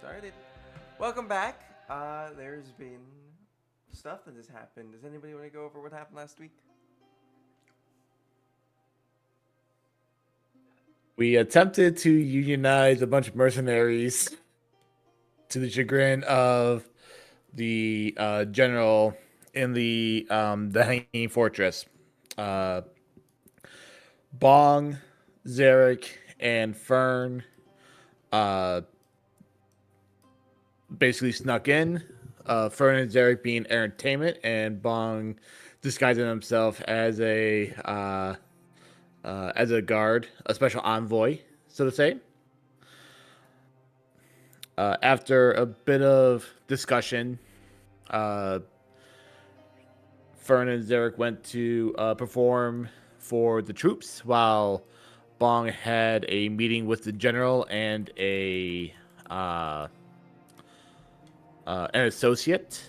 started. Welcome back. There's been stuff that has happened. Does anybody want to go over what happened last week? We attempted to unionize a bunch of mercenaries to the chagrin of the general in the Hanging Fortress. Uh, Bong, Zarek, and Fern uh, basically snuck in. Fern and Zarek being entertainment, and Bong disguising himself as a guard, a special envoy, so to say. After a bit of discussion, uh, Fern and Zarek went to perform for the troops, while Bong had a meeting with the general and uh, an associate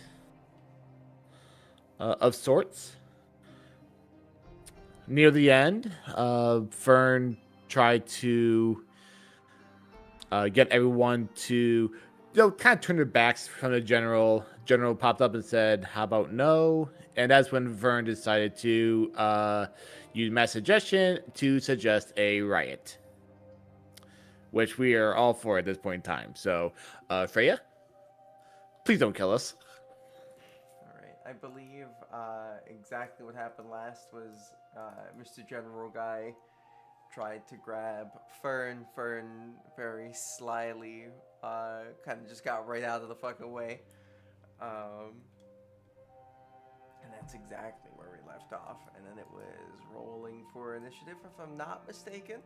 of sorts. Near the end, Fern tried to get everyone to kind of turn their backs from the general. General popped up and said, "How about no?" And that's when Vern decided to use mass suggestion to suggest a riot, which we are all for at this point in time. So, Freya, please don't kill us. All right. I believe exactly what happened last was Mr. General Guy tried to grab Fern. Fern very slyly kind of just got right out of the fucking way. Um, and that's exactly where we left off. And then it was rolling for initiative, if I'm not mistaken.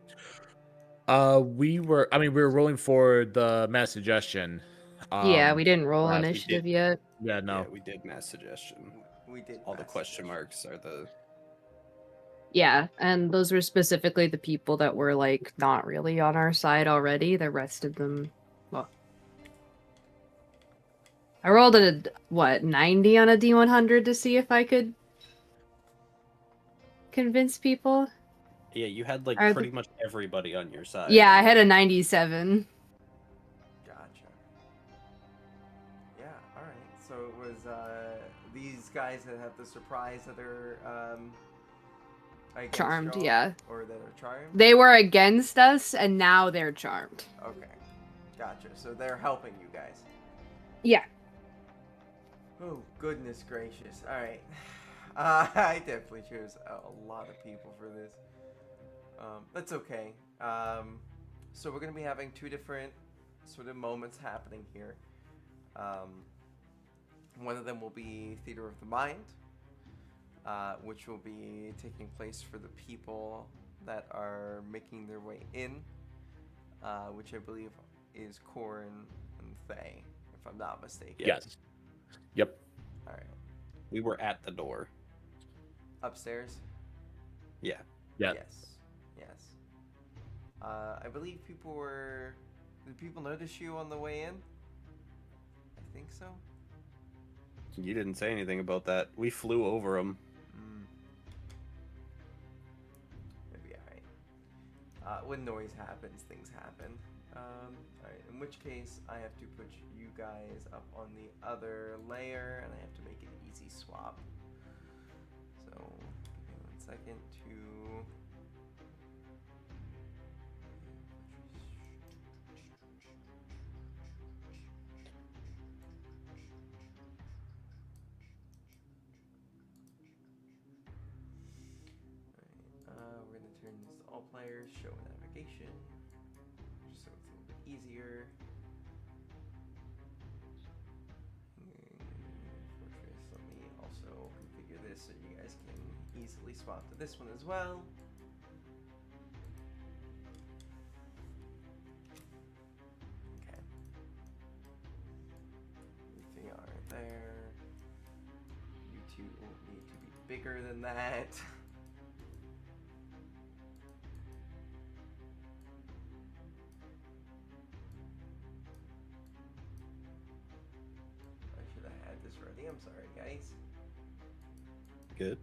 We were rolling for the mass suggestion. Yeah, we didn't roll Last, initiative yet. yeah, no. Yeah, we did mass suggestion. We did. All the mass question suggestion. marks are the. Yeah, and those were specifically the people that were like not really on our side already. The rest of them, well, I rolled a 90 on a D100 to see if I could convince people. Yeah, you had like Are pretty much everybody on your side. Yeah, I had a 97. Gotcha. Yeah, alright. So it was these guys that have the surprise that are against Charmed, y'all, yeah. or that are charmed? They were against us, and now they're charmed. Okay. Gotcha. So they're helping you guys. Yeah. Oh, goodness gracious. Alright. I definitely chose a lot of people for this. That's okay. So we're going to be having two different sort of moments happening here. One of them will be Theater of the Mind, which will be taking place for the people that are making their way in, which I believe is Corin and Faye, if I'm not mistaken. Yes. Yep. All right. We were at the door. Upstairs? Yeah. Yeah. Yes. Yes. I believe people were... Did people notice you on the way in? I think so. You didn't say anything about that. We flew over them. Maybe alright. When noise happens, things happen. Alright, in which case, I have to put you guys up on the other layer, and I have to make an easy swap. So, give me 1 second to... we're going to turn this to all players, show navigation, just so it's a little bit easier. Fortress, let me also configure this so you guys can easily swap to this one as well. Okay. You are there. You two need to be bigger than that. I should have had this ready. I'm sorry, guys. Good.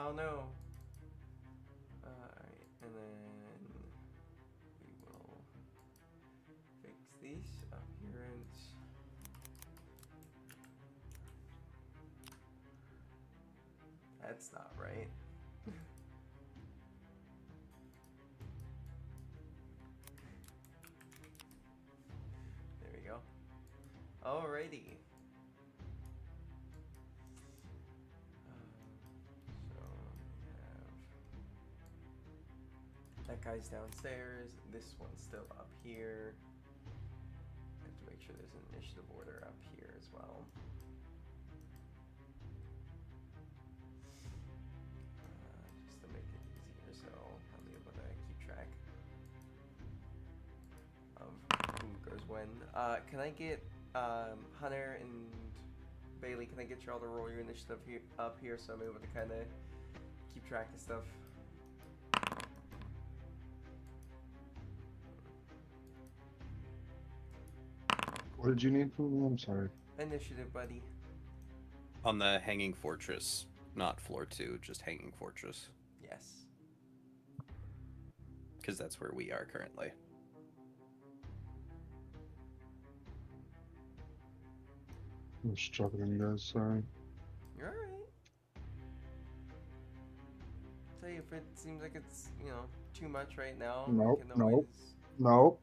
Oh no. Alright, and then we will fix these appearance. That's not right. There we go. Alrighty. So we have that guy's downstairs. This one's still up here. I have to make sure there's an initiative order up here as well. Just to make it easier, so I'll be able to keep track of who goes when. Can I get Hunter and Bailey? Can I get y'all to roll your initiative up here so I'm able to kind of keep track of stuff? What did you need from me? I'm sorry. Initiative, buddy. On the Hanging Fortress, not floor 2, just Hanging Fortress. Yes. Because that's where we are currently. I'm struggling, guys. Sorry. You're alright. Tell you if it seems like it's, too much right now. Nope, We can always... Nope.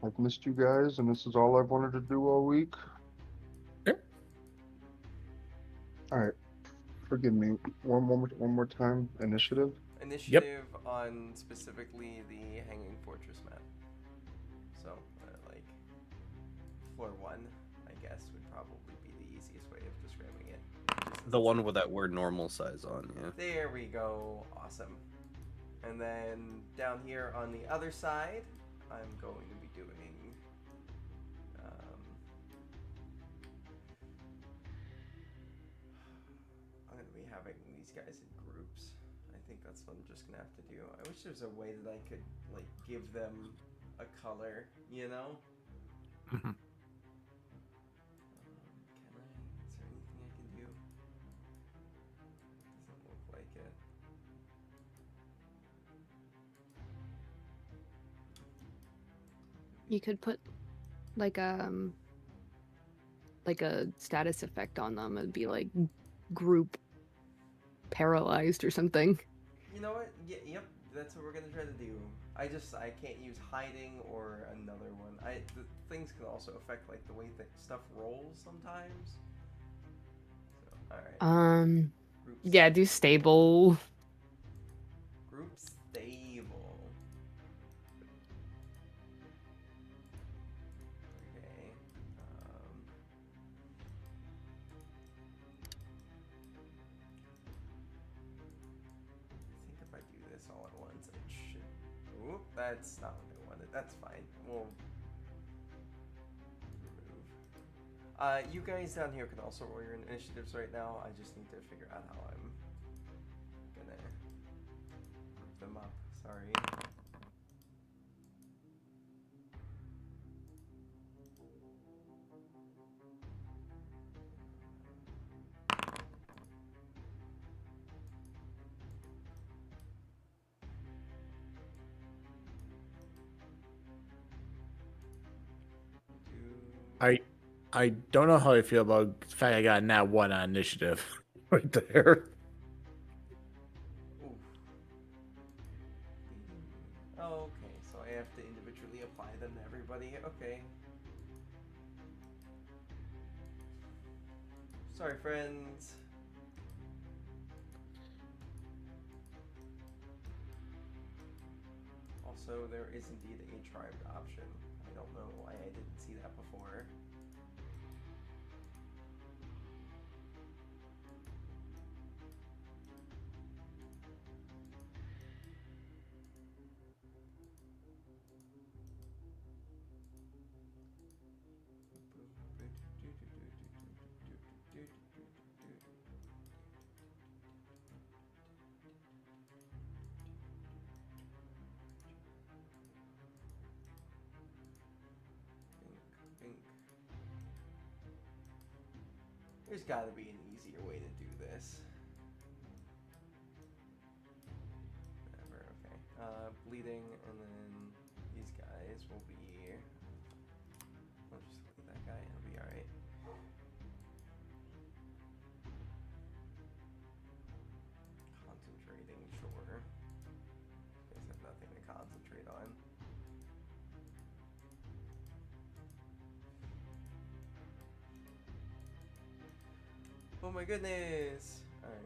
I've missed you guys, and this is all I've wanted to do all week. Yep. All right. Forgive me. One more time. Initiative. Initiative on specifically the Hanging Fortress map. So, like, floor 1, I guess, would probably be the easiest way of describing it. The one with that word normal size on, yeah. There we go. Awesome. And then down here on the other side, I'm going to be doing... I'm going to be having these guys in groups. I think that's what I'm just going to have to do. I wish there was a way that I could, like, give them a color, you know? Mhm. Can I? Is there anything I can do? Doesn't look like it. You could put like a status effect on them. It'd be like group paralyzed or something. You know what? Yep, that's what we're gonna try to do. I can't use hiding or another one. The things can also affect like the way that stuff rolls sometimes. So, all right. Group Yeah, do stable. Group stable. Okay. I think if I do this all at once, it should. Oop, that's not what I wanted. That's fine. We'll remove. You guys down here can also roll your initiatives right now. I just need to figure out how I'm gonna group them up. Sorry. I don't know how I feel about the fact I got nat 1 on initiative right there. Oof. Oh, okay, so I have to individually apply them to everybody. Okay. Sorry, friends. Also, there is indeed a tribe option. I don't know why I didn't see that before. There's gotta be an easier way to do this. Whatever, okay. Bleeding, and then these guys will be... We'll just look at that guy, it'll be alright. Concentrating, sure. You guys have nothing to concentrate on. Oh my goodness! Alright.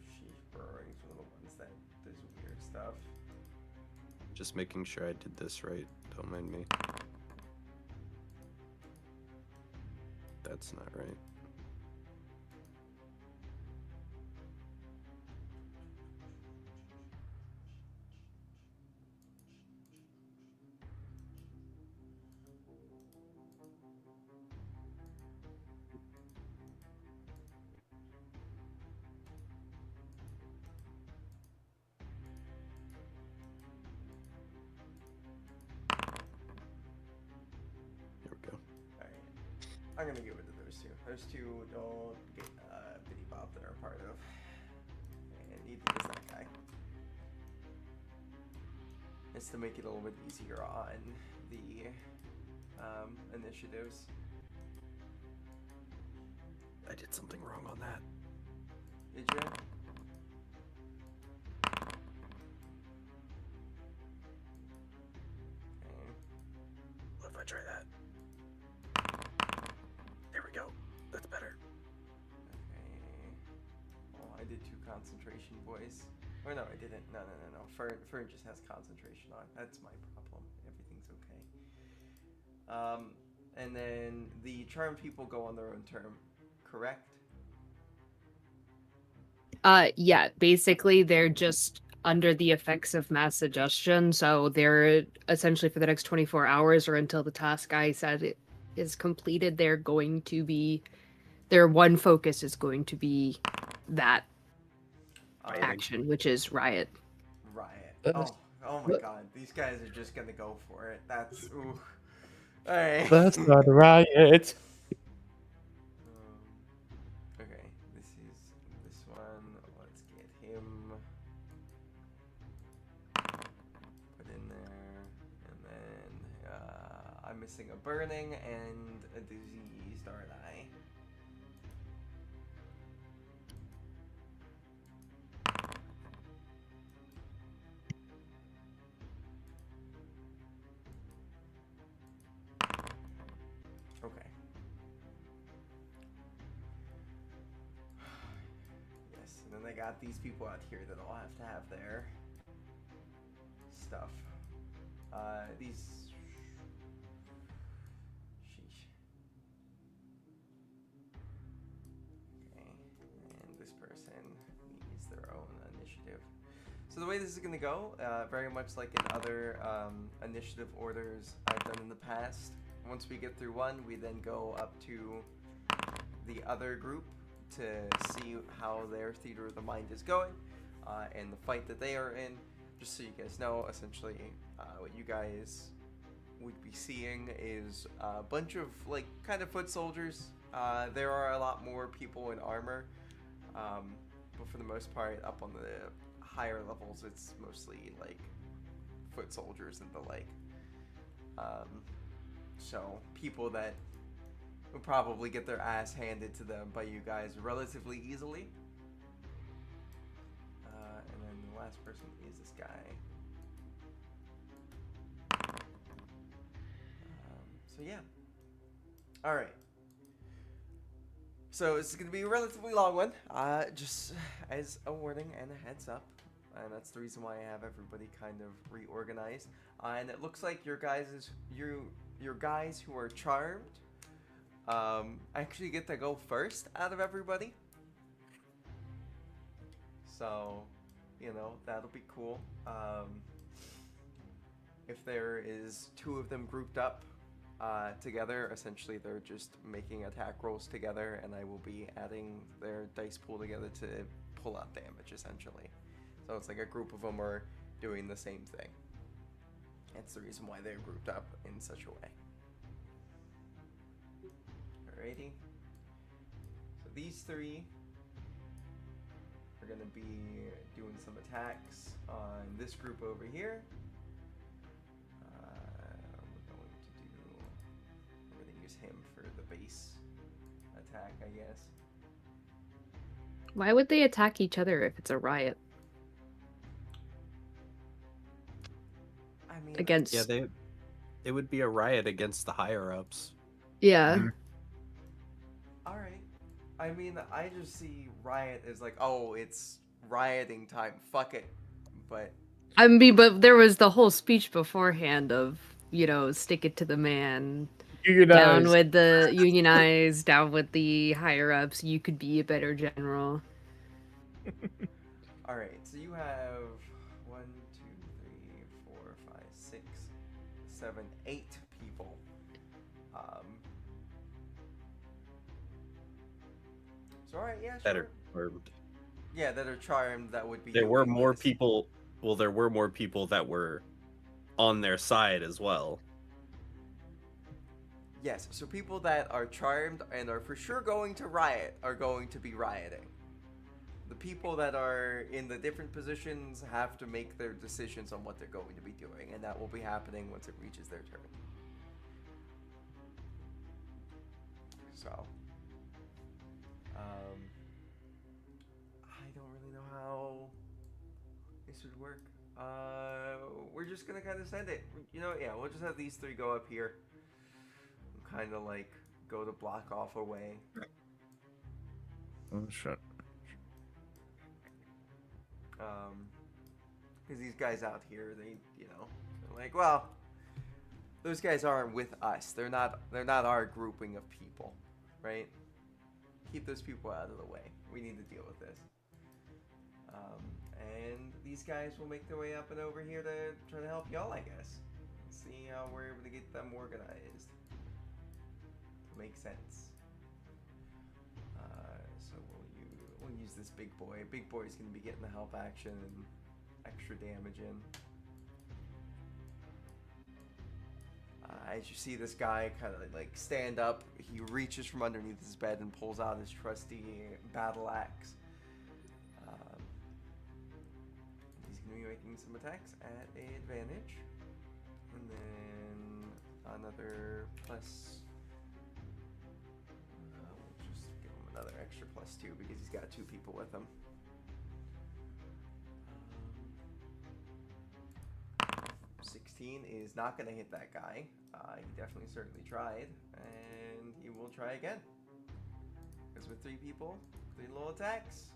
Sheesh, burrowing's one of the ones that does weird stuff. Just making sure I did this right. Don't mind me. That's not right. There we go. Alright. I'm gonna get rid of those two. Those two don't get Bitty Bop that are a part of. And neither is that guy. It's to make it a little bit easier on the initiatives. I did something wrong on that. Did you? Okay. What if I try that? There we go. That's better. Okay. Oh, I did 2 concentration boys. Or no, I didn't. No. Fern just has concentration on. That's my problem. Everything's okay. And then the charmed people go on their own term, correct? Yeah, basically they're just under the effects of mass suggestion, so they're essentially for the next 24 hours or until the task I said it is completed, they're going to be their one focus is going to be that action, which is riot. Riot. That's- Oh my god. These guys are just gonna go for it. That's ooh. Alright. That's not a riot. Okay, this is this one. Let's get him put in there, and then I'm missing a burning and a diseased, aren't I? Okay. Yes, and then they got these people out here that all have to have their stuff. These. Sheesh. Okay, and this person needs their own initiative. So the way this is going to go, very much like in other initiative orders I've done in the past, once we get through one, we then go up to the other group to see how their theater of the mind is going and the fight that they are in. Just so you guys know, essentially, what you guys would be seeing is a bunch of like kind of foot soldiers. There are a lot more people in armor, but for the most part, up on the higher levels, it's mostly like foot soldiers and the like. So people that would probably get their ass handed to them by you guys relatively easily. And then the last person is this guy. So yeah. Alright. So this is going to be a relatively long one. Just as a warning and a heads up. And that's the reason why I have everybody kind of reorganized. And it looks like your guys who are charmed actually get to go first out of everybody. So, you know, that'll be cool. If there is 2 of them grouped up together, essentially they're just making attack rolls together, and I will be adding their dice pool together to pull out damage, essentially. So it's like a group of them are doing the same thing. That's the reason why they're grouped up in such a way. Alrighty. So these three are going to be doing some attacks on this group over here. We're going to use him for the base attack, I guess. Why would they attack each other if it's a riot? I mean, Against... Yeah, it would be a riot against the higher ups. Yeah. Mhm. alright. I mean, I just see riot as like, oh, it's rioting time. Fuck it. But I mean, but there was the whole speech beforehand of, you know, stick it to the man, down Unionized. with the unionized, down with the higher ups. You could be a better general. alright, so you have 1, 2, 3, 4, 5, 6, 7, 8 people. So alright, yeah, That sure. are, Yeah, that are charmed. That would be. there were doing more this. people. Well, there were more people that were on their side as well. Yes, so people that are charmed and are for sure going to riot are going to be rioting. The people that are in the different positions have to make their decisions on what they're going to be doing, and that will be happening once it reaches their turn. So, I don't really know how this would work. We're just gonna kind of send it. You know, yeah, we'll just have these three go up here. Kind of like go to block off a way. Oh, shit. Because these guys out here, they, you know, they're like, well, those guys aren't with us. They're not our grouping of people, right? Keep those people out of the way. We need to deal with this. And these guys will make their way up and over here to try to help y'all, I guess. See how we're able to get them organized. Makes sense. So we'll use this big boy. Big boy's gonna be getting the help action and extra damage in. As you see this guy kind of like stand up, he reaches from underneath his bed and pulls out his trusty battle axe. He's gonna be making some attacks at an advantage, and then another plus. We'll just give him another extra +2 because he's got 2 people with him. 16 is not going to hit that guy. He definitely certainly tried, and he will try again. Because with 3 people, 3 little attacks.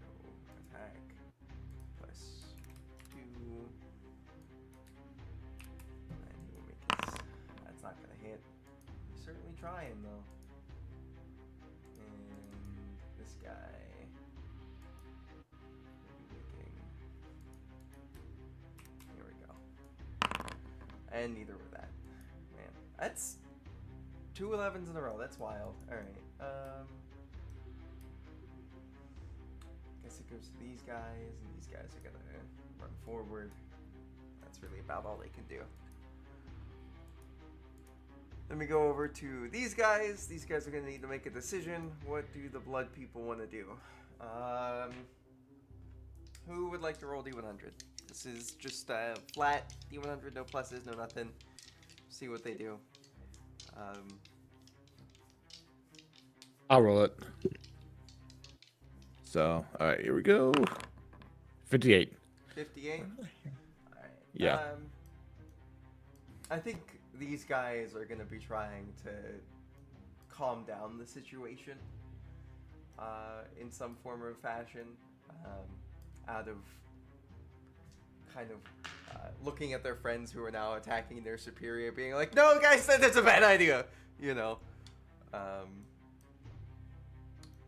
Go attack +2. And he will make his. That's not going to hit. He's certainly trying though. And this guy. Here we go. And neither were that. Man, that's 2 11s in a row. That's wild. Alright. Guess it goes to these guys, and these guys are gonna run forward. That's really about all they can do. Let me go over to these guys. These guys are gonna need to make a decision. What do the blood people want to do? Who would like to roll D100? This is just flat D100, no pluses, no nothing. See what they do. I'll roll it. So, all right, here we go. 58. 58. All right. Yeah. I think these guys are gonna be trying to calm down the situation in some form or fashion, out of kind of looking at their friends who are now attacking their superior, being like, "No, guys, that's a bad idea," you know.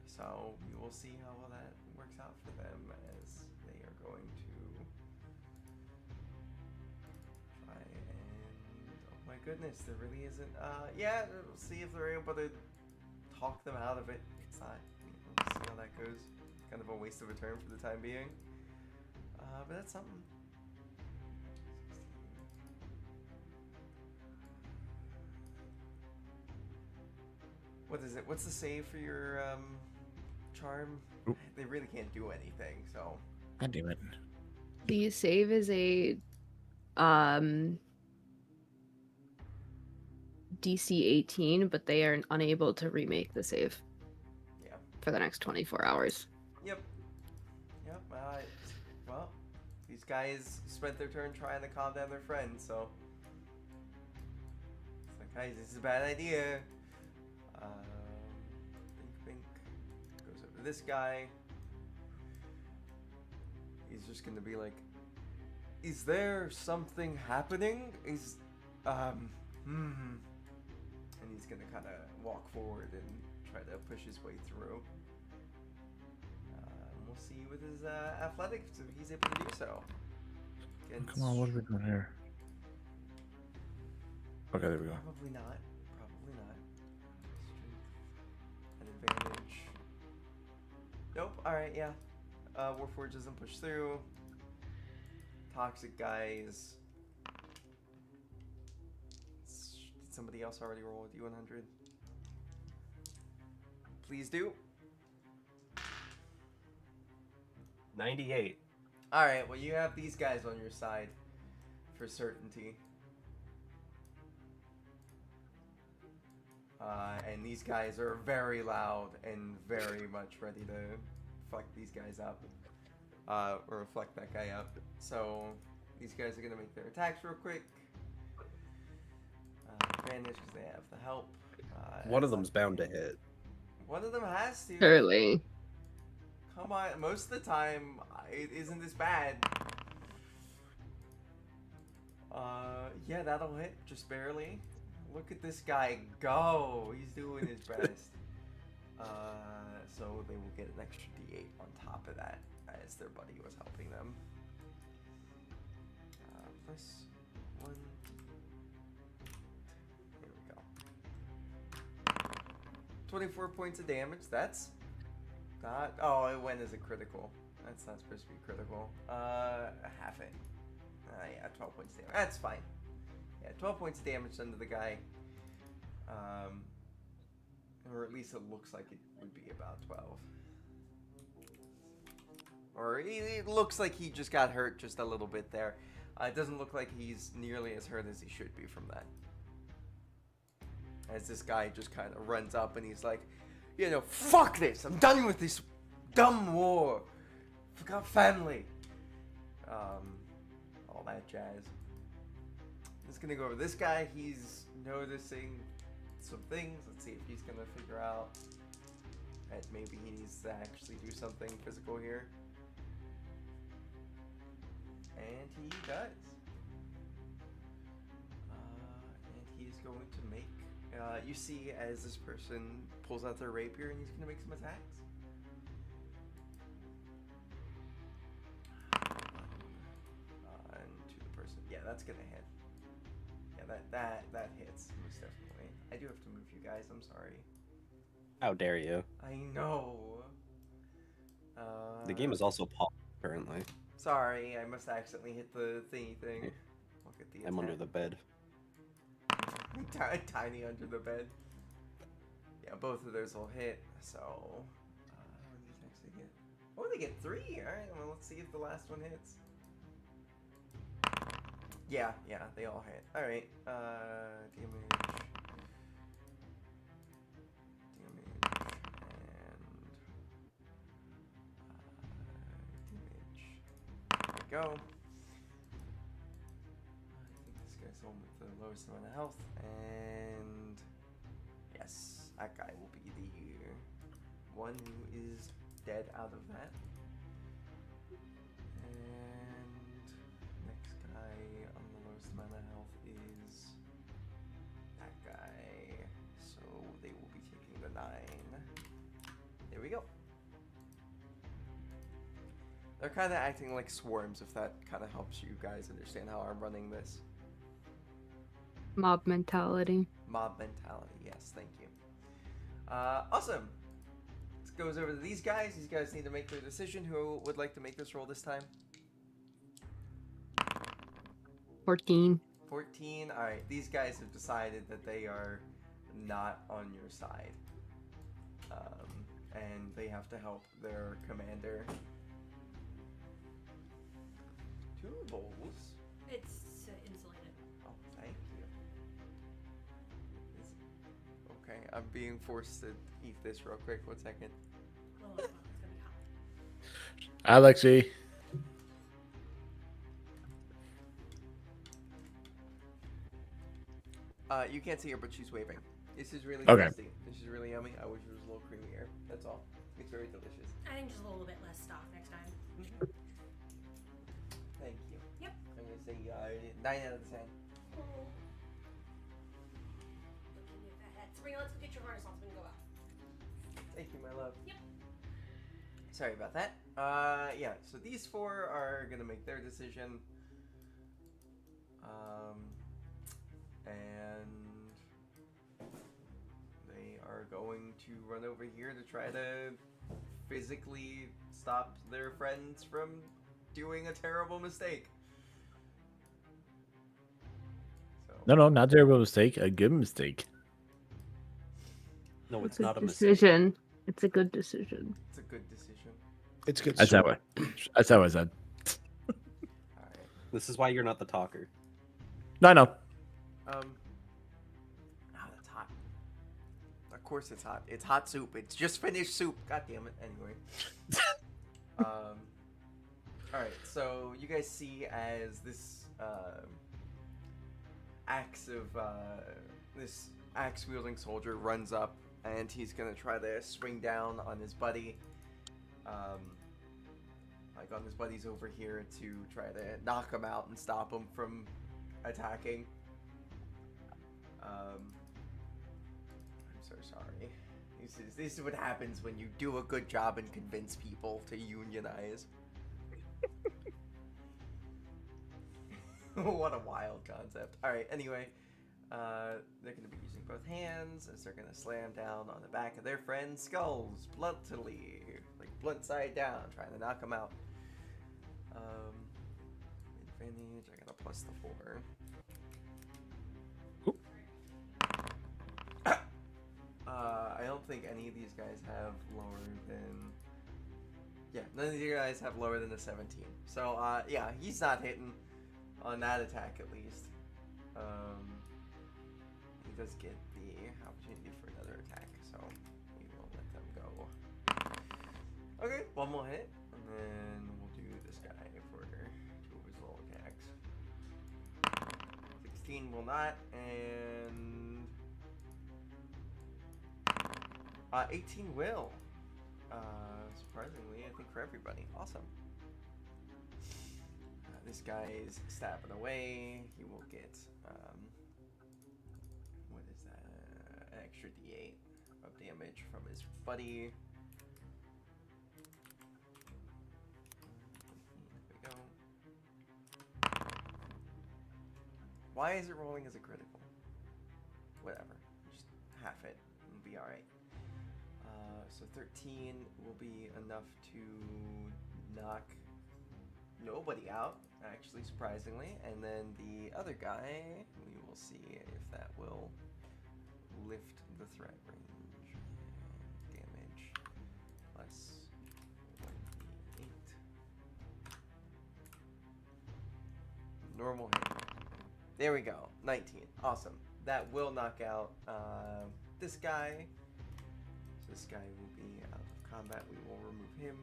So we will see how well that works out for them as they are going to try and, oh my goodness, there really isn't, yeah, we'll see if they're able to talk them out of it. It's not, let's see how that goes. Kind of a waste of a turn for the time being. But that's something. What is it? What's the save for your charm? Oop. They really can't do anything, so. God damn it. The save is a DC 18, but they are unable to remake the save. Yeah. For the next 24 hours. Yep. Yep. Well, these guys spent their turn trying to calm down their friend, so. It's like, guys, this is a bad idea. Bink. Goes over to this guy. He's just gonna be like, is there something happening? And he's gonna kind of walk forward and try to push his way through. We'll see with his athletics if he's able to do so. Come on, what are we doing here? Okay, there we go. Probably not. Strength. An advantage. Nope. Alright, yeah. Warforged doesn't push through. Toxic guys. Did somebody else already roll with D100? Please do. 98. Alright, well, you have these guys on your side for certainty. And these guys are very loud and very much ready to fuck these guys up. Or fuck that guy up. So, these guys are going to make their attacks real quick. Advantage because they have the help. One of them's bound to hit. One of them has to. Surely. Come on, most of the time, it isn't this bad. Yeah, that'll hit, just barely. Look at this guy go. He's doing his best. So they will get an extra D8 on top of that, as their buddy was helping them. Plus 1. Here we go. 24 points of damage. That's not. Oh, it went as a critical. That's not supposed to be critical. Half it. Yeah, 12 points of damage. That's fine. Yeah, 12 points of damage under the guy. Or at least it looks like it would be about 12. Or it looks like he just got hurt just a little bit there. It doesn't look like he's nearly as hurt as he should be from that. As this guy just kind of runs up and he's like, you know, fuck this! I'm done with this dumb war! Forgot family! All that jazz. I'm just gonna go over this guy. He's noticing some things. Let's see if he's gonna figure out that maybe he needs to actually do something physical here. And he does. And he's going to make... you see as this person pulls out their rapier and he's going to make some attacks. And to the person. Yeah, that's going to hit. Yeah, that hits, most definitely. I do have to move you guys, I'm sorry. How dare you? I know. The game is also paused currently. Sorry, I must accidentally hit the thingy thing. Look at the I'm under attack. the bed. Tiny under the bed. Yeah, both of those will hit. So, what do these actually get? Oh, they get 3. All right. Well, let's see if the last one hits. Yeah, they all hit. All right. Damage, and damage. There we go. I think this guy's the one with the lowest amount of health, and yes, that guy will be the one who is dead out of that. And next guy on the lowest amount of health is that guy, so they will be taking the 9. There we go. They're kind of acting like swarms, if that kind of helps you guys understand how I'm running this. Mob mentality. Mob mentality, yes, thank you. Awesome. Let's goes over to these guys. These guys need to make their decision. Who would like to make this roll this time? 14. 14. All right. These guys have decided that they are not on your side, and they have to help their commander. 2 bowls. It's insulated. Oh, thank you. Okay, I'm being forced to eat this real quick. 1 second. Oh, it's gonna be hot. Alexi. You can't see her, but she's waving. This is really Okay. tasty. This is really yummy. I wish it was a little creamier. That's all. It's very delicious. I think just a little bit less stock next time. Thank you. Yep. I'm gonna say 9 out of 10. Looking at that head. Sabrina, let's go get your harness on. So we can go out. Thank you, my love. Yep. Sorry about that. Yeah. So these 4 are gonna make their decision. And they are going to run over here to try to physically stop their friends from doing a terrible mistake. So, No, not a terrible mistake. A good mistake. No, it's a not a mistake. decision. It's a good decision. it's a good decision. It's good. That's how I said. Alright. This is why you're not the talker. No, I know. That's hot. Of course it's hot. It's hot soup. It's just finished soup. God damn it. Anyway. Alright, so you guys see as this this axe wielding soldier runs up, and he's gonna try to swing down on his buddy. Like on his buddies over here to try to knock him out and stop him from attacking. I'm so sorry. This is what happens when you do a good job and convince people to unionize. What a wild concept. Alright, anyway. They're going to be using both hands as they're going to slam down on the back of their friends' skulls bluntly. Like blunt side down, trying to knock them out. Advantage, I got a plus the 4. I don't think any of these guys have lower than... Yeah, none of you guys have lower than a 17. So, yeah, he's not hitting on that attack at least. He does get the opportunity for another attack, so we will let them go. Okay, 1 more hit, and then we'll do this guy for 2 of his little attacks. 16 will not, and... 18 will. Surprisingly, I think for everybody. Awesome. This guy is stabbing away. He will get, what is that? An extra d8 of damage from his buddy. There we go. Why is it rolling as a critical? Whatever. Just half it and be alright. So 13 will be enough to knock nobody out, actually, surprisingly. And then the other guy, we will see if that will lift the threat range. Damage plus 1d8. Normal hit. There we go. 19. Awesome. That will knock out this guy. So this guy will be out of combat. We will remove him.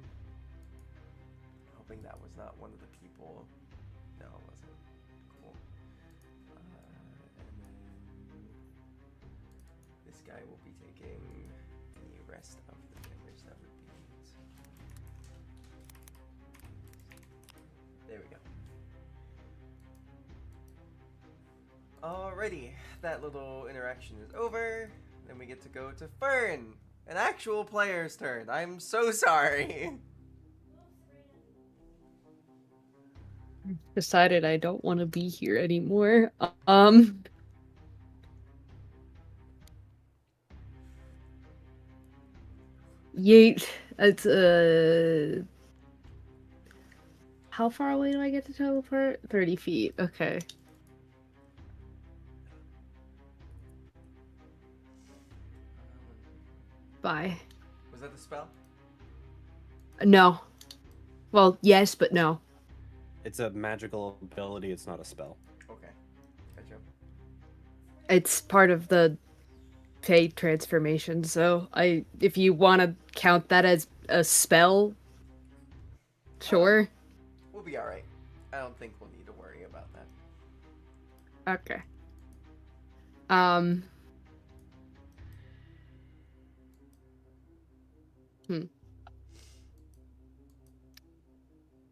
Hoping that was not one of the people. No, it wasn't. Cool. And then this guy will be taking the rest of the damage. That would be... There we go. Alrighty, that little interaction is over. Then we get to go to Fern, an actual player's turn. I'm so sorry. Decided I don't want to be here anymore. Yeet. It's how far away do I get to teleport? 30 feet. Okay. Bye. Was that the spell? No. Well, yes, but no. It's a magical ability. It's not a spell. Okay. Gotcha. It's part of the fate transformation, so if you want to count that as a spell, sure. We'll be alright. I don't think we'll need to worry about that. Okay.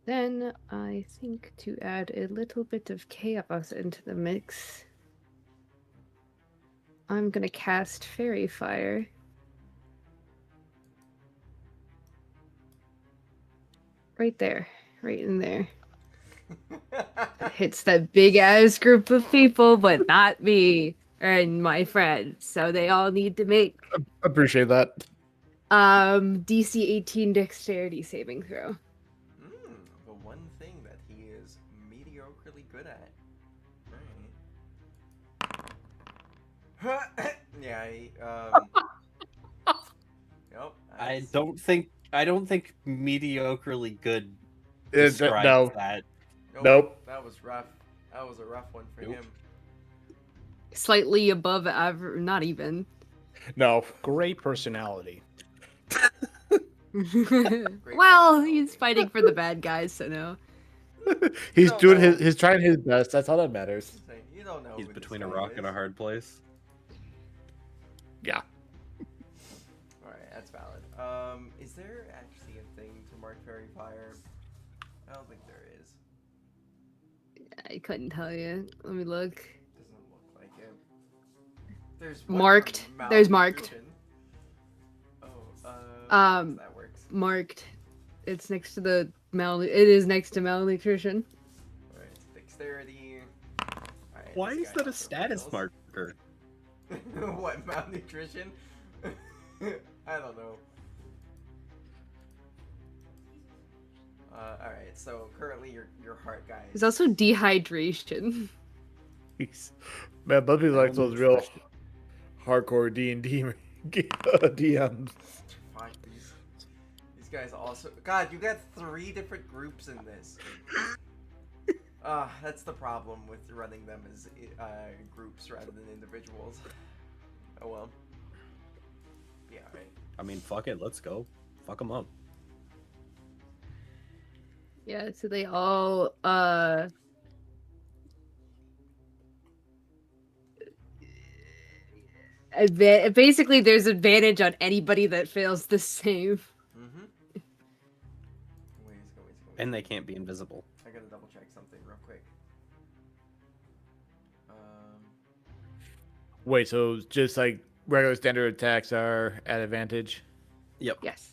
Then I think to add a little bit of chaos into the mix, I'm gonna cast Fairy Fire. Right there. Right in there. Hits that big ass group of people, but not me and my friends. So they all need to make Appreciate that. DC 18 dexterity saving throw. The one thing that he is mediocrely good at. Alright. Yeah, Nope. I don't think mediocrely good Is that- describes no. that. Nope. That was rough. That was a rough one for Nope. him. Slightly above average, not even. No. Great personality. Well, he's fighting for the bad guys, so no. He's don't doing know. he's trying his best. That's all that matters. You don't know. He's who this between a guy rock is. and a hard place. Yeah. Alright, that's valid. Is there actually a thing to mark Fairy Fire? I don't think there is. I couldn't tell you. Let me look. Doesn't look like it. There's one Marked. for There's marked. malnutrition. Oh, that works. Marked. It's next to the It is next to malnutrition. Alright, it's dexterity. Alright, Why this is guy that a also status fails. marker? What, malnutrition? I don't know. Alright, so currently your heart guy There's also dehydration. He's, man, Bubby likes those real Malnutrition. hardcore D&D DMs. Fuck, these guys also. God, you got 3 different groups in this. That's the problem with running them as groups rather than individuals. Oh well. Yeah, right. I mean, fuck it. Let's go. Fuck them up. Yeah, so they all basically there's advantage on anybody that fails the save. Mm-hmm. Wait. And they can't be invisible. I gotta double check something real quick. Wait, so just like regular standard attacks are at advantage? Yep. Yes.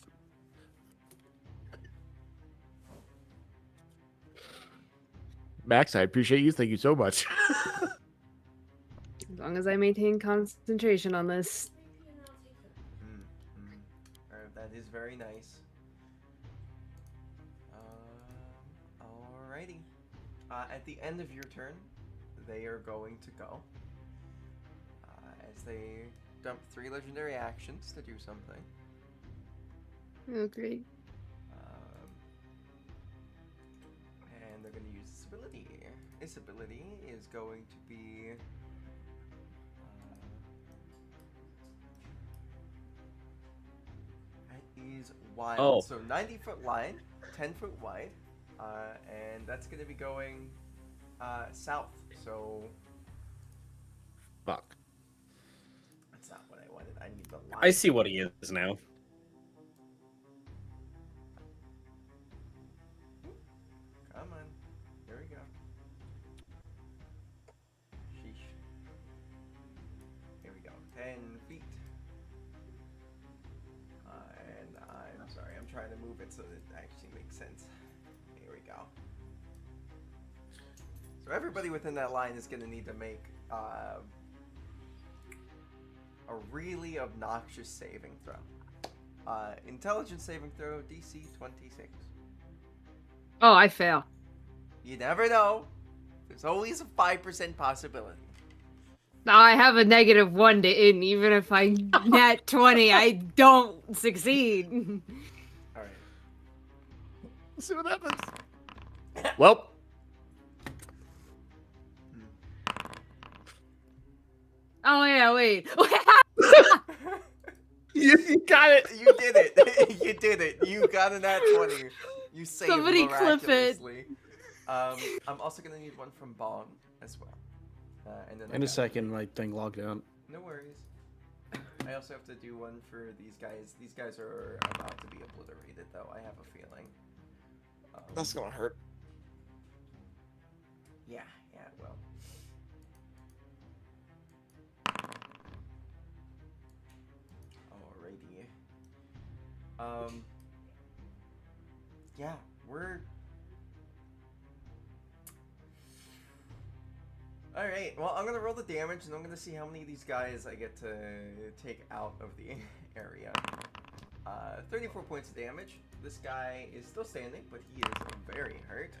Max, I appreciate you. Thank you so much. As long as I maintain concentration on this. Alright, that is very nice. Alrighty. At the end of your turn, they are going to go. As they dump 3 legendary actions to do something. Oh, great. And they're going to use this ability. This ability is going to be... that is wide. Oh. So 90-foot line, 10-foot wide. And that's going to be going south. So Fuck. that's not what I wanted. I need the line. I see what he is now. Come on. Here we go. Sheesh. Here we go. 10 feet. And I'm sorry, I'm trying to move it so that it actually makes sense. Here we go. So everybody within that line is going to need to make a really obnoxious saving throw. Intelligence saving throw, DC 26. Oh, I fail. You never know. There's always a 5% possibility. Now I have a -1 to in. Even if I nat 20, I don't succeed. All right. Let's see what happens. Well, Oh yeah, wait. you got it. You did it. You did it. You got a nat 20. You saved Somebody clip it. miraculously. I'm also gonna need one from Bong as well. And then I In a got- second, my thing logged out. No worries. I also have to do one for these guys. These guys are about to be obliterated, though. I have a feeling. That's gonna hurt. Yeah, it will. Alrighty. Yeah, we're... Alright, well, I'm gonna roll the damage, and I'm gonna see how many of these guys I get to take out of the area. 34 points of damage. This guy is still standing, but he is very hurt.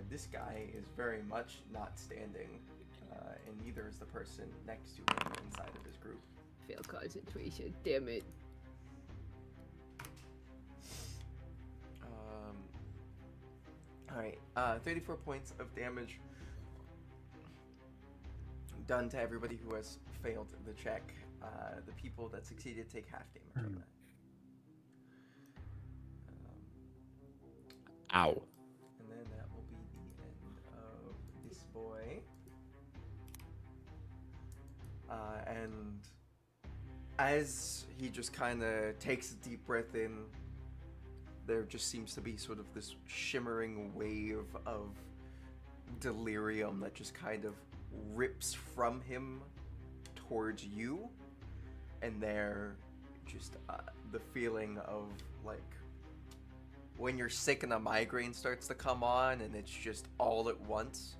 This guy is very much not standing, and neither is the person next to him inside of his group. Fail concentration, damn it. Alright, 34 points of damage done to everybody who has failed the check. The people that succeeded take half damage on that. Ow. And then that will be the end of this boy. And as he just kind of takes a deep breath in, there just seems to be sort of this shimmering wave of delirium that just kind of rips from him towards you. And there, just the feeling of like when you're sick and a migraine starts to come on and it's just all at once.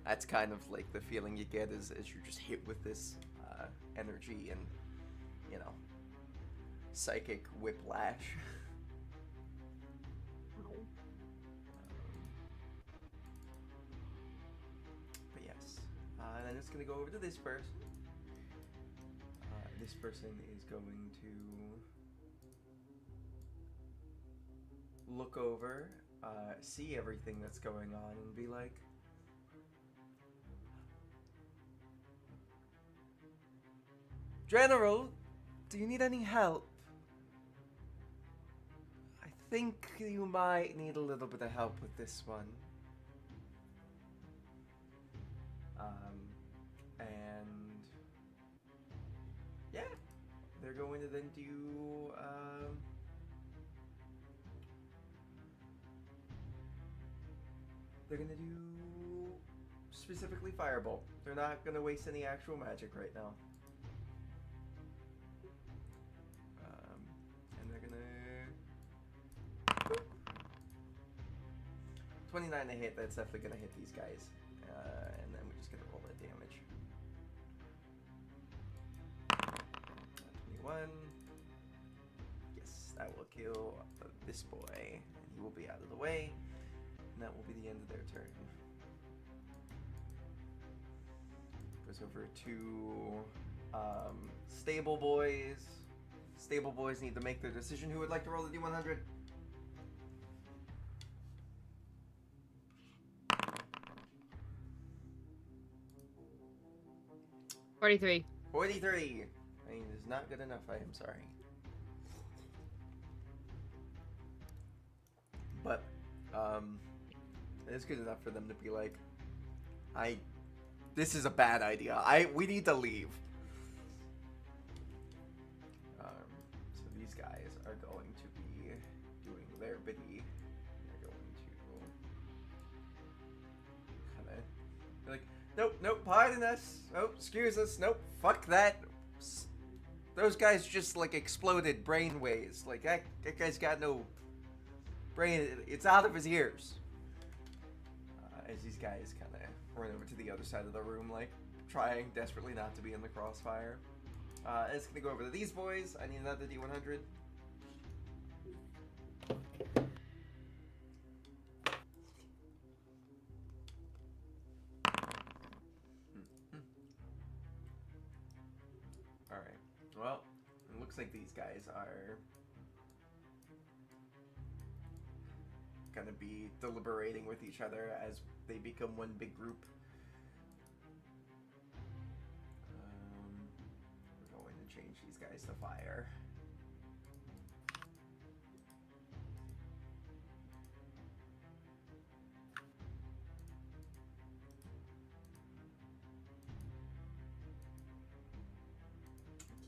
That's kind of like the feeling you get as you're just hit with this energy and, you know, psychic whiplash. But yes, and I'm just gonna go over to this person. This person is going to look over, see everything that's going on, and be like, General, do you need any help? I think you might need a little bit of help with this one. And yeah, they're going to then do they're gonna do specifically Firebolt. They're not gonna waste any actual magic right now. And they're gonna 29 to hit. That's definitely gonna hit these guys. And then we're just gonna roll that damage. 21. Yes, that will kill this boy, and he will be out of the way. And that will be the end of their turn. Goes over to Stable Boys. Stable Boys need to make their decision. Who would like to roll the D100? 43. 43. I mean, it's not good enough. I am sorry. But it's good enough for them to be like, this is a bad idea. We need to leave. So these guys are going to be doing their biddy. They're going to kind of be like, nope, pardon us. Nope, excuse us. Nope, fuck that. Those guys just like exploded brainwaves. Like that guy's got no brain. It's out of his ears. As these guys kind of run over to the other side of the room, like trying desperately not to be in the crossfire. It's gonna go over to these boys. I need another D100. Alright. Well, it looks like these guys are gonna be deliberating with each other as they become one big group. We're going to change these guys to fire.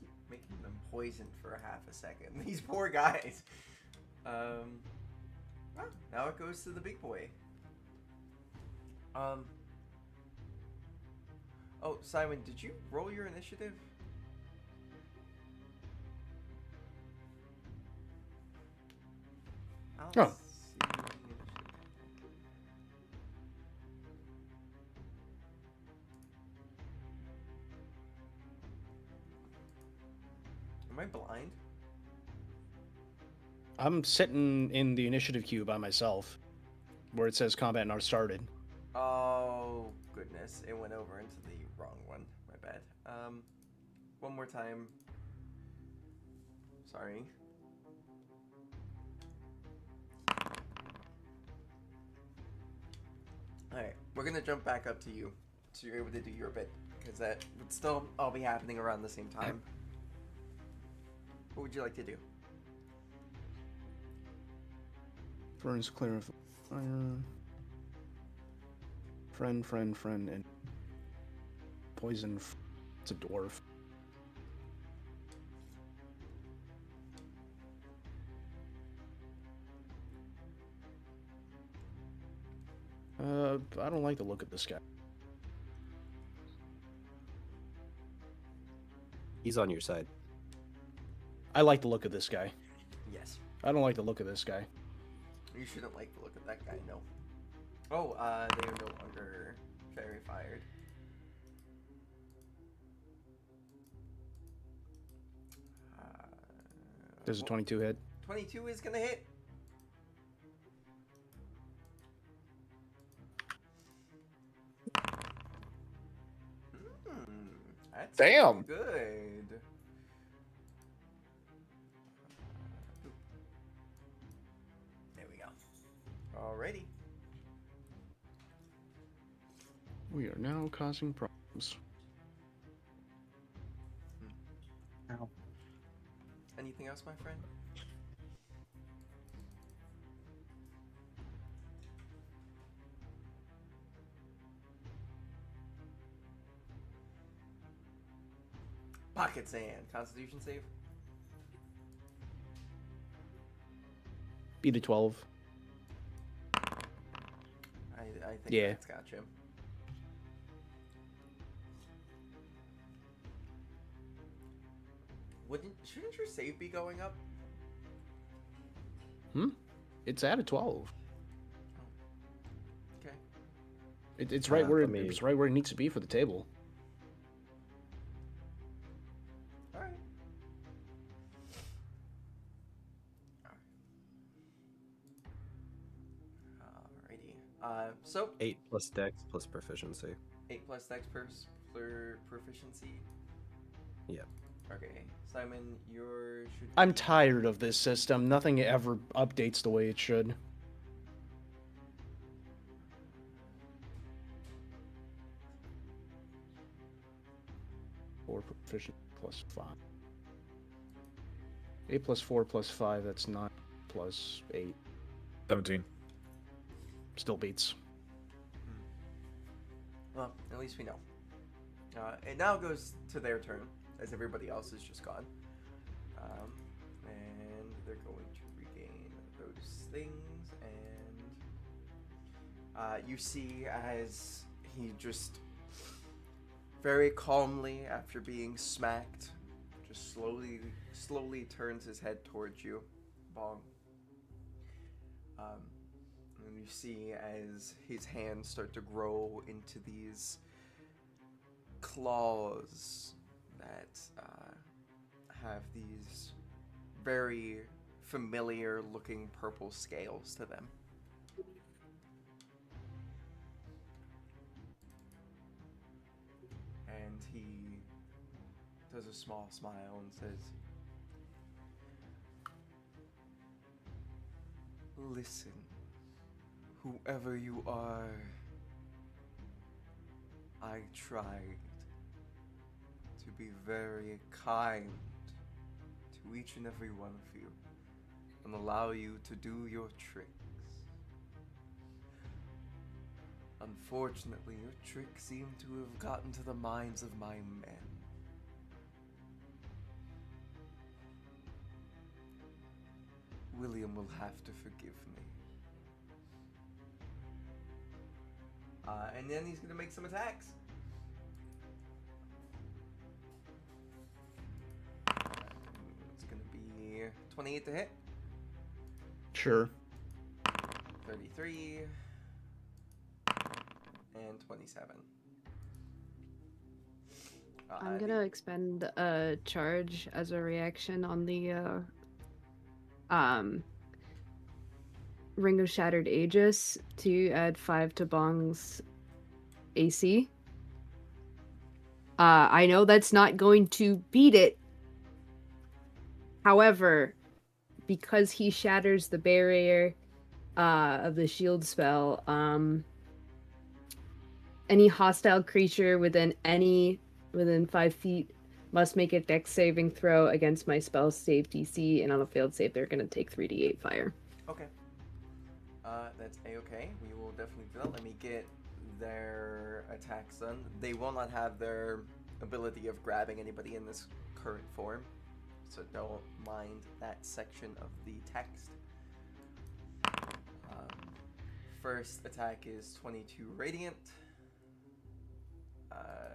Keep making them poisoned for half a second. These poor guys. Well, now it goes to the big boy. Oh, Simon, did you roll your initiative? I don't Oh. see your initiative. Am I blind? I'm sitting in the initiative queue by myself, where it says combat not started. Oh, goodness. It went over into the wrong one. My bad. One more time. Sorry. Alright, we're gonna jump back up to you, so you're able to do your bit, because that would still all be happening around the same time. What would you like to do? Fern's clear of fire. Friend, and poison. It's a dwarf. I don't like the look of this guy. He's on your side. I like the look of this guy. Yes. I don't like the look of this guy. You shouldn't like the look of that guy, no. Oh, they are no longer fairy fired. Does a 22 hit? 22 is gonna hit. That's Damn. good. There we go. Alrighty. We are now causing problems. Ow. Anything else, my friend? Pocket sand. Constitution save. Beat a 12. I think Yeah. that's got you. Shouldn't your save be going up? It's at a 12. Okay. It's right where let me- it's right where it needs to be for the table. Alright. Alrighty. So 8 plus dex plus proficiency. 8 plus dex per proficiency. Yeah. Okay, Simon, your should. I'm be- tired of this system. Nothing ever updates the way it should. Four proficient plus 5. 8 plus 4 plus 5, that's 9 plus 8. 17. Still beats. Well, at least we know. It now goes to their turn, as everybody else is just gone. And they're going to regain those things, and you see as he just very calmly, after being smacked, just slowly turns his head towards you, Bong. And you see as his hands start to grow into these claws that have these very familiar looking purple scales to them. And he does a small smile and says, "Listen, whoever you are, I tried to be very kind to each and every one of you and allow you to do your tricks. Unfortunately, your tricks seem to have gotten to the minds of my men. William will have to forgive me." And then he's gonna make some attacks. It's gonna be 28 to hit, Sure. 33, and 27. I'm gonna expend a charge as a reaction on the Ring of Shattered Aegis to add 5 to Bong's AC. I know that's not going to beat it. However, because he shatters the barrier of the shield spell, any hostile creature within 5 feet must make a dex saving throw against my spell save DC, and on a failed save, they're going to take 3d8 fire. Okay. That's a-okay. We will definitely do that. Let me get their attacks done. They will not have their ability of grabbing anybody in this current form, so don't mind that section of the text. First attack is 22 radiant.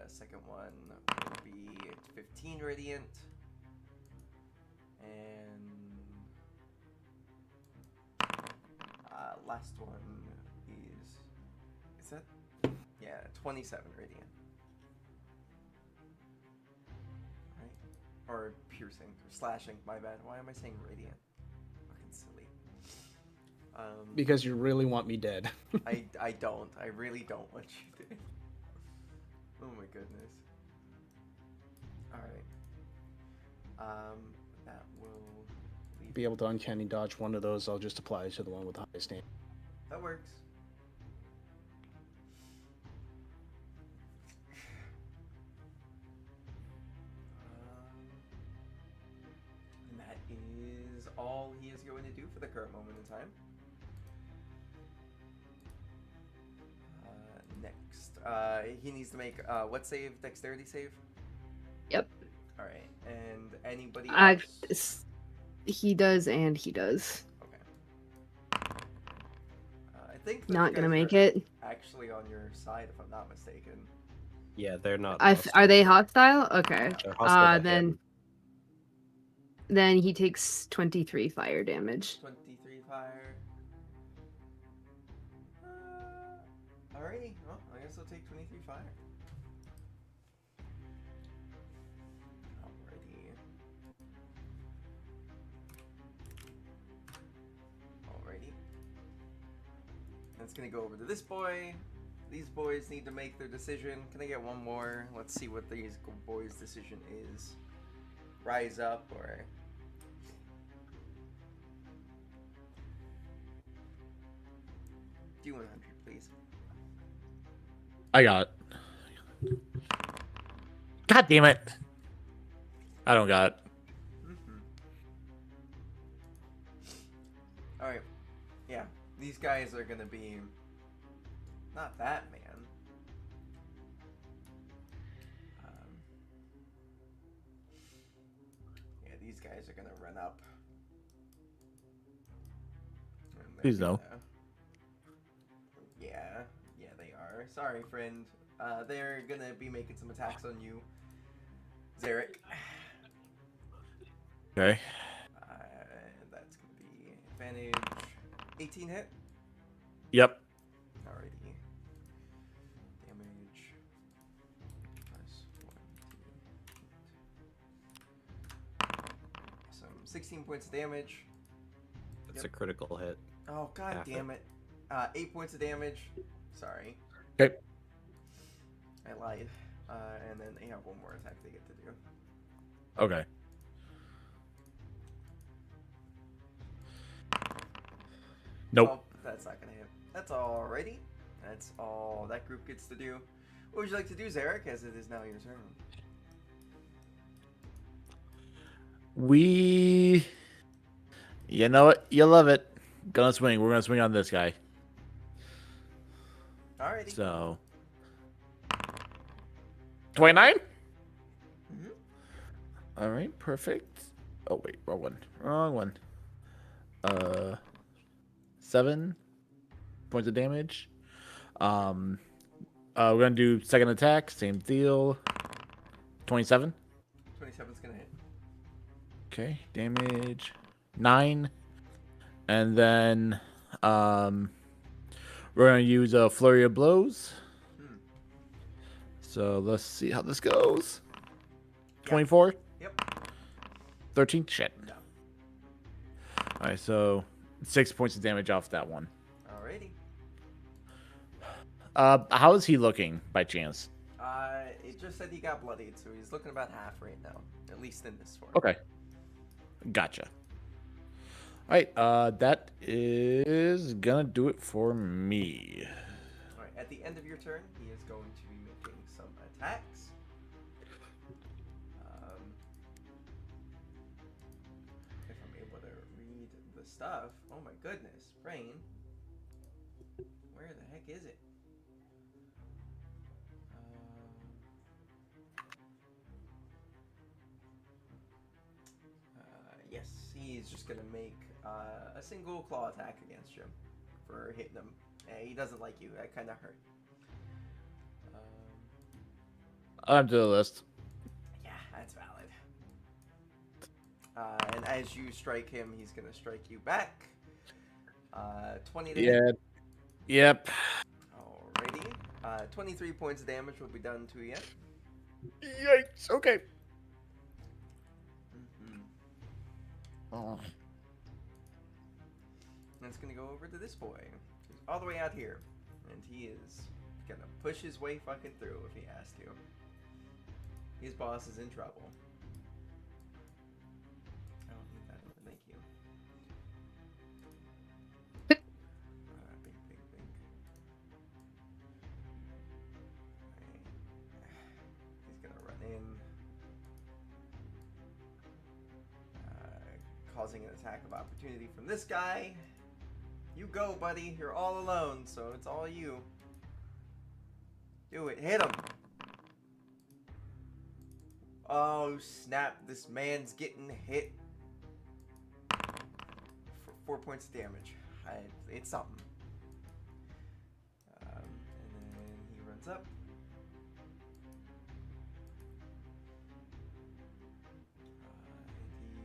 Second one will be 15 radiant. And last one is that? Yeah, 27 radiant. Right? Or piercing, or slashing, my bad. Why am I saying radiant? Fucking silly. Because you really want me dead. I don't. I really don't want you to. Oh my goodness. Alright. That will leave. Be able to uncanny dodge one of those. I'll just apply to the one with the highest name. That works. And that is all he is going to do for the current moment in time. Next, he needs to make what save? Dexterity save? Yep. Alright, and anybody else? He does, and he does. Okay. I think those Not gonna guys make are it. actually on your side, if I'm not mistaken. Yeah, they're not. Are they hostile? Okay. They're hostile to him. Then he takes 23 fire damage. 23 fire. Alrighty. Well, I guess I'll take 23 fire. Alrighty. That's gonna go over to this boy. These boys need to make their decision. Can I get one more? Let's see what these boys' decision is. Rise up or... Do 100, please. I got it. God damn it. I don't got it. Alright. Yeah. These guys are gonna be... Not that, man. Yeah, these guys are gonna run up. And they're Please no. gonna- Yeah, they are. Sorry, friend. They're gonna be making some attacks on you, Zarek. Okay. That's gonna be advantage. 18 hit. Yep. Alrighty. Damage. Plus 1, 2, 16 points of damage. It's Yep. a critical hit. Oh, god Half damn it. 8 points of damage. Sorry. Okay. I lied. And then they have one more attack they get to do. Okay. Nope. Oh, that's not gonna hit. That's alrighty. That's all that group gets to do. What would you like to do, Zarek, as it is now your turn? You know what? You love it. Gonna swing. We're gonna swing on this guy. Alrighty. So 29. Mhm. All right, perfect. Oh wait, wrong one. Wrong one. 7 points of damage. We're gonna do second attack. Same deal. 27. 27's gonna hit. Okay, damage 9, and then we're gonna use a flurry of blows. So let's see how this goes. 24, Yep. 13. Shit. No. All right, so 6 points of damage off that one. Alrighty. How is he looking by chance? It just said he got bloodied, so he's looking about half right now, at least in this form. Okay, gotcha. All right, that is gonna do it for me. Alright, at the end of your turn, he is going to be making some attacks. If I'm able to read the stuff. Oh my goodness, brain. Where the heck is it? Yes, he's just gonna make a single claw attack against you for hitting him. He doesn't like you. That kind of hurt. I'm to the list. Yeah, that's valid. And as you strike him, he's gonna strike you back. 20 to hit. Yeah. Yep. Alrighty. 23 points of damage will be done to you. Yikes. Okay. Mm-hmm. Oh. And it's gonna go over to this boy. He's all the way out here. And he is gonna push his way fucking through if he has to. His boss is in trouble. I don't need that over, thank you. Bink, bink, bink. Alright. He's gonna run in. Causing an attack of opportunity from this guy. You go, buddy. You're all alone, so it's all you. Do it. Hit him. Oh, snap. This man's getting hit for 4 points of damage. It's something. And then he runs up.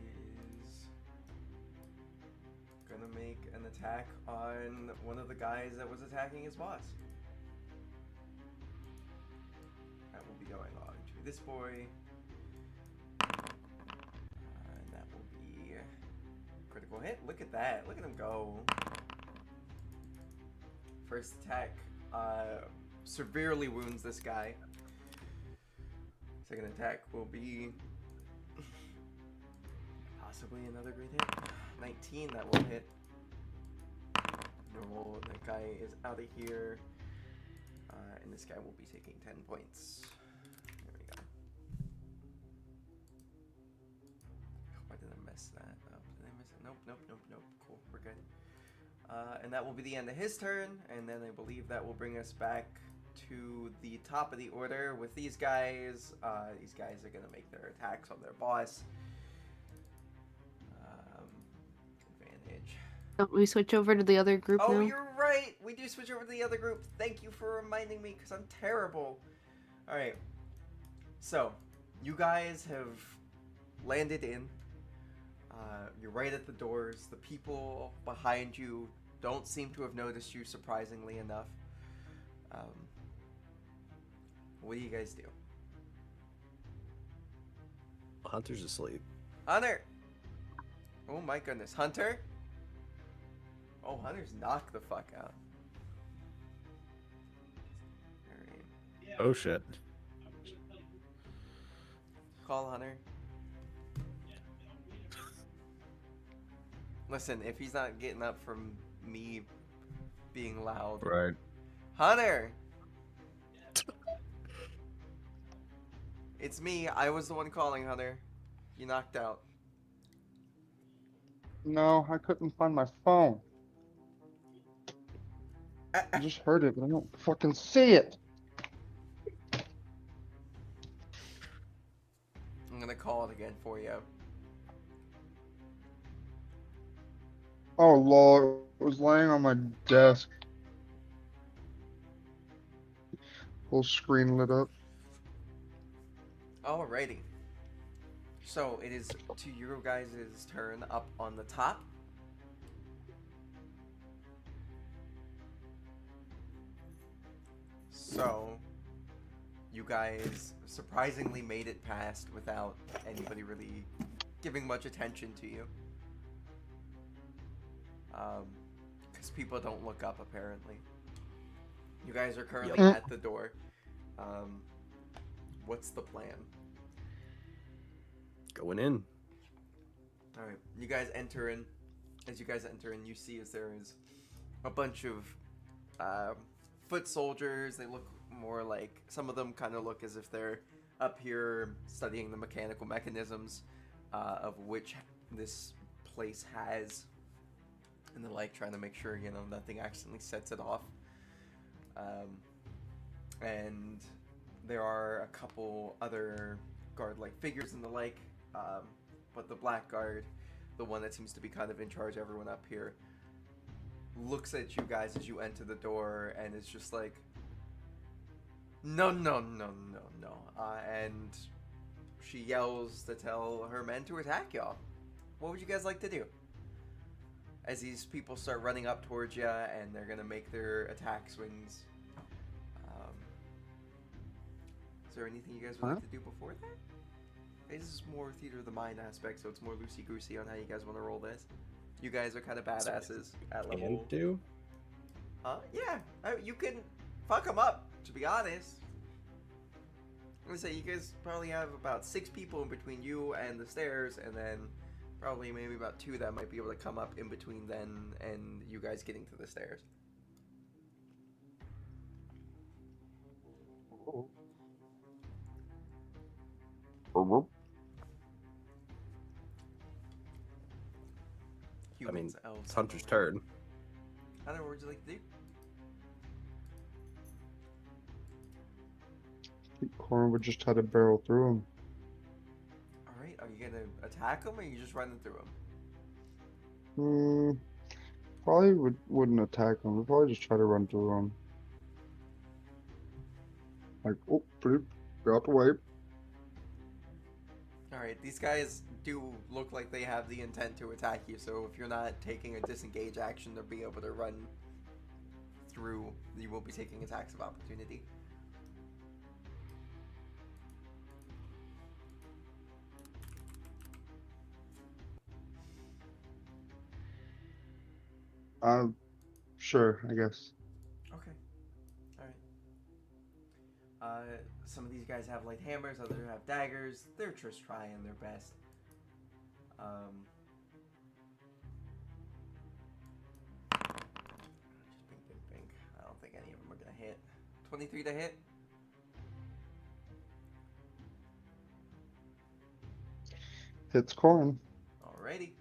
He is gonna make an attack on one of the guys that was attacking his boss. That will be going on to this boy. And that will be critical hit. Look at that. Look at him go. First attack severely wounds this guy. Second attack will be possibly another great hit. 19, that will hit. No, that guy is out of here. And this guy will be taking 10 points. There we go. Why did I mess that up? Did I mess it? Nope. Cool, we're good. And that will be the end of his turn. And then I believe that will bring us back to the top of the order with these guys. These guys are going to make their attacks on their boss. Advantage. Don't we switch over to the other group Oh, now? you're right. We do switch over to the other group. Thank you for reminding me, because I'm terrible. All right. So, you guys have landed in. You're right at the doors. The people behind you don't seem to have noticed you, surprisingly enough. What do you guys do? Hunter's asleep. Hunter! Oh my goodness. Hunter? Oh, Hunter's knocked the fuck out. Alright. Oh shit. Call Hunter. Listen, if he's not getting up from me being loud. Right. Hunter! It's me. I was the one calling, Hunter. You knocked out. No, I couldn't find my phone. I just heard it, but I don't fucking see it. I'm gonna call it again for you. Oh lord, it was laying on my desk. Whole screen lit up. Alrighty. So it is to your guys' turn up on the top. So you guys surprisingly made it past without anybody really giving much attention to you. Because people don't look up apparently. You guys are currently Yep. at the door. What's the plan? Going in. All right, you guys enter in. As you guys enter in, you see as there is a bunch of foot soldiers. They look more like, some of them kind of look as if they're up here studying the mechanical mechanisms of which this place has, and they're like trying to make sure nothing accidentally sets it off. And there are a couple other guard-like figures and the like, but the black guard, the one that seems to be kind of in charge of everyone up here, looks at you guys as you enter the door and is just like, no, and she yells to tell her men to attack y'all. What would you guys like to do? As these people start running up towards you and they're gonna make their attack swings. Is there anything you guys would like to do before that? This is more theater of the mind aspect, so it's more loosey-goosey on how you guys want to roll this. You guys are kind of badasses at level. And do? Yeah, you can fuck them up, to be honest. I'm gonna say you guys probably have about 6 people in between you and the stairs, and then probably maybe about 2 that might be able to come up in between then and you guys getting to the stairs. Humans, elves, It's Hunter's turn. I don't know, what would you like to do? Corn would just try to barrel through him. Alright, are you gonna attack them or are you just running through them? Probably wouldn't attack him. We'd probably just try to run through him. Like, oh, pretty, get out the way. Alright, these guys do look like they have the intent to attack you, so if you're not taking a disengage action to be able to run through, you will be taking attacks of opportunity. Sure, I guess. Okay. Alright. Some of these guys have light hammers, others have daggers. They're just trying their best. Just bing. I don't think any of them are gonna hit. 23 to hit. Hits Corn. Alrighty.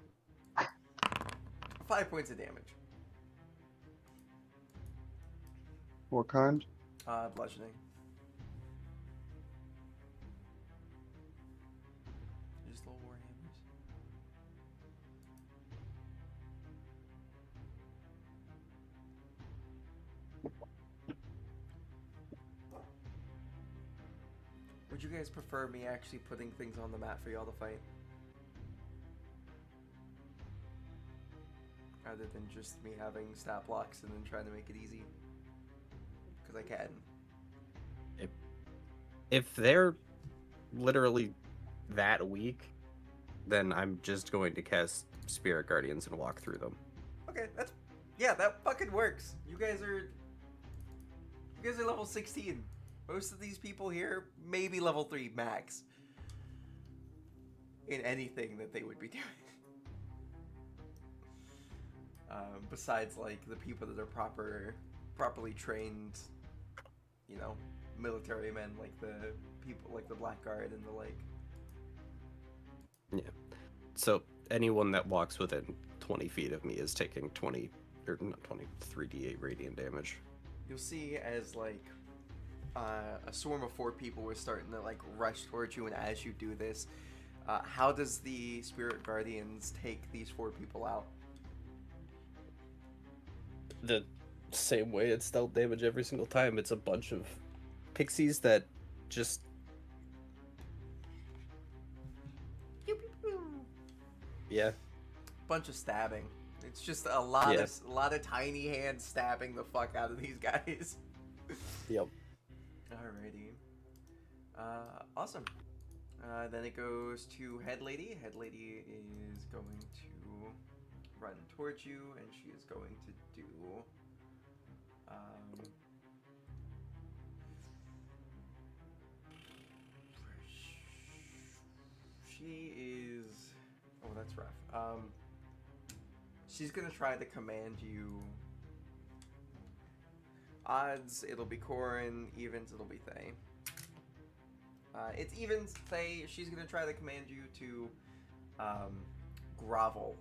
5 points of damage. What kind? Bludgeoning. Just little warhammers. Would you guys prefer me actually putting things on the map for y'all to fight? Rather than just me having stat blocks and then trying to make it easy? Because I can. If they're literally that weak, then I'm just going to cast Spirit Guardians and walk through them. Okay, that fucking works. You guys are level 16. Most of these people here maybe level 3 max in anything that they would be doing. Besides like the people that are properly trained, you know, military men, like the people like the Blackguard and the like. Yeah. So anyone that walks within 20 feet of me is taking 20 or not 20, 3d8 radiant damage. You'll see as like a swarm of 4 people were starting to like rush towards you, and as you do this, how does the Spirit Guardians take these 4 people out? The same way it's dealt damage every single time. It's a bunch of pixies that just yeah. Bunch of stabbing. It's just a lot of tiny hands stabbing the fuck out of these guys. Yep. Alrighty. Awesome. Then it goes to Head Lady. Head Lady is going to run towards you, and she is going to do she is that's rough. She's gonna try to command you. Odds, it'll be Corin. Evens, it'll be Thay. It's evens, Thay. She's gonna try to command you to grovel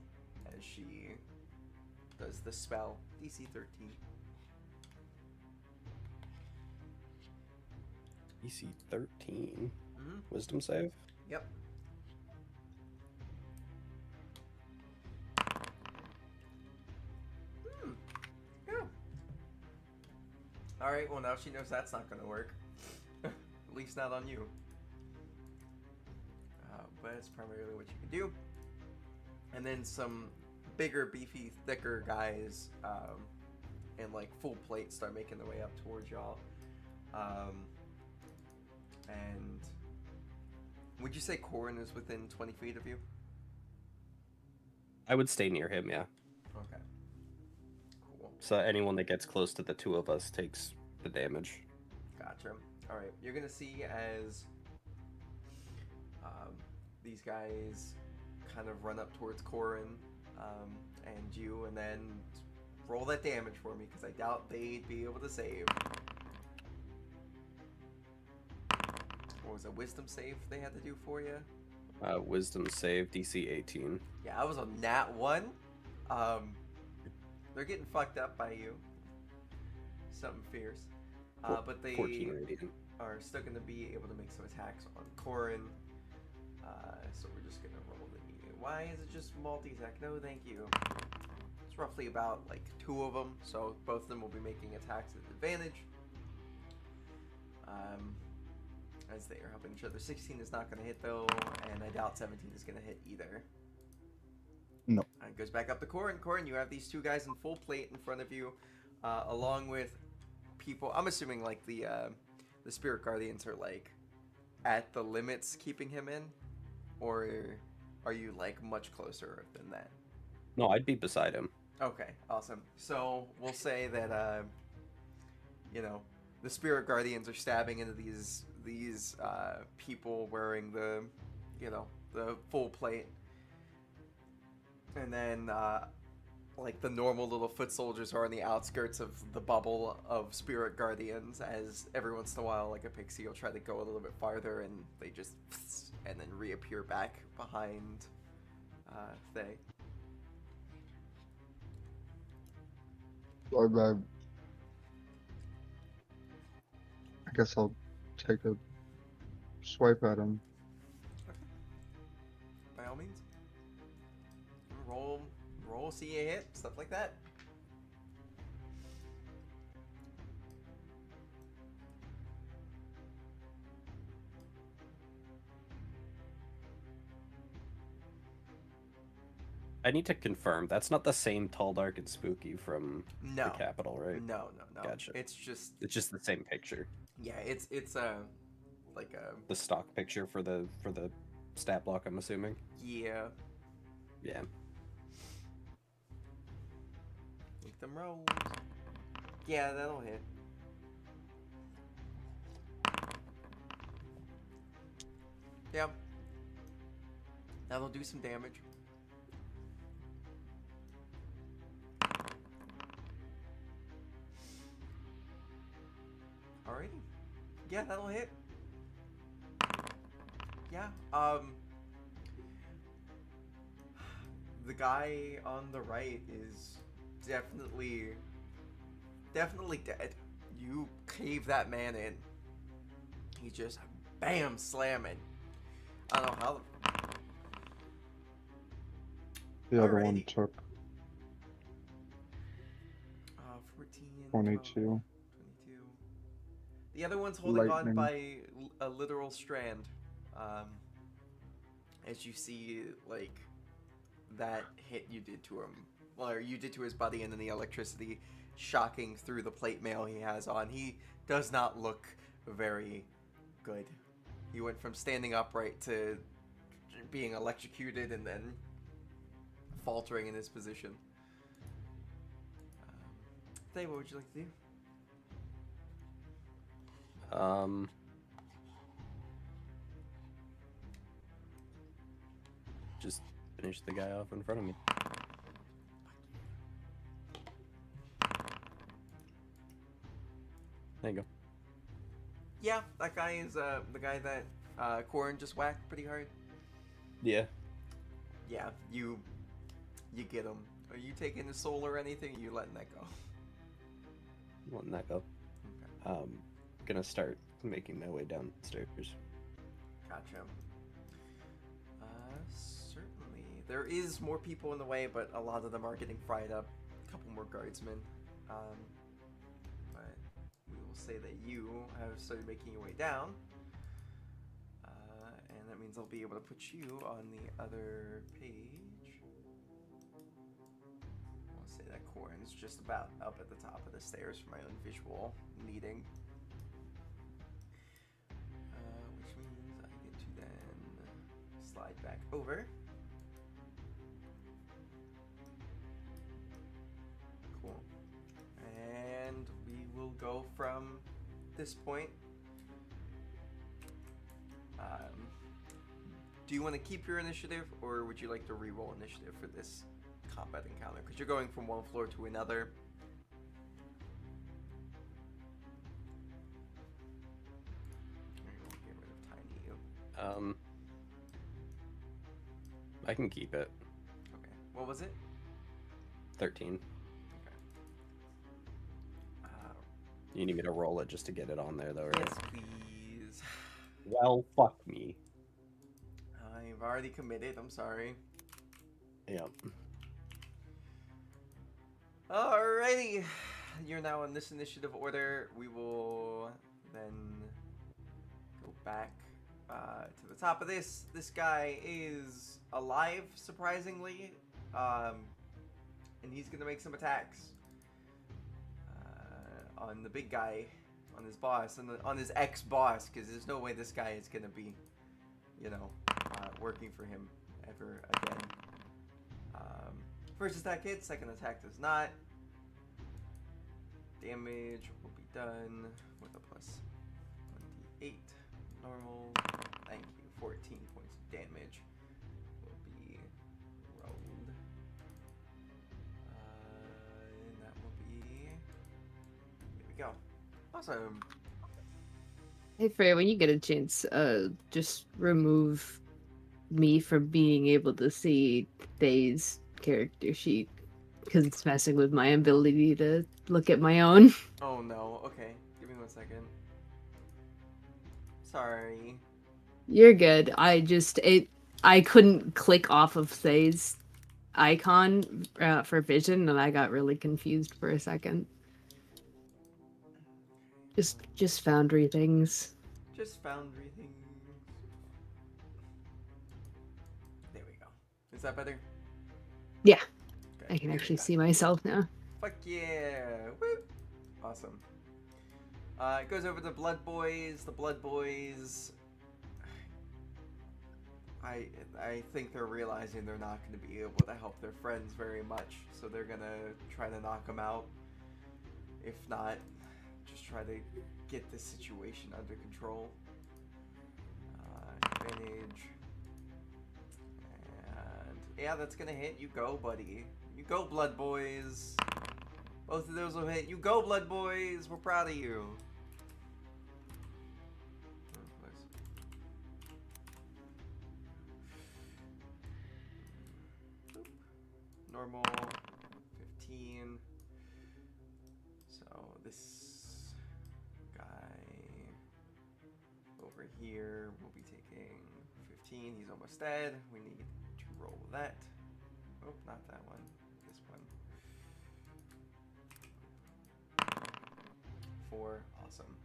as she does the spell. DC 13. DC 13. Mm-hmm. Wisdom save? Yep. Yeah. Alright, well now she knows that's not gonna work. At least not on you. But it's primarily what you can do. And then some bigger, beefy, thicker guys in like full plate start making their way up towards y'all. And would you say Corin is within 20 feet of you? I would stay near him, yeah. Okay. Cool. So anyone that gets close to the 2 of us takes the damage. Gotcha. Alright, you're gonna see as these guys kind of run up towards Corin and you, and then roll that damage for me, because I doubt they'd be able to save. What was a wisdom save they had to do for you? Wisdom save, DC 18. Yeah, I was on nat 1. They're getting fucked up by you. Something fierce. But they 14 radiant. are still going to be able to make some attacks on Corin. So we're just going to roll the... Why is it just multi-attack? No, thank you. It's roughly about like 2 of them, so both of them will be making attacks at advantage. As they are helping each other. 16 is not going to hit though, and I doubt 17 is going to hit either. No. It goes back up to Corin. Corin, you have these 2 guys in full plate in front of you, along with people. I'm assuming like the Spirit Guardians are like at the limits keeping him in, or are you like much closer than that? No, I'd be beside him. Okay, awesome. So we'll say that you know, the Spirit Guardians are stabbing into these people wearing the, you know, the full plate, and then like the normal little foot soldiers are on the outskirts of the bubble of Spirit Guardians, as every once in a while like a pixie will try to go a little bit farther and they just and then reappear back behind Thay. I guess I'll take a swipe at him. By all means. Roll, see a hit, stuff like that. I need to confirm. That's not the same tall, dark, and spooky from No. the capital, right? No. Gotcha. It's just the same picture. yeah. It's like a The stock picture for the stat block, I'm assuming. Yeah. Yeah. Make them roll. Yeah, that'll hit. Yeah. That'll do some damage. Alrighty. Yeah, that'll hit. Yeah, the guy on the right is definitely dead. You cave that man in. He's just bam slamming. I don't know how. The other one Alrighty. took 14, 22. 22. The other one's holding on Lightning. by a literal strand. As you see, like, that hit you did to him, or you did to his body, and then the electricity shocking through the plate mail he has on. He does not look very good. He went from standing upright to being electrocuted and then faltering in his position. Dave, what would you like to do? Just finish the guy off in front of me. There you go. Yeah, that guy is the guy that Corin just whacked pretty hard. Yeah. Yeah, you get him. Are you taking his soul or anything? Or are you letting that go? Letting that go. Okay. Gonna start making my way downstairs. Gotcha. Certainly. There is more people in the way, but a lot of them are getting fried up. A couple more guardsmen. But we will say that you have started making your way down. And that means I'll be able to put you on the other page. I'll say that Corin's just about up at the top of the stairs for my own visual needing. Which means I get to then slide back over. Cool. And we will go from this point. Do you want to keep your initiative, or would you like to re-roll initiative for this combat encounter? Because you're going from one floor to another. Get rid of Tiny You. I can keep it. Okay. What was it? 13. Okay. You need me to roll it just to get it on there, though, right? Yes, please. Well, fuck me. I've already committed. I'm sorry. Yep. Alrighty. You're now in this initiative order. We will then go back to the top of this. This guy is alive, surprisingly. And he's gonna make some attacks on the big guy, on his boss, and on his ex-boss, because there's no way this guy is gonna be, working for him ever again. First attack hits, second attack does not. Damage will be done with a plus 1d8. Normal. Thank you. 14 points of damage will be rolled. And that will be. Here we go. Awesome. Hey Freya, when you get a chance, just remove me from being able to see Thay's character sheet, because it's messing with my ability to look at my own. Oh no. Okay. Give me 1 second. Sorry. You're good. I couldn't click off of Thay's icon for vision, and I got really confused for a second. Just foundry things. Just foundry things. There we go. Is that better? Yeah, Okay, I can there we actually go. see myself now. Fuck yeah! Woo! Awesome. It goes over to Blood Boys. The Blood Boys I think they're realizing they're not going to be able to help their friends very much, so they're going to try to knock them out. If not, just try to get this situation under control. Advantage. And yeah, that's going to hit. You go, buddy. You go, Blood Boys. Both of those will hit. You go, Blood Boys. We're proud of you. Normal 15. So this guy over here will be taking 15. He's almost dead. We need to roll that. Oh, not that one. This one. 4. Awesome.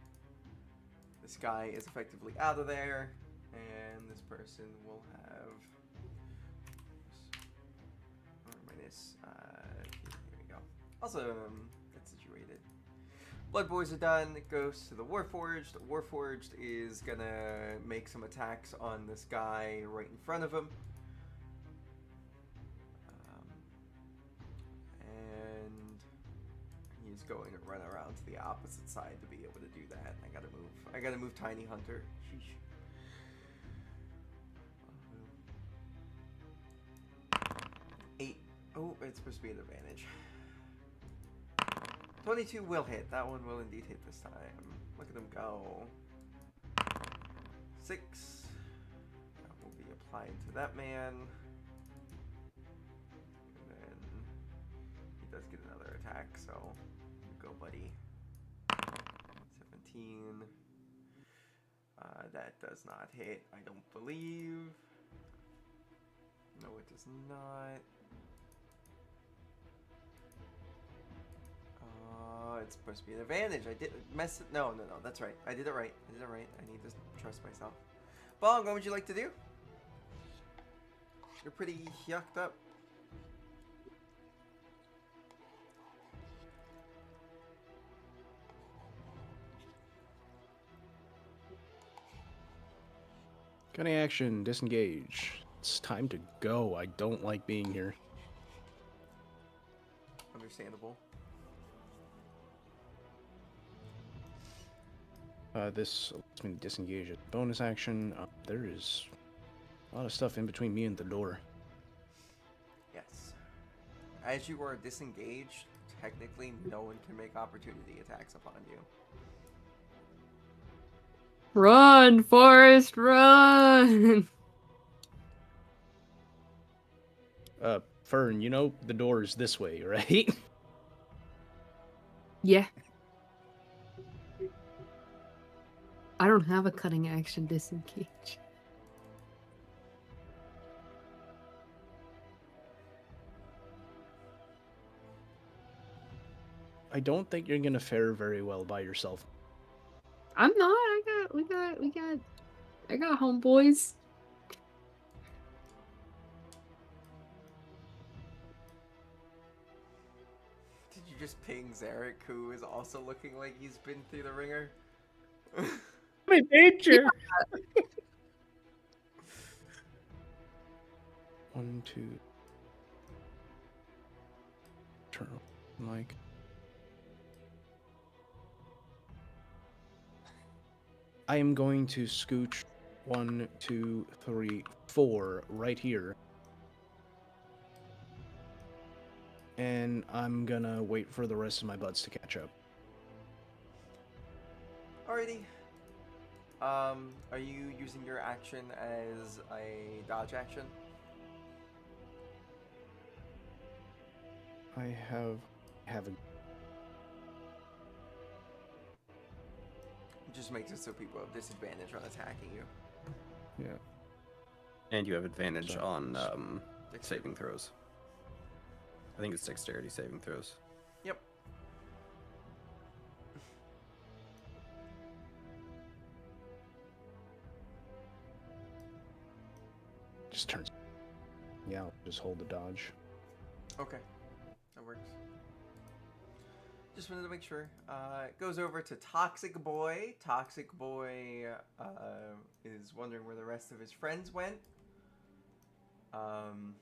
This guy is effectively out of there, and this person will have here we go. Awesome. That's situated. Blood Boys are done. It goes to the Warforged. The Warforged is gonna make some attacks on this guy right in front of him. And he's going to run around to the opposite side to be able to do that. I gotta move Tiny Hunter. Sheesh. Oh, it's supposed to be an advantage. 22 will hit. That one will indeed hit this time. Look at them go. 6. That will be applied to that man. And then he does get another attack, so go, buddy. 17. That does not hit, I don't believe. No, it does not. It's supposed to be an advantage. I did mess it. No, that's right. I did it right. I need to trust myself. Bong, what would you like to do? You're pretty yucked up. Cutting action, disengage. It's time to go. I don't like being here. Understandable. This lets me disengage as bonus action. There is a lot of stuff in between me and the door. Yes. As you are disengaged, technically no one can make opportunity attacks upon you. Run, Forrest, run! Fern, you know the door is this way, right? Yeah. I don't have a cutting action disengage. I don't think you're gonna fare very well by yourself. I'm not. I got homeboys. Did you just ping Zarek, who is also looking like he's been through the ringer? I'm in danger. 1, 2. Turn on mic. I am going to scooch 1, 2, 3, 4 right here. And I'm gonna wait for the rest of my buds to catch up. Alrighty. Are you using your action as a dodge action? I have a It just makes it so people have disadvantage on attacking you. yeah. And you have advantage So- on saving throws. I think it's dexterity saving throws. Yep. Just turns. Yeah, I'll just hold the dodge. Okay. That works. Just wanted to make sure. It goes over to Toxic Boy. Toxic Boy is wondering where the rest of his friends went. And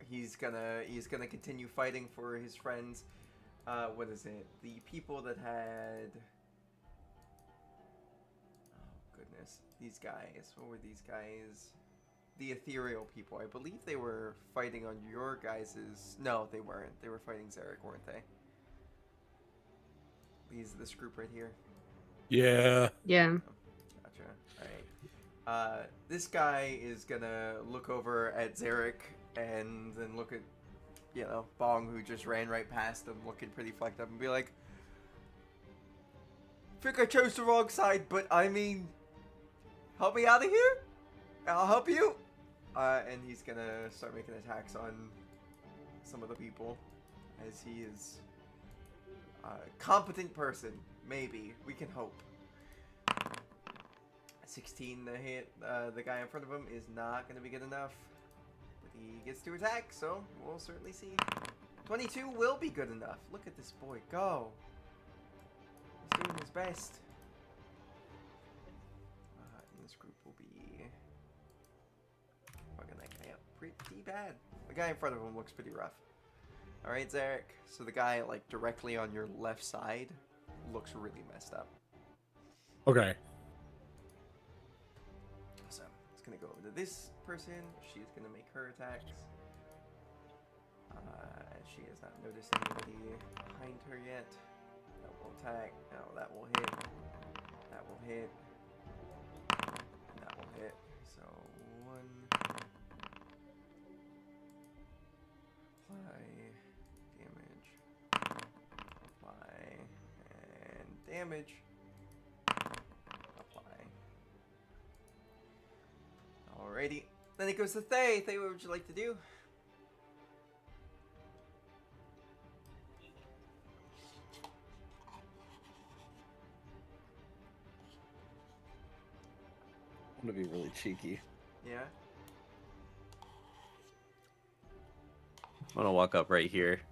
he's gonna continue fighting for his friends. What is it? The people that had. Oh goodness, these guys. What were these guys? The ethereal people. I believe they were fighting on your guys's. No, they weren't. They were fighting Zarek, weren't they? This group right here. Yeah. Yeah. Gotcha. Alright. This guy is gonna look over at Zarek and then look at, Bong, who just ran right past him, looking pretty fucked up, and be like, think I chose the wrong side, but I mean, help me out of here? I'll help you. And he's gonna start making attacks on some of the people, as he is a competent person. Maybe. We can hope. 16 to hit the guy in front of him is not going to be good enough. But he gets to attack, so we'll certainly see. 22 will be good enough. Look at this boy go. He's doing his best. And this group will be fucking that guy up pretty bad. The guy in front of him looks pretty rough. Alright, Zarek. So the guy, like, directly on your left side looks really messed up. Okay. So, it's gonna go over to this person. She's gonna make her attacks. She has not noticed anybody behind her yet. That will attack. No, that will hit. That will hit. And that will hit. So, 1. Apply damage. Apply. And damage. Apply. Alrighty. Then it goes to Thay. Thay, what would you like to do? I'm gonna be really cheeky. Yeah? I'm gonna walk up right here.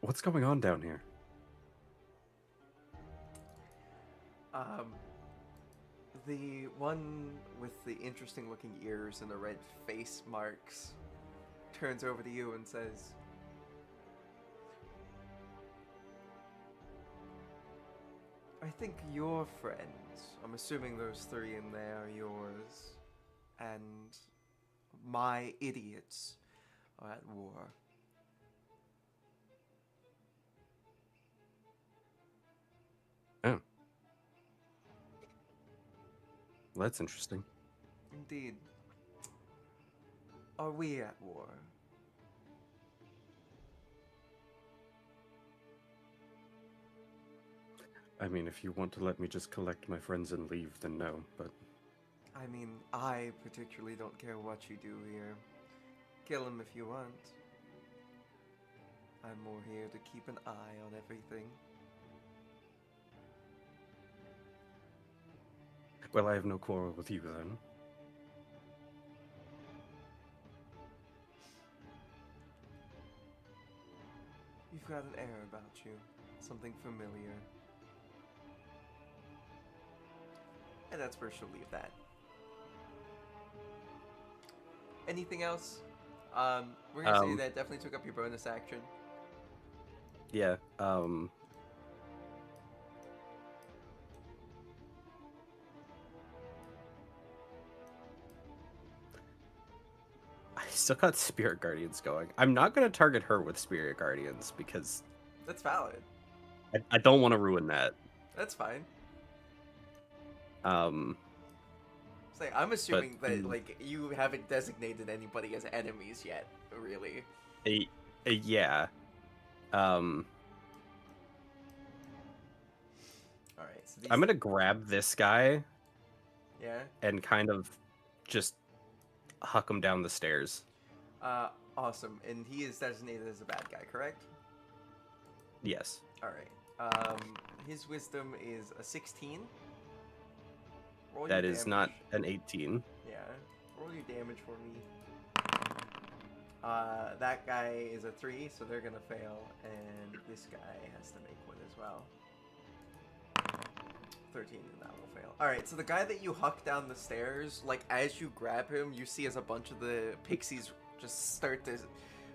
What's going on down here? The one with the interesting looking ears and the red face marks turns over to you and says, I think your friends, I'm assuming those 3 in there are yours, and my idiots are at war. Oh. Well, that's interesting. Indeed. Are we at war? I mean, if you want to let me just collect my friends and leave, then no, but... I mean, I particularly don't care what you do here. Kill him if you want. I'm more here to keep an eye on everything. Well, I have no quarrel with you, then. You've got an air about you. Something familiar. And that's where she'll leave that. Anything else? We're gonna say that definitely took up your bonus action. Yeah, I still got Spirit Guardians going. I'm not going to target her with Spirit Guardians because That's valid. I don't want to ruin that. That's fine. Say, I'm assuming that like you haven't designated anybody as enemies yet, really. Yeah. All right. So these... I'm gonna grab this guy. Yeah. And kind of just huck him down the stairs. Awesome. And he is designated as a bad guy, correct? Yes. All right. His wisdom is a 16. Roll That your is damage. not an 18. Yeah. Roll your damage for me. That guy is a 3, so they're gonna fail, and this guy has to make one as well. 13, and that will fail. Alright, so the guy that you huck down the stairs, like, as you grab him, you see as a bunch of the pixies just start to,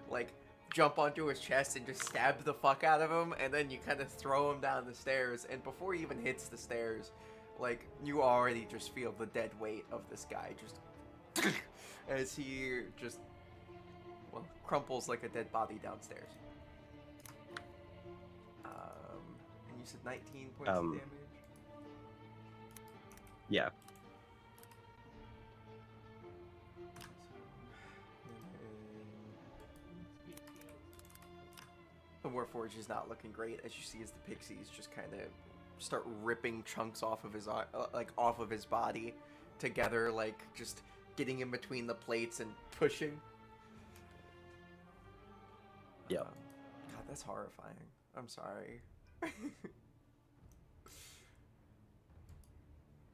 like, jump onto his chest and just stab the fuck out of him, and then you kind of throw him down the stairs, and before he even hits the stairs, like, you already just feel the dead weight of this guy just as he just, well, crumples like a dead body downstairs. And you said 19 points of damage? Yeah. The Warforged is not looking great, as you see as the pixies just kind of start ripping chunks off of his off of his body together, like just getting in between the plates and pushing. Yeah. God, that's horrifying. I'm sorry.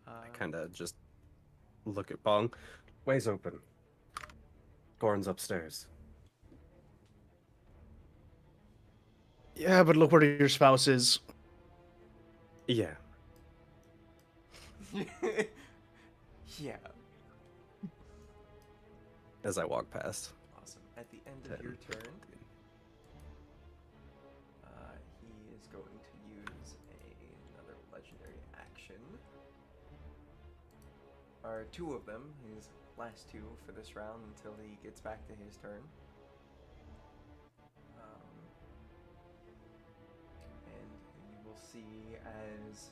I kind of just look at Bong. Way's open. Gorn's upstairs. Yeah, but look where your spouse is. Yeah. Yeah. As I walk past. Awesome. At the end of your turn, he is going to use another legendary action. Or two of them, his last two for this round until he gets back to his turn. And you will see as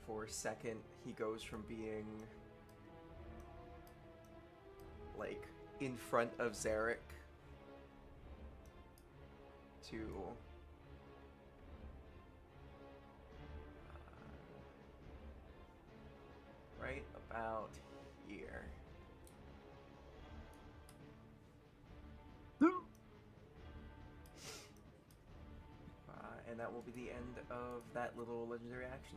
for a second he goes from being like in front of Zarek to right about here. And that will be the end of that little legendary action.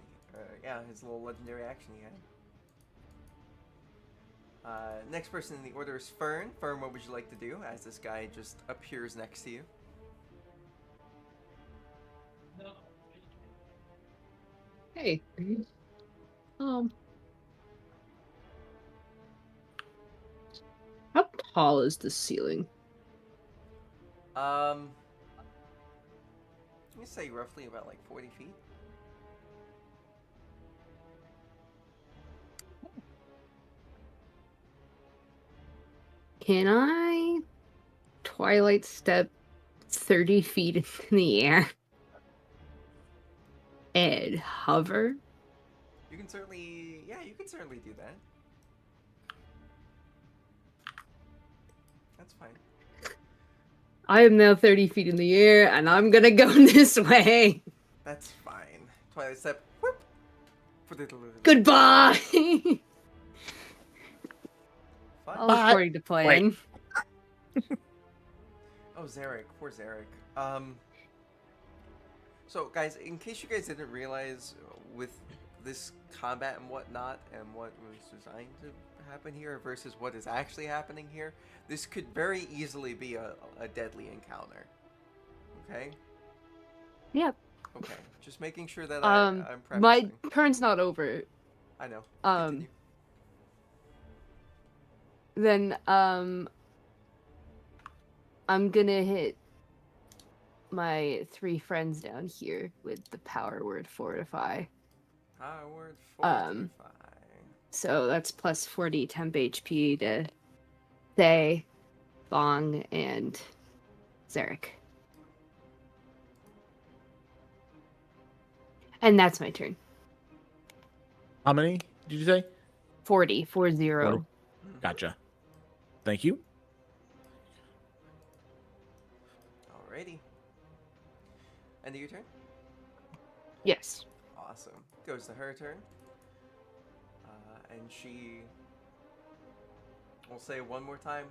Yeah, his little legendary action he had. Next person in the order is Fern. Fern, what would you like to do as this guy just appears next to you? Hey. How tall is the ceiling? Let me say roughly about like 40 feet. Can I Twilight Step 30 feet into the air and hover? You can certainly, yeah, you can certainly do that. That's fine. I am now 30 feet in the air, and I'm gonna go this way. That's fine. Twilight Step. Whoop. Goodbye. Fine. All according to plan. Oh, Zarek. Poor Zarek. So, guys, in case you guys didn't realize, with this combat and whatnot, and what was designed to happen here versus what is actually happening here, this could very easily be a deadly encounter. Okay? Yep. Okay. Just making sure that I'm practicing. My turn's not over. I know. Um, Continue. Then, I'm gonna hit my 3 friends down here with the power word fortify. Power word fortify. So that's plus 40 temp HP to Thay, Bong, and Zarek. And that's my turn. How many did you say? 40. 40. 40. Gotcha. Thank you. Alrighty. End of your turn? Yes. Awesome. Goes to her turn. And she will say one more time,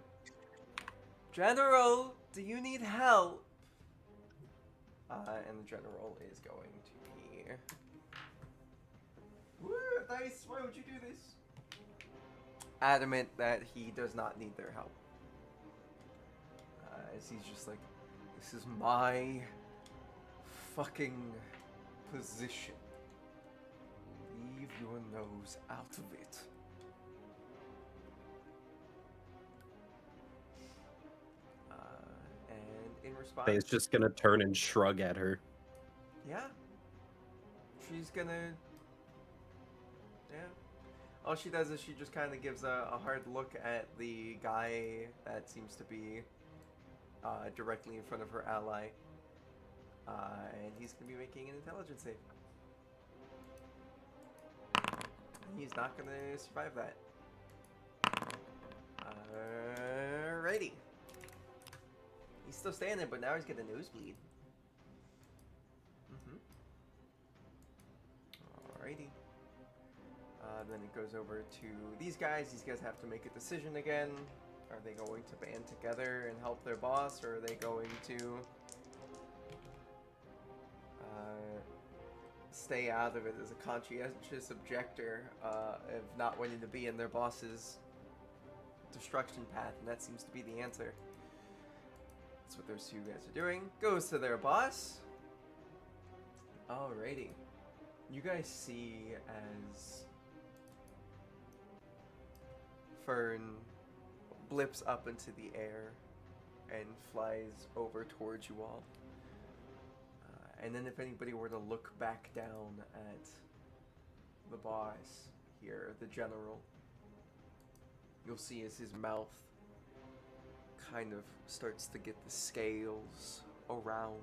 General, do you need help? And the general is going to be... Woo, dice, why would you do this? Adamant that he does not need their help. As he's just like, this is my fucking position. your nose out of it. And in response, Faye's just gonna turn and shrug at her. yeah, she's gonna, yeah. All she does is she just kind of gives a hard look at the guy that seems to be directly in front of her ally. And he's going to be making an intelligence save. He's not going to survive that. Alrighty. He's still standing, but now he's getting a nosebleed. Alrighty. Then it goes over to these guys. These guys have to make a decision again. Are they going to band together and help their boss, or are they going to stay out of it as a conscientious objector of not wanting to be in their boss's destruction path? And that seems to be the answer. That's what those two guys are doing. Goes to their boss. Alrighty. You guys see as Fern blips up into the air and flies over towards you all. And then if anybody were to look back down at the boss here, the general, you'll see as his mouth kind of starts to get the scales around.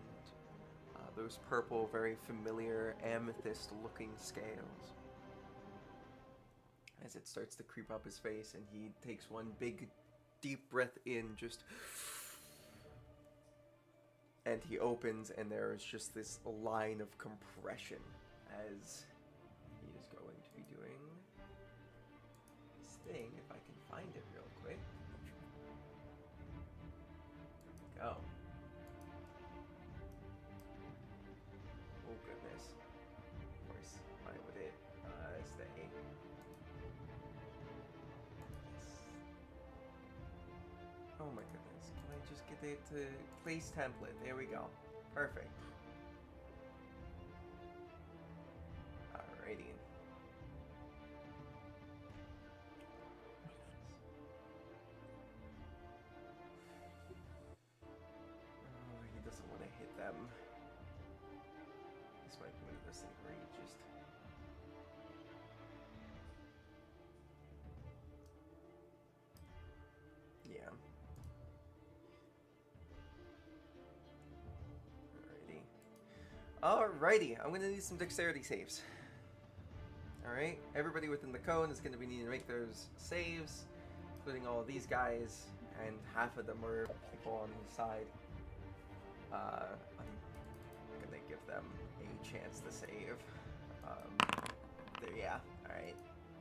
Those purple, very familiar amethyst-looking scales. As it starts to creep up his face, and he takes one big, deep breath in, just... And he opens, and there is just this line of compression as he is going to be doing his thing, if I can find it real quick. There we go. Oh goodness. Of course, why would it stay? Yes. Oh my goodness. Can I just get it to place template? There we go. Perfect. Alrighty. Oh, he doesn't want to hit them. This might be one of those things where he just... Yeah. Alrighty, I'm gonna need some dexterity saves. Alright, everybody within the cone is gonna be needing to make those saves, including all of these guys, and half of them are people on his side. I'm gonna give them a chance to save. Yeah, alright,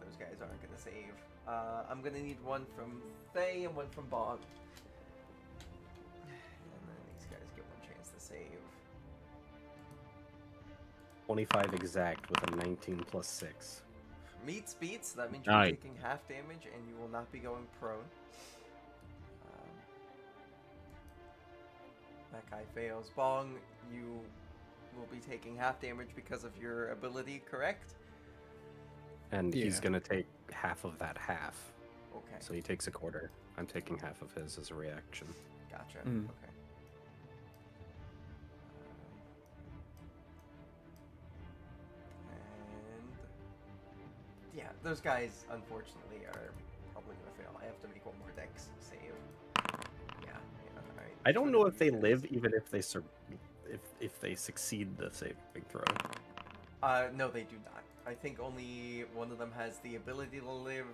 those guys aren't gonna save. I'm gonna need one from Faye and one from Bob. And then these guys get one chance to save. 25 exact with a 19 plus 6. Meets beats, that means you're Nice. taking half damage and you will not be going prone. That guy fails. Bong, you will be taking half damage because of your ability, correct? And he's Yeah. gonna take half of that half. Okay, So he takes a quarter. I'm taking half of his as a reaction. gotcha. Mm. Okay. And yeah, those guys unfortunately are probably gonna fail. I have to make one more dex save. Yeah, alright. I don't know if they live even if they if they succeed the saving throw. No, they do not. I think only one of them has the ability to live.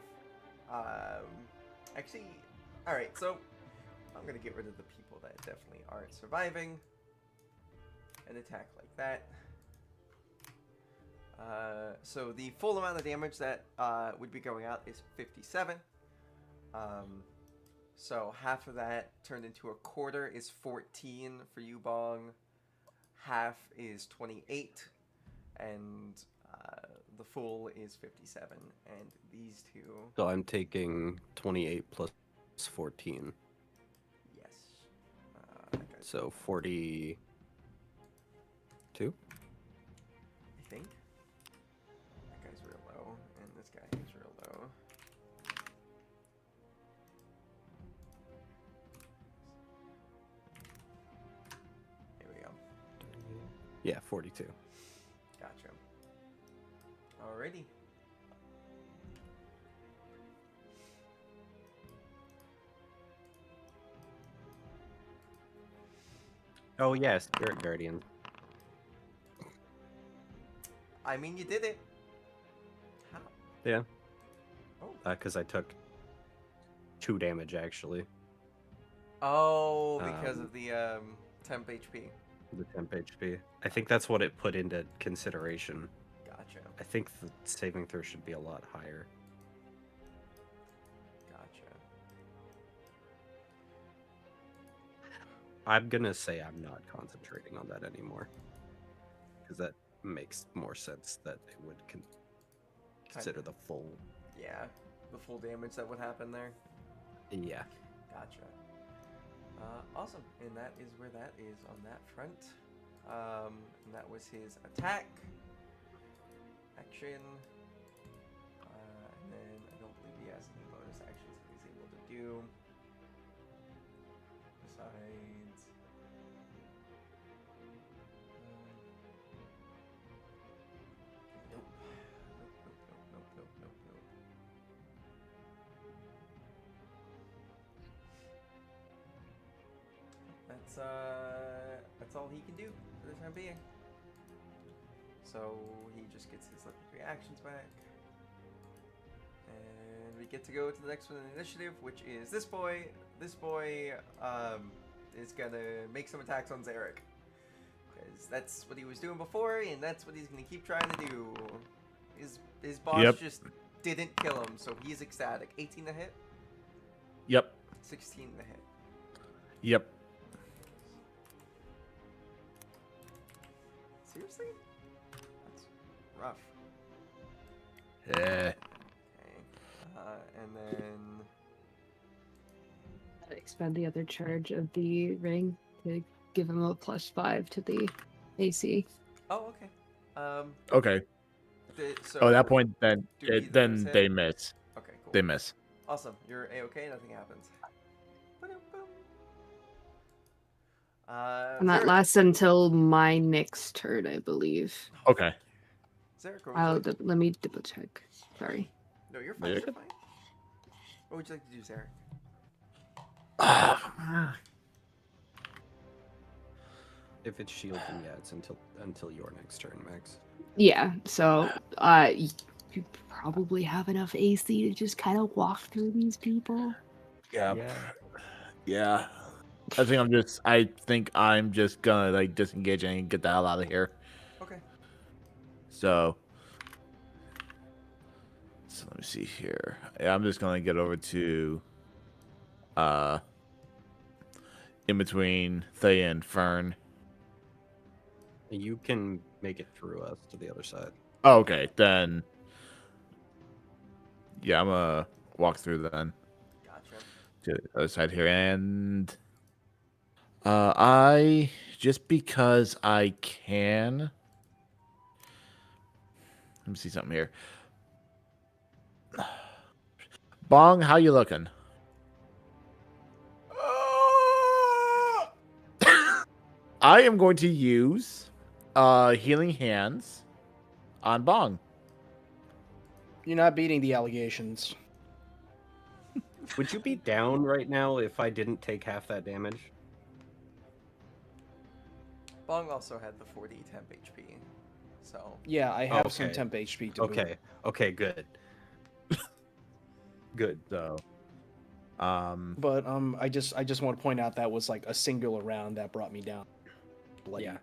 Actually, alright, so I'm gonna get rid of the people that definitely aren't surviving. An attack like that. So the full amount of damage that would be going out is 57. So half of that turned into a quarter is 14 for you, Bong. Half is 28. And the full is 57. And these two, So I'm taking 28 plus 14. yes. That guy's, So 42. I think. That guy's real low. guy is real low. Here we go. Yeah, 42. Gotcha. Alrighty. Oh yeah, Spirit Guardian. I mean, you did it. How? Yeah. Oh. Because I took 2 damage actually. Oh, because Um, of the temp HP. The temp HP. I think that's what it put into consideration. Gotcha. I think the saving throw should be a lot higher. Gotcha. I'm gonna say I'm not concentrating on that anymore. Because that makes more sense that it would consider the full. Yeah, the full damage that would happen there. Yeah. Gotcha. Awesome, and that is where that is on that front. And that was his attack, action, and then I don't believe he has any bonus actions that he's able to do. Besides, nope. That's all he can do for the time being. So he just gets his level 3 actions back. And we get to go to the next one in the initiative, which is this boy. This boy is gonna make some attacks on Zarek. Because that's what he was doing before, and that's what he's gonna keep trying to do. His boss just didn't kill him, so he's ecstatic. 18 to hit? Yep. 16 to hit. Yep. Seriously? That's rough. Yeah. Okay. And then... Expend the other charge of the ring to give him a +5 to the AC. Oh, okay. Okay. So Oh, at that point, then do either of then those hit? they miss. Okay, cool. They miss. Awesome. You're A-okay. Nothing happens. Ba-dum-bum. And that Zarek- lasts until my next turn, I believe. Okay. Zarek, what would you like- Let me double check. Sorry. No, you're No, fine. you're You're good. fine. What would you like to do, Zarek? If it's shielding, yeah, it's until your next turn, Max. Yeah, so you probably have enough AC to just kind of walk through these people. Yeah. Yeah. I think I'm just gonna like disengage and get the hell out of here. Okay. So let me see here. Yeah, I'm just gonna get over to in between Thea and Fern. You can make it through us to the other side. Oh, okay, then yeah, I'm gonna walk through then Gotcha. to the other side here, and I just because I can. Let me see something here. Bong, how you looking? I am going to use healing hands on Bong. You're not beating the allegations. Would you be down right now if I didn't take half that damage? Bong also had the 40 temp HP, so... Yeah, I have some Okay. temp HP to boot. Okay, good. Good. So, But I just want to point out that was like a singular round that brought me down. Bloody. Yeah.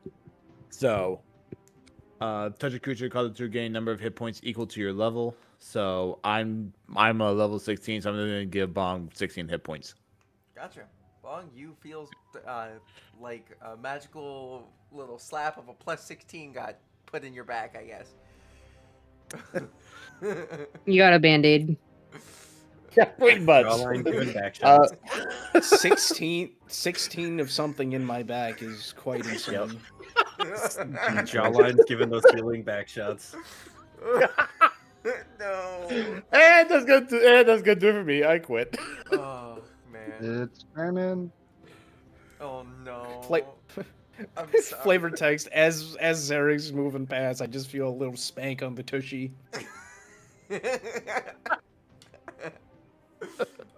so, touch a creature causes to gain number of hit points equal to your level. So I'm a level 16, so I'm gonna give Bong 16 hit points. Gotcha. Bong, you feel like a magical little slap of a +16 got put in your back, I guess. You got a band-aid. Yeah, pretty much. Jawline given back shots. 16 of something in my back is quite insane. Jawline's giving those healing back shots. no. And that's good. And that's good. Do it for me. I quit. Oh man. It's canon. Oh no. Fla- I'm sorry. Flavor text as Zarek's moving past. I just feel a little spank on the tushy.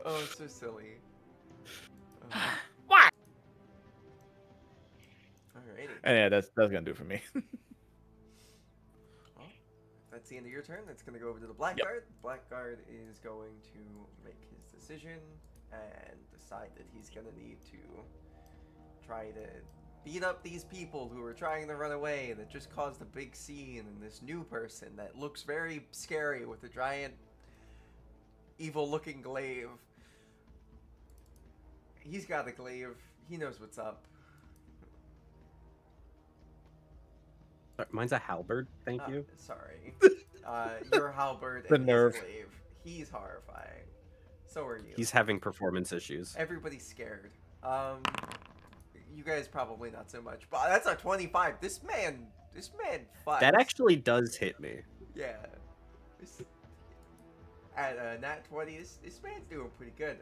Oh, it's so silly. What? Alrighty. And yeah, that's gonna do it for me. Well, if that's the end of your turn. That's gonna go over to the Blackguard. Blackguard is going to make his decision and decide that he's gonna need to try to beat up these people who are trying to run away that just caused a big scene, and this new person that looks very scary with a giant evil looking glaive. He's got a glaive. He knows what's up. Mine's a halberd. Thank you. Sorry. Your halberd The and nerve. his glaive. He's horrifying. So are you. He's having performance issues. Everybody's scared. You guys probably not so much. But that's a 25. This man fights. That actually does hit me. Yeah. At nat 20, this man's doing pretty good.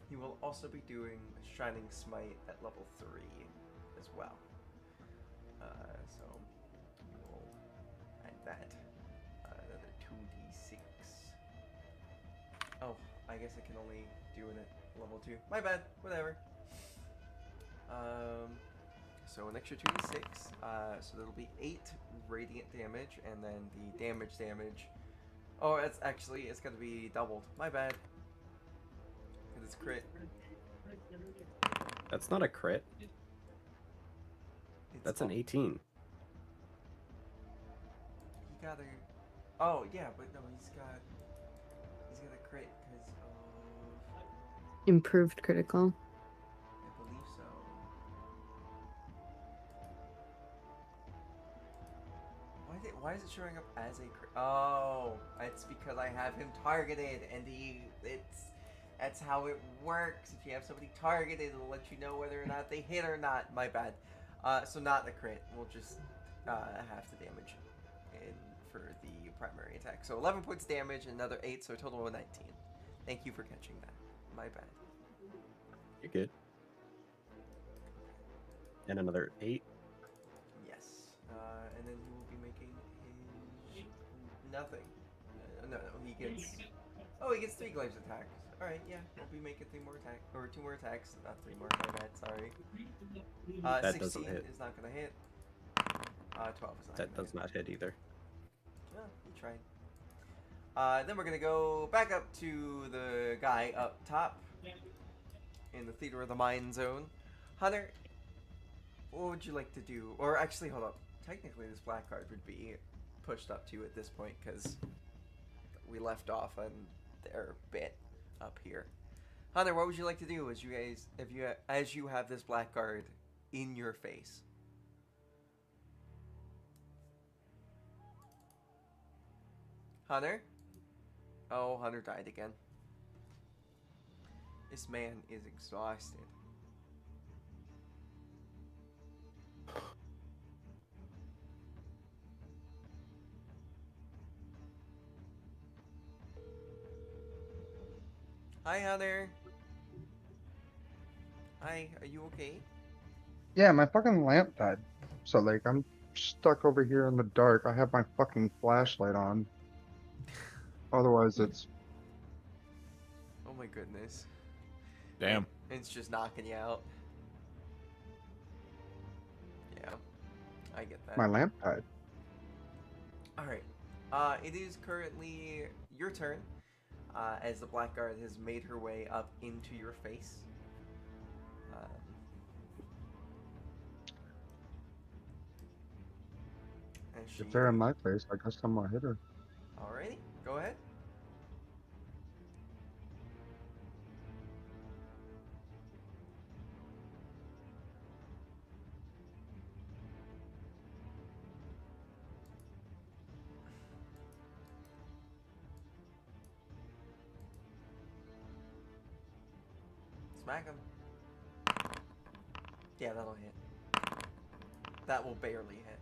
He will also be doing Shining Smite at level 3 as well. So we will add that. Another 2d6. Oh, I guess I can only do it at level 2. My bad. Whatever. So an extra 2d6. So that'll be 8 radiant damage, and then the damage. Oh, it's gonna be doubled. My bad. It's crit. That's not a crit. It's That's an 18. He got a. Oh yeah, but no, he's got a crit because of. Improved critical. I believe so. Why is it showing up as a crit? Oh, it's because I have him targeted, and that's how it works. If you have somebody targeted, it'll let you know whether or not they hit or not. My bad. So not the crit. We'll just half the damage for the primary attack. So 11 points damage, and another 8, so a total of 19. Thank you for catching that. My bad. You're good. And another 8. Yes. And then he will be making his nothing. No, he gets. Oh, he gets 3 glaives attacks. All right, yeah, we'll be making 2 more attacks. Not 3 more. My bad. Sorry. That 16 doesn't hit. is not gonna hit. 12 is not. That gonna does not hit either. Well, he tried. Then we're gonna go back up to the guy up top in the Theater of the Mind zone. Hunter, what would you like to do? Or actually, hold up. Technically, this Blackguard would be pushed up to you at this point because we left off on their bit up here. Hunter, what would you like to do as you have this Blackguard in your face? Hunter? Oh, Hunter died again. This man is exhausted. Hi, Hunter. Hi, are you okay? Yeah, my fucking lamp died. So like I'm stuck over here in the dark. I have my fucking flashlight on. Otherwise it's Oh my goodness. Damn. It's just knocking you out. Yeah, I get that. my lamp died. Alright. It is currently your turn. As the Blackguard has made her way up into your face. And she... If they're in my face, I guess I'm gonna hit her. Alrighty, go ahead. Smack him. Yeah, that'll hit. That will barely hit.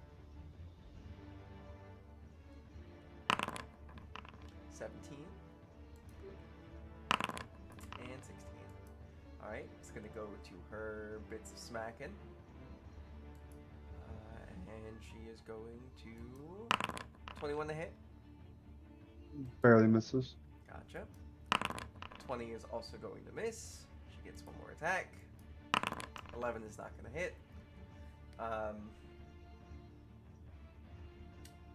17. And 16. Alright, it's gonna go to her bits of smacking. And she is going to 21 to hit. Barely misses. Gotcha. 20 is also going to miss. She gets one more attack. 11 is not going to hit.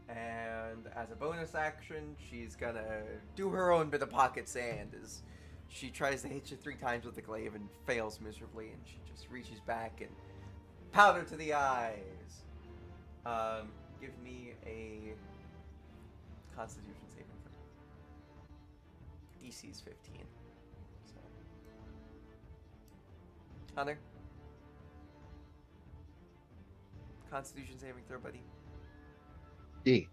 And as a bonus action, she's going to do her own bit of pocket sand as she tries to hit you 3 times with the glaive and fails miserably, and she just reaches back and powder to the eyes. Give me a Constitution saving throw. DC's 15. So. Hunter? Constitution saving throw, buddy. E.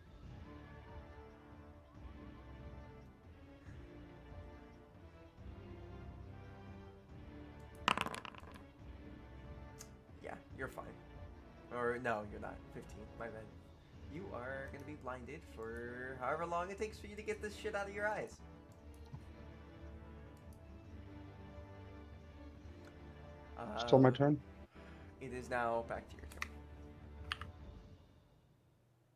Yeah, you're fine. Or no, you're not. 15. My bad. You are gonna be blinded for however long it takes for you to get this shit out of your eyes. Still my turn? It is now back to your turn.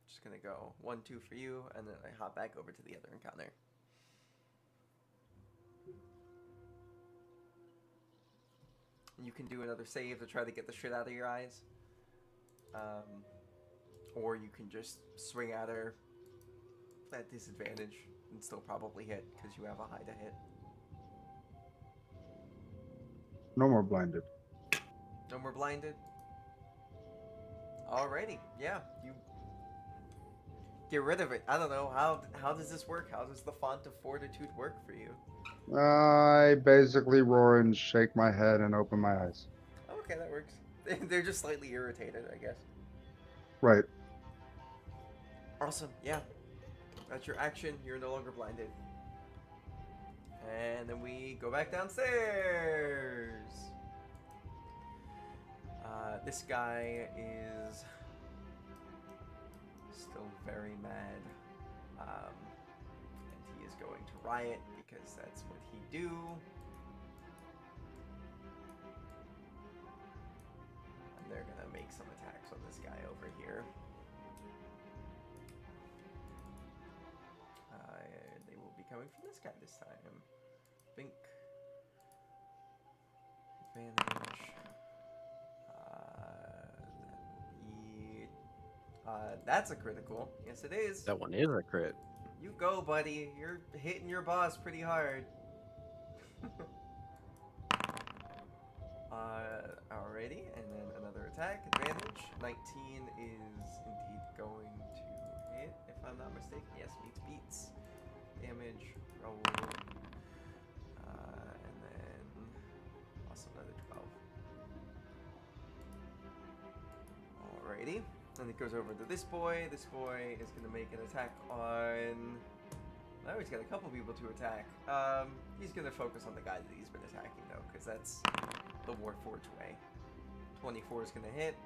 Just gonna go 1, 2 for you, and then I hop back over to the other encounter. You can do another save to try to get the shit out of your eyes. Or you can just swing at her at disadvantage and still probably hit because you have a high to hit. No more blinded. No more blinded. Alrighty, yeah, you get rid of it. I don't know, how does this work? How does the font of fortitude work for you? I basically roar and shake my head and open my eyes. Oh, okay, that works. They're just slightly irritated, I guess. Right. Awesome, yeah. That's your action. You're no longer blinded. And then we go back downstairs. This guy is still very mad. And he is going to riot because that's what he do. And they're gonna make some attacks on this guy over here. They will be coming from this guy this time. Bink. Advantage. That's a critical. Yes, it is. That one is a crit. You go, buddy. You're hitting your boss pretty hard. Alrighty, and then another attack. Advantage. 19 is indeed going to hit, if I'm not mistaken. Yes, beats. Damage, roll. And then plus another 12. Alrighty. And it goes over to this boy. This boy is going to make an attack on... Now he's got a couple people to attack. He's going to focus on the guy that he's been attacking, though, because that's the Warforged way. 24 is going to hit.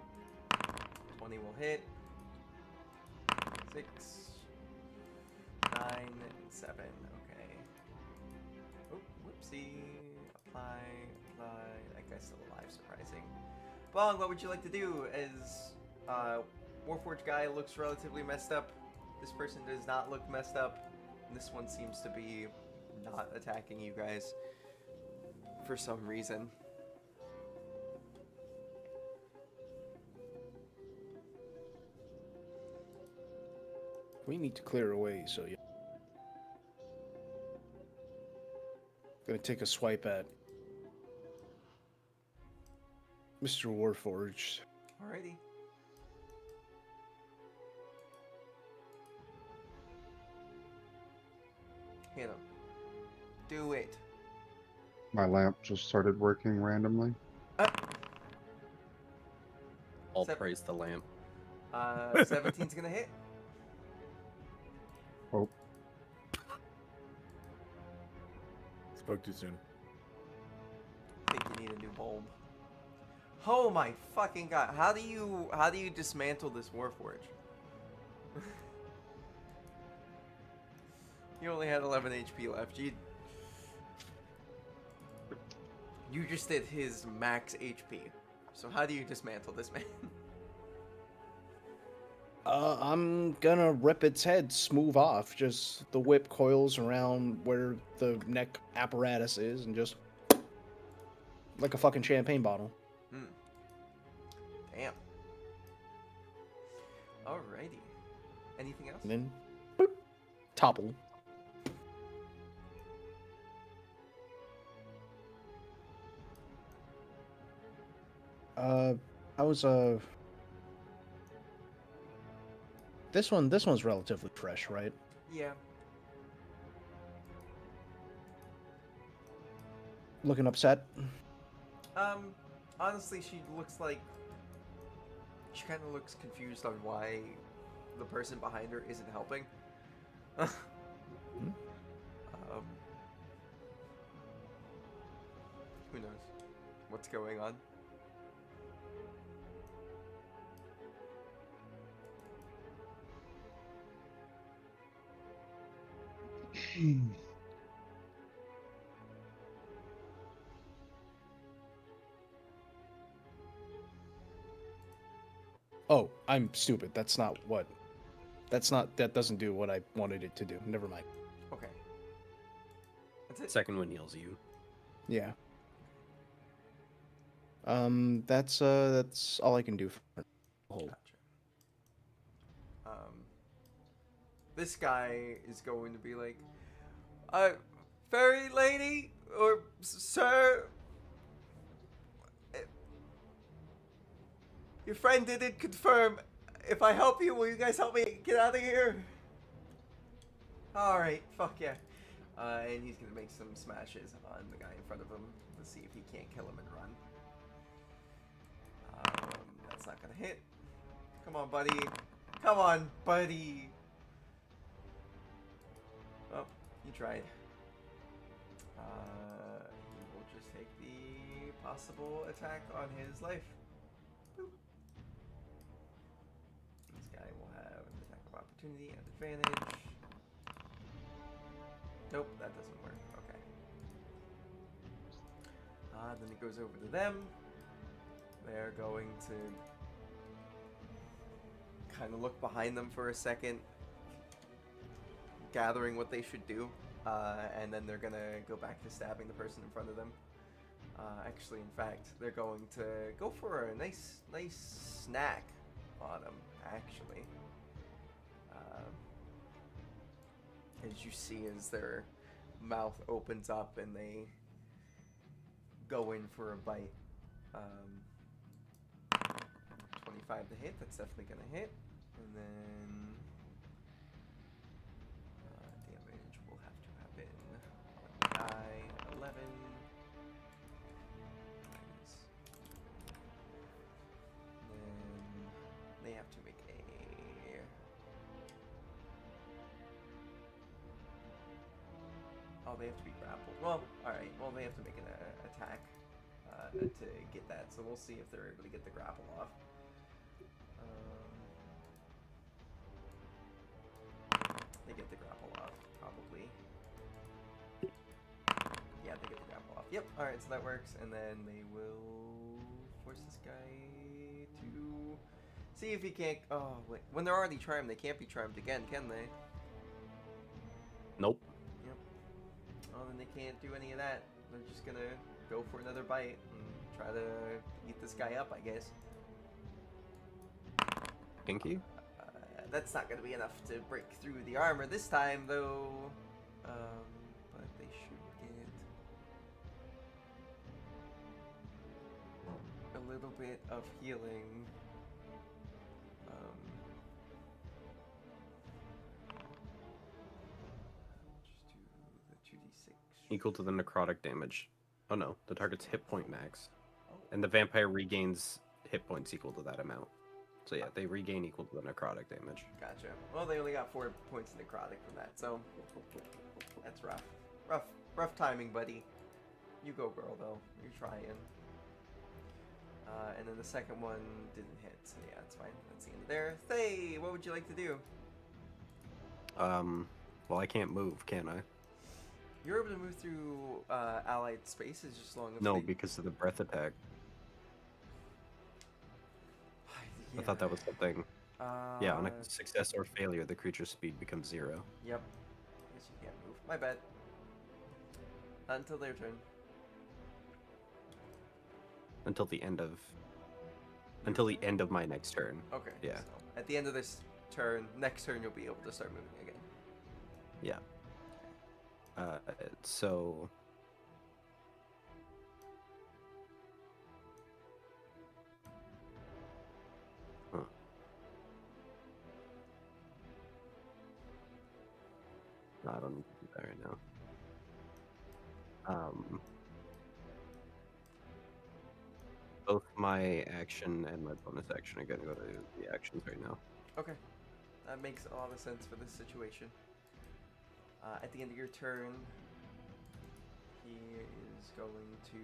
20 will hit. 6, 9, and 7. Okay. Oh, whoopsie. Apply. That guy's still alive, surprising. Bong, what would you like to do? As Warforged guy looks relatively messed up. This person does not look messed up. And this one seems to be not attacking you guys for some reason. We need to clear away, so yeah. Gonna take a swipe at Mr. Warforged. Alrighty. Hit him. Do it. My lamp just started working randomly. All Sep- praise the lamp. 17's gonna hit. Oh, Spoke too soon. I think you need a new bulb. Oh my fucking god! How do you dismantle this Warforge? You only had 11 HP left. You just did his max HP. So how do you dismantle this man? I'm gonna rip its head smooth off. Just the whip coils around where the neck apparatus is, and just like a fucking champagne bottle. Damn. Alrighty. Anything else? And then, boop, topple. I was This one's relatively fresh, right? Yeah. Looking upset. Honestly, she looks like she kind of looks confused on why the person behind her isn't helping. Who knows what's going on? Oh, I'm stupid. That doesn't do what I wanted it to do. Never mind. Okay. That's it. Second one heals you. Yeah. That's all I can do for hold. Gotcha. This guy is going to be like, fairy lady or sir, your friend didn't confirm. If I help you, will you guys help me get out of here? Alright, fuck yeah. And he's gonna make some smashes on the guy in front of him to see if he can't kill him and run. That's not gonna hit. Come on, buddy. Come on, buddy. Oh, he tried. He will just take the possible attack on his life. Boop. This guy will have an attack of opportunity and advantage. Nope, that doesn't work. Okay. Then it goes over to them. They're going to kind of look behind them for a second, gathering what they should do, and then they're gonna go back to stabbing the person in front of them. Actually, in fact, they're going to go for a nice snack on them. Actually, as you see, as their mouth opens up and they go in for a bite. 25 to hit, that's definitely gonna hit. And then damage will have to happen on die 11. Then they have to make a they have to be grappled. Well, alright, well they have to make an attack to get that, so we'll see if they're able to get the grapple off. They get the grapple off, probably. Yeah, they get the grapple off. Yep, alright, so that works, and then they will force this guy to see if he can't. Oh, wait. When they're already charmed, they can't be charmed again, can they? Nope. Yep. Oh, then they can't do any of that. They're just gonna go for another bite and try to eat this guy up, I guess. Thank you. That's not gonna be enough to break through the armor this time, though. But they should get a little bit of healing. Just do the 2d6. Equal to the necrotic damage. Oh no, the target's hit point max. And the vampire regains hit points equal to that amount. So yeah, they regain equal to the necrotic damage. Gotcha. Well, they only got 4 points of necrotic from that, so that's rough. Rough timing, buddy. You go, girl, though. You're trying. And then the second one didn't hit, so yeah, that's fine. That's the end of there. Thay, what would you like to do? Well, I can't move, can I? You're able to move through allied spaces just long as No, they... because of the breath attack. Yeah. I thought that was something. Yeah, on a Uh, success or failure, the creature's speed becomes 0. Yep. Guess you can't move. My bad. Not until their turn. Until the end of my next turn. Okay. Yeah. So at the end of this turn, next turn you'll be able to start moving again. Yeah. So Huh. No, I don't need to do that right now. Both my action and my bonus action are gonna go to the actions right now. Okay. That makes a lot of sense for this situation. At the end of your turn, he is going to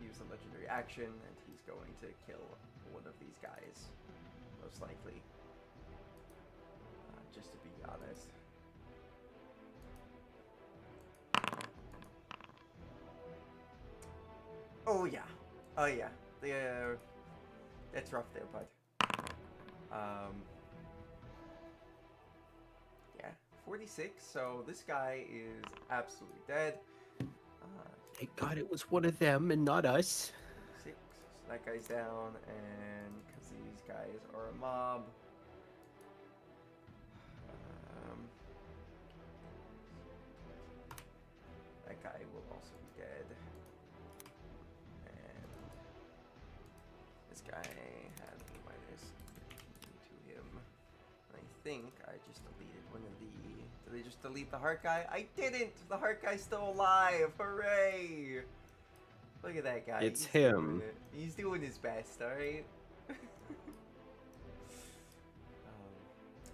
use a legendary action, and he's going to kill one of these guys, most likely. Just to be honest. Oh yeah. Oh yeah. That's rough there, bud. Yeah, 46. So this guy is absolutely dead. Thank God it was one of them and not us. 6. So that guy's down, and because these guys are a mob. That guy will also be dead. And this guy had a minus to him. And I think I just deleted one of the... Did I just delete the heart guy? I didn't! The heart guy's still alive! Hooray! Look at that guy. It's He's doing him. it. He's doing his best, alright?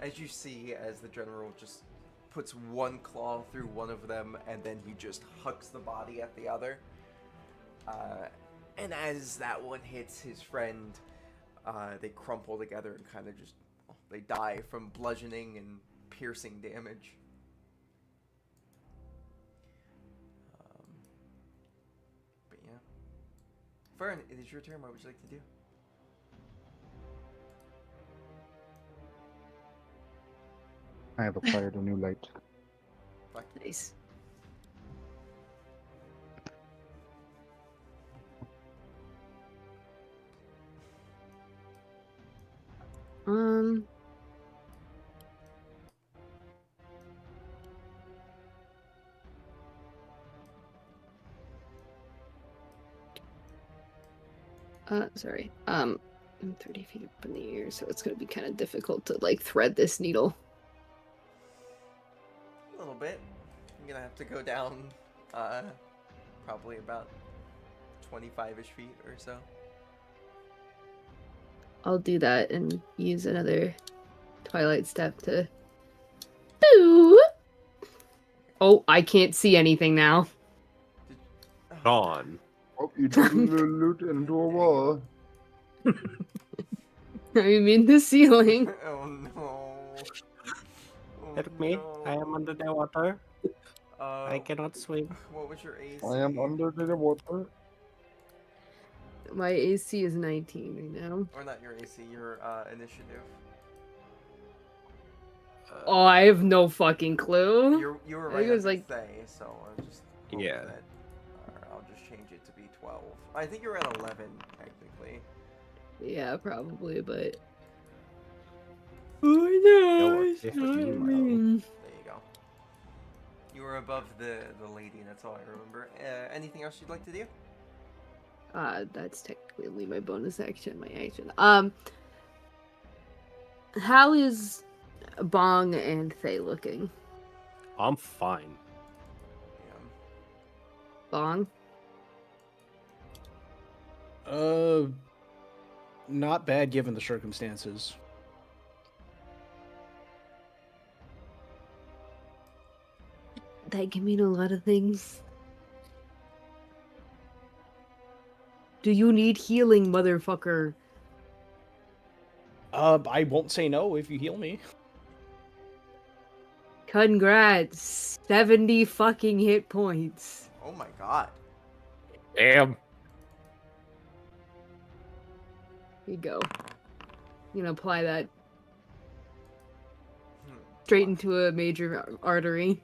As you see, as the general just puts one claw through one of them, and then he just hucks the body at the other. And as that one hits his friend, they crumple together and kind of just... They die from bludgeoning and piercing damage. But yeah. Fern, it is your turn. What would you like to do? I have acquired a new light. Fuck. Nice. Um. Sorry. I'm 30 feet up in the air, so it's gonna be kind of difficult to like thread this needle. A little bit. I'm gonna have to go down, probably about 25-ish feet or so. I'll do that and use another Twilight Step to. Boo! Oh, I can't see anything now. Gone. Oh, you turned the loot into a wall. I'm in the ceiling. Oh no. Oh, Help me. no. I am under the water. I Uh, cannot swim. what was your AC? I am under the water. My AC is 19 right now. Or not your AC, your initiative. Oh, I have no fucking clue. You were I right think it was on like- say, so I'll just hope Yeah. that, I'll just change it to be 12. I think you're at 11 technically. Yeah, probably, but. No, Oh, no, 15 There you go. You were above the lady, that's all I remember. Anything else you'd like to do? That's technically only my bonus action, my action. How is Bong and Faye looking? I'm fine. Yeah. Bong? Not bad given the circumstances. That can mean a lot of things. Do you need healing, motherfucker? I won't say no if you heal me. Congrats. 70 fucking hit points. Oh my god. Damn. Here you go. You know, apply that Hmm. straight into a major artery.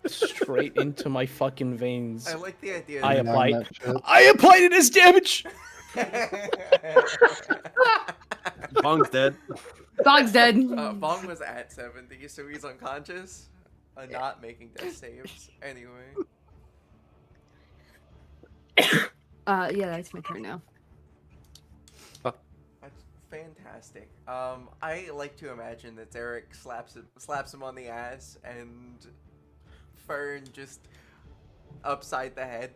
Straight into my fucking veins. I like the idea. I that- Numb applied. that shit. I applied it as damage. Bong's dead. Dog's dead. Bong was at 70, so he's unconscious. Not making death saves. Anyway. Yeah, that's my turn now. That's fantastic. I like to imagine that Derek slaps him on the ass, and Fern just upside the head,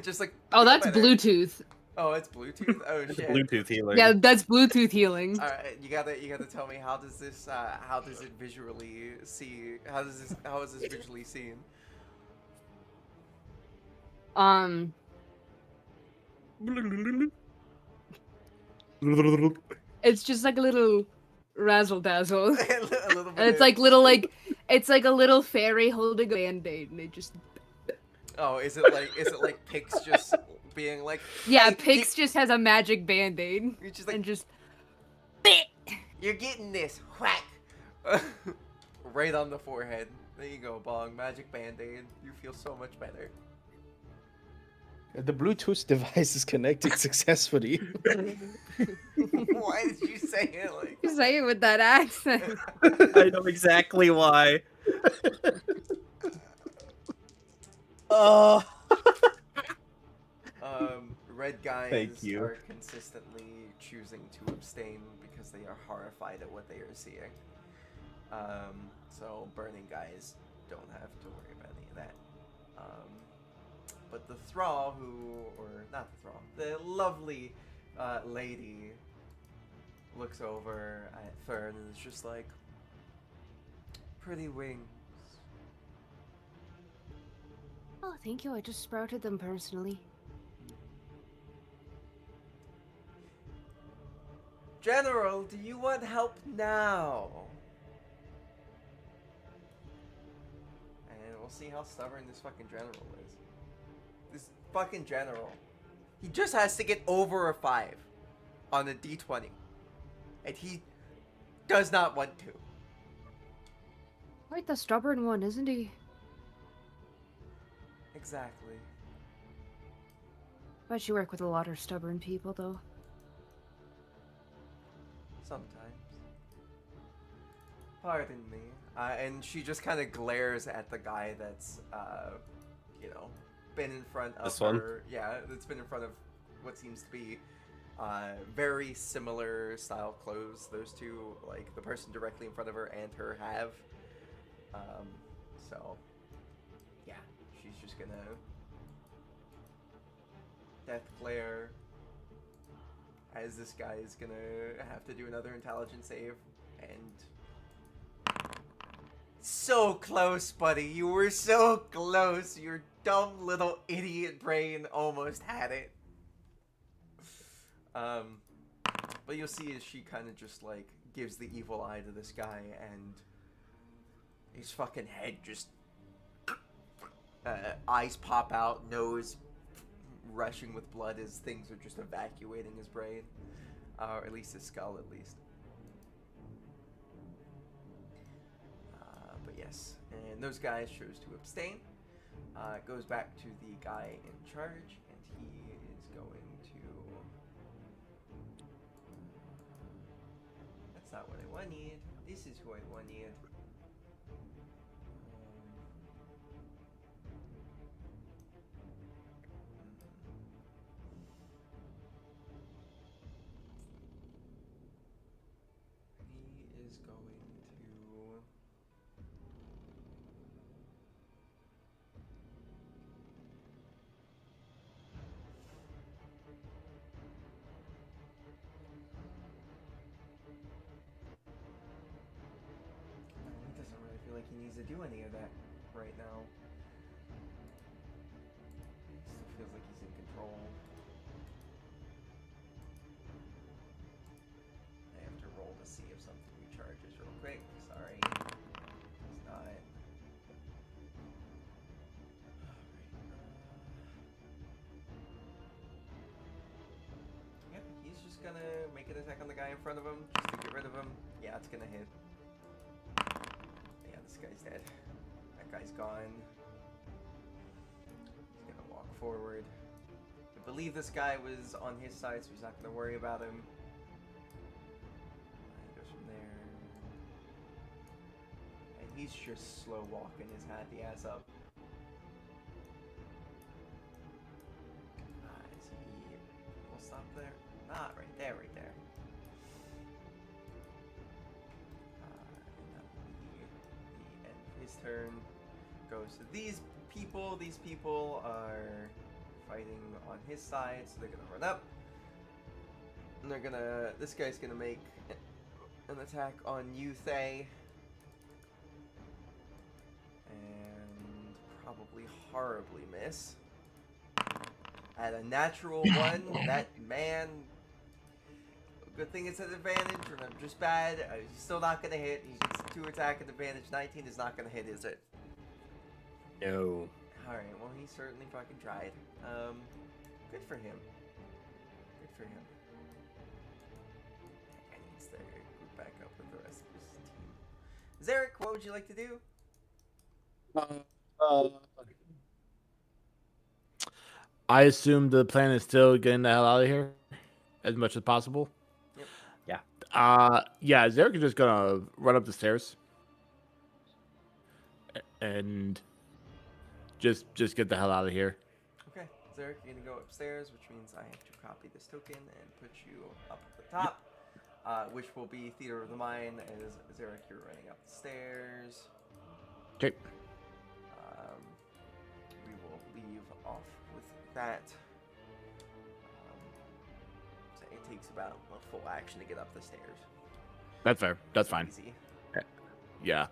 just like. Oh, that's better. Bluetooth. Oh, it's Bluetooth. Oh shit. Bluetooth healer. Yeah, that's Bluetooth healing. All right, you gotta tell me how does it visually see? How is this visually seen? It's just like a little razzle dazzle. A little bit. It's like little it's like a little fairy holding a band-aid, and they just Oh, is it like Pix just being like? yeah, "Hey, Pix just has a magic band-aid You're just like, and just you're getting this whack, right on the forehead. There you go, Bong. Magic Band-Aid. You feel so much better. The Bluetooth device is connected successfully. Why did you say it like? you say it with that accent. I know exactly why. Oh. Red guys Thank you. are consistently choosing to abstain because they are horrified at what they are seeing. So burning guys don't have to worry about any of that. But the thrall not the thrall, the lovely lady looks over at Fern and is just like, pretty wings. Oh, thank you. I just sprouted them personally. General, do you want help now? And we'll see how stubborn this fucking general is. This fucking general. He just has to get over a 5 on a D20. And he does not want to. Quite the stubborn one, isn't he? Exactly. Bet you work with a lot of stubborn people, though. Sometimes. Pardon me. And she just kind of glares at the guy that's, been in front of This one? her. Yeah, that's been in front of what seems to be very similar style clothes. Those two, like the person directly in front of her and her have. So, yeah, she's just gonna death glare as this guy is gonna have to do another intelligence save, and so close, buddy. You were so close. Your dumb little idiot brain almost had it. But you'll see as she kind of just like gives the evil eye to this guy, and his fucking head just eyes pop out, nose rushing with blood as things are just evacuating his brain, or at least his skull, at least. But yes, and those guys chose to abstain. It goes back to the guy in charge, and he is going to. That's not what I wanted. This is who I wanted. He is going to. He doesn't really feel like he needs to do any of that right now. He still feels like he's in control. I have to roll to see if something recharges real quick. Sorry. gonna make an attack on the guy in front of him just to get rid of him. Yeah, it's gonna hit. Yeah, this guy's dead. That guy's gone. He's gonna walk forward. I believe this guy was on his side, so he's not gonna worry about him. He goes from there. And he's just slow walking his happy ass up. Is he... We'll stop there. Not right there, right there. And that will be the end of his turn. Goes to these people. These people are fighting on his side, so they're gonna run up. And they're gonna... This guy's gonna make an attack on you, Thay. And probably horribly miss. At a natural 1, that man... Good thing it's an advantage, and I'm just bad. He's still not gonna hit. He gets 2 attack at advantage. 19 is not gonna hit, is it? No. Alright, well, he certainly fucking tried. Good for him. Good for him. I needs to group back up with the rest of his team. Zarek, what would you like to do? I assume the plan is still getting the hell out of here as much as possible. Yep. Yeah, Zarek is just gonna run up the stairs and just get the hell out of here. Okay, Zarek, you're gonna go upstairs, which means I have to copy this token and put you up at the top, which will be Theater of the Mind, as Zarek, you're running up the stairs. Okay. We will leave off with that. So it takes about a full action to get up the stairs. That's fair. That's fine. Easy. Yeah.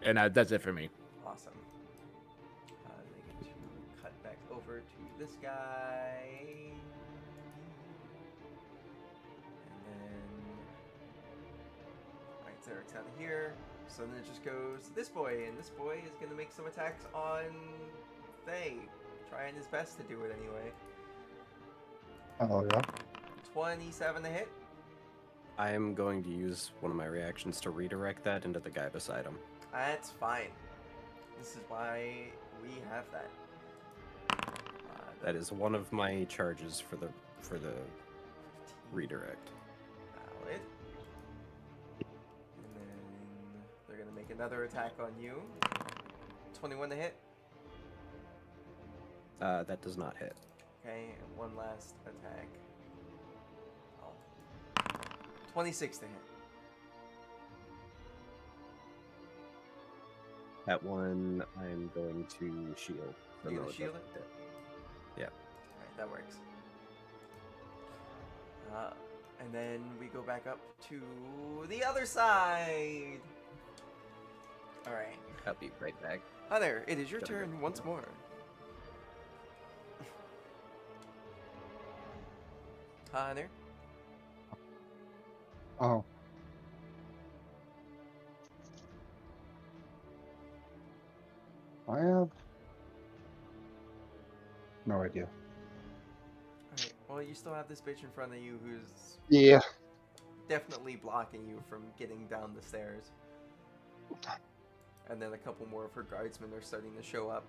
And that's it for me. Awesome. They get to cut back over to this guy. And then... Alright, Zarek's out of here. So then it just goes to this boy, and this boy is going to make some attacks on Thay. Trying his best to do it anyway. Oh, yeah. 27 to hit. I am going to use one of my reactions to redirect that into the guy beside him. That's fine. This is why we have that. That is one of my charges for the redirect. Valid. And then they're gonna make another attack on you. 21 to hit. That does not hit. Okay, and one last attack. Oh. 26 to hit. That one I'm going to shield. so You no, gonna shield doesn't it? hit. Yeah. Alright, that works. And then we go back up to the other side. Alright. I'll be right back. Hi there, it is your Gotta turn go. once more. Hi there. Oh. I have no idea. Alright, well, you still have this bitch in front of you who's Yeah. definitely blocking you from getting down the stairs. And then a couple more of her guardsmen are starting to show up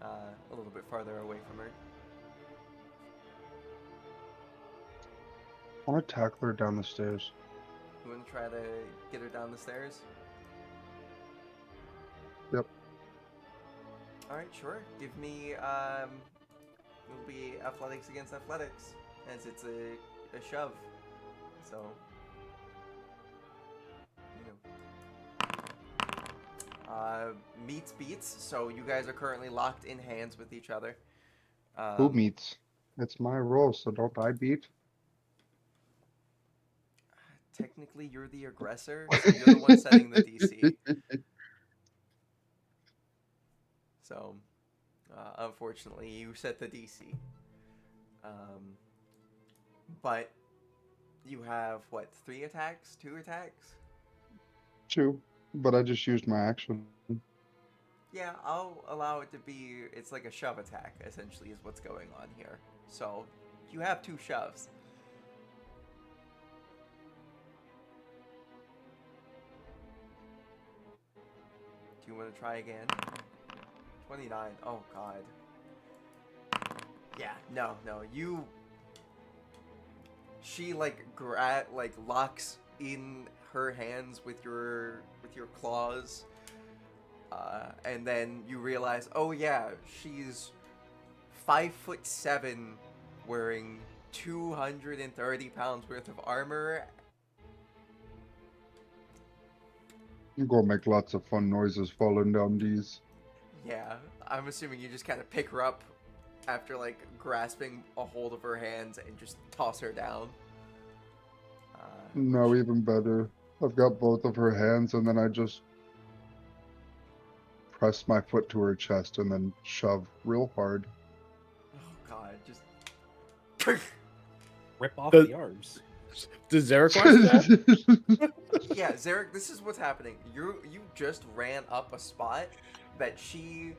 a little bit farther away from her. I want to tackle her down the stairs. You want to try to get her down the stairs? Yep. Alright, sure. Give me, it'll be athletics against athletics, as it's a shove. So, you know. Meets beats, so you guys are currently locked in hands with each other. Who meets? It's my role, so don't I beat? Technically, you're the aggressor, so you're the one setting the DC. So, unfortunately, you set the DC. But you have, what, 3 attacks? 2 attacks? 2, but I just used my action. Yeah, I'll allow it to be, it's like a shove attack, essentially, is what's going on here. So, you have 2 shoves. you want to try again. 29. Oh god. Yeah, no. She like locks in her hands with your claws. And then you realize, oh yeah, she's 5'7", wearing 230 pounds worth of armor. I'm gonna make lots of fun noises falling down these. Yeah, I'm assuming you just kind of pick her up after like grasping a hold of her hands and just toss her down. No, even better. I've got both of her hands, and then I just press my foot to her chest and then shove real hard. Oh god, just Rip off The- the arms. Does Zarek watch that? yeah, Zarek, this is what's happening. You just ran up a spot that she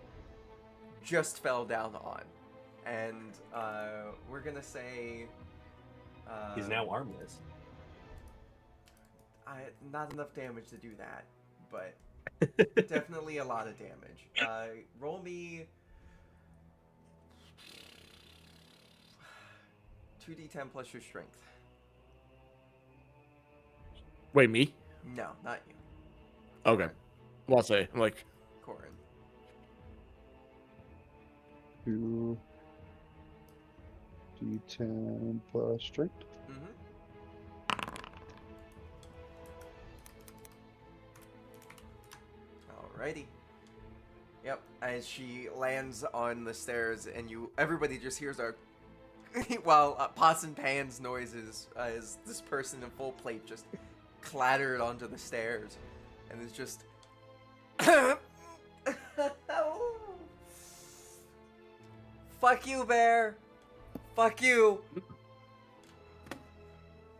just fell down on, and we're gonna say He's now armless. not enough damage to do that, but definitely a lot of damage. Roll me 2d10 plus your strength. Wait, me? No, not you. Okay. Well, I'll say, I'm like, Corin. 2d10 plus strength. Mm-hmm. Alrighty. Yep. As she lands on the stairs, and everybody just hears a while pots and pans noises as this person in full plate just clattered onto the stairs, and it's just. Fuck you, bear. Fuck you.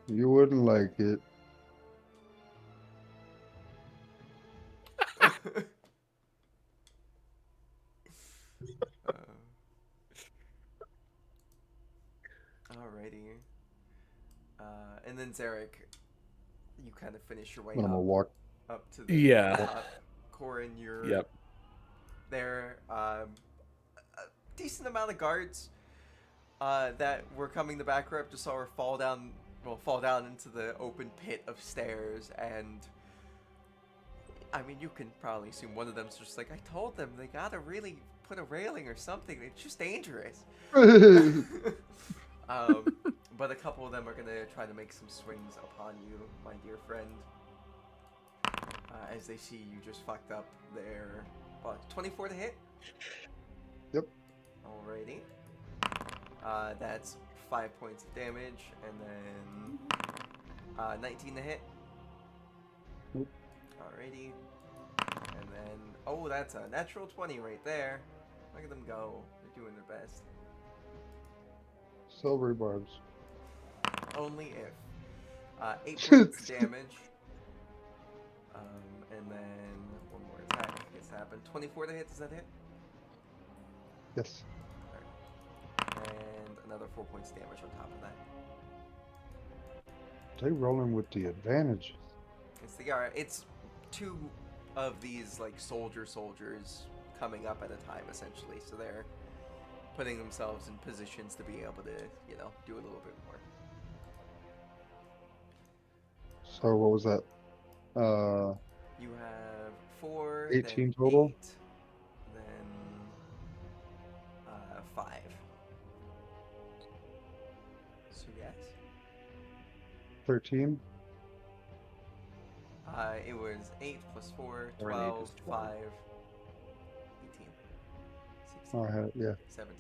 You wouldn't like it. Alrighty. And then Zarek, you kind of finish your way I'm gonna up, walk. up to the Yeah. top. Corin, you're yep. there. A decent amount of guards that were coming the back up just saw her fall down into the open pit of stairs, and I mean, you can probably assume one of them's just like, I told them they gotta really put a railing or something. It's just dangerous. But a couple of them are gonna try to make some swings upon you, my dear friend. As they see you just fucked up their 24 to hit. Yep. Alrighty. That's 5 points of damage, and then 19 to hit. Nope. Alrighty. And then, oh, that's a natural 20 right there. Look at them go. They're doing their best. Silvery barbs. Only if. 8 points of damage. And then one more attack gets to happen. 24 to hit, does that hit? Yes. And another 4 points of damage on top of that. They rolling with the advantage. It's two of these like soldiers coming up at a time essentially, so they're putting themselves in positions to be able to, do a little bit more. So what was that? You have 4, 18 then total? 8, then 5. So yes. 13. It was 8 plus 4, Or an 8 12, is 12. 5, 18, 16, Oh, I had, yeah. 17.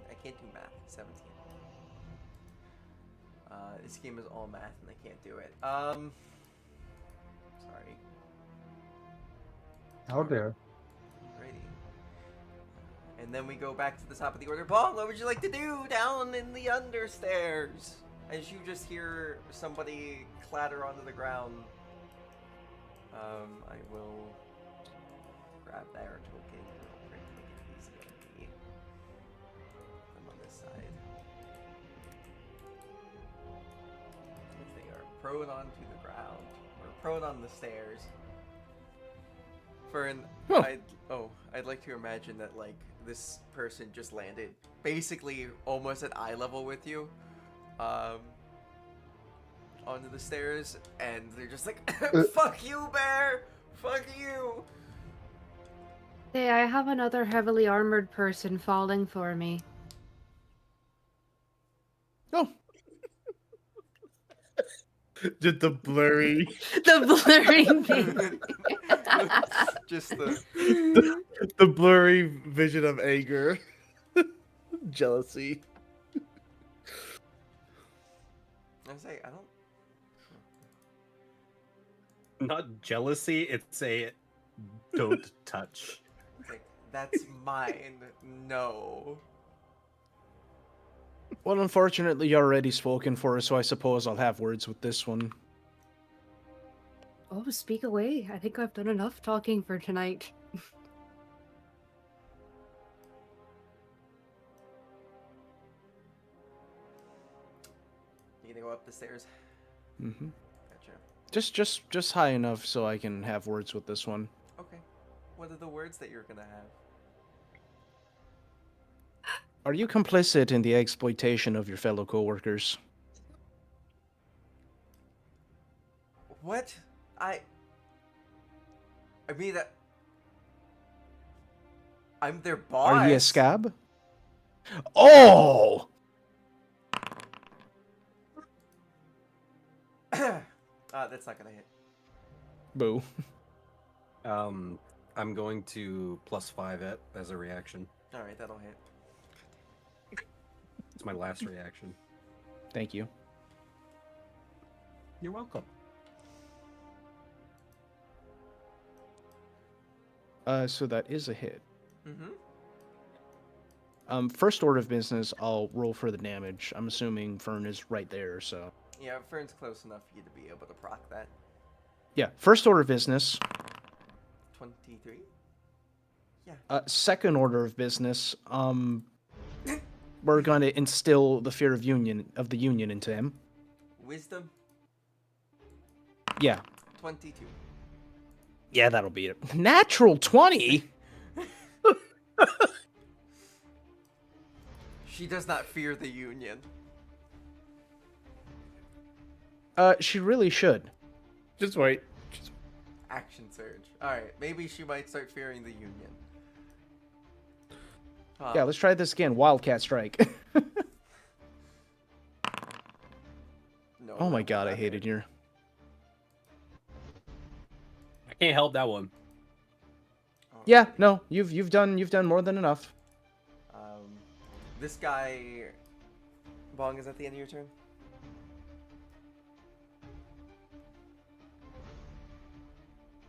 I can't do math. 17. This game is all math and I can't do it. Sorry. How dare. Alrighty. And then we go back to the top of the order. Paul, what would you like to do down in the understairs? As you just hear somebody clatter onto the ground. I will grab their token real quick to make it easy on me. I'm on this side. If they are prone onto the ground, or prone on the stairs. Fern, Huh. I'd like to imagine that like this person just landed basically almost at eye level with you, onto the stairs, and they're just like, "Fuck you, bear! Fuck you!" Hey, I have another heavily armored person falling for me. Oh, Just the blurry, The blurring thing. Just the the blurry vision of anger, jealousy. I say I don't. Not jealousy, it's a don't touch. It's like that's mine. No. well, unfortunately, you're already spoken for, so I suppose I'll have words with this one. Oh, speak away. I think I've done enough talking for tonight. You gonna go up the stairs? Mm-hmm. Gotcha. Just high enough so I can have words with this one. Okay. What are the words that you're gonna have? Are you complicit in the exploitation of your fellow coworkers? What? I mean that. I'm their boss. Are ye a scab? Oh! That's not gonna hit. Boo. I'm going to +5 it as a reaction. All right, that'll hit. It's my last reaction. Thank you. You're welcome. So that is a hit. Mm-hmm. First order of business, I'll roll for the damage. I'm assuming Fern is right there, so. Yeah, Fern's close enough for you to be able to proc that. Yeah, first order of business. 23. Yeah. Second order of business, we're gonna instill the fear of the union into him. Wisdom. Yeah. 22. Yeah, that'll beat it. Natural 20? She does not fear the union. She really should. Just wait. Action surge. Alright, maybe she might start fearing the union. Yeah, let's try this again. Wildcat strike. No, Oh my that god, will I not hated hit. your. I can't help that one. Yeah, Alrighty. no, you've done more than enough. This guy. Bong, is that the end of your turn?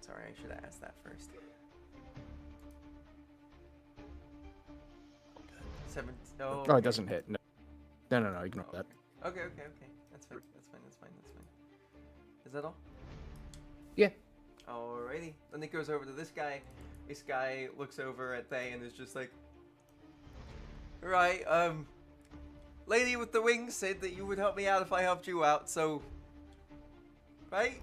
Sorry, I should have asked that first. 7. Oh, Oh, it doesn't hit. No, no, ignore that. Okay. That's fine. Is that all? Yeah. Alrighty. Then it goes over to this guy. This guy looks over at Thay and is just like, right, lady with the wings said that you would help me out if I helped you out, so, right?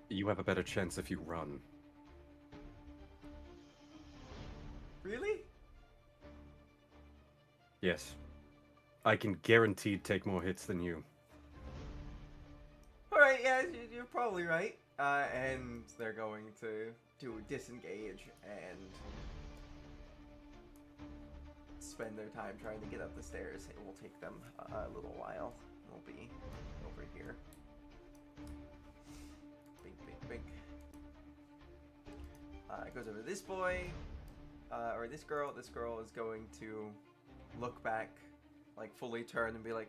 You have a better chance if you run. Really? Yes. I can guaranteed take more hits than you. Alright, yeah, you're probably right. And they're going to disengage and spend their time trying to get up the stairs. It will take them a little while. It'll be over here. Bink. It goes over to this boy, or this girl. This girl is going to look back, like fully turn and be like,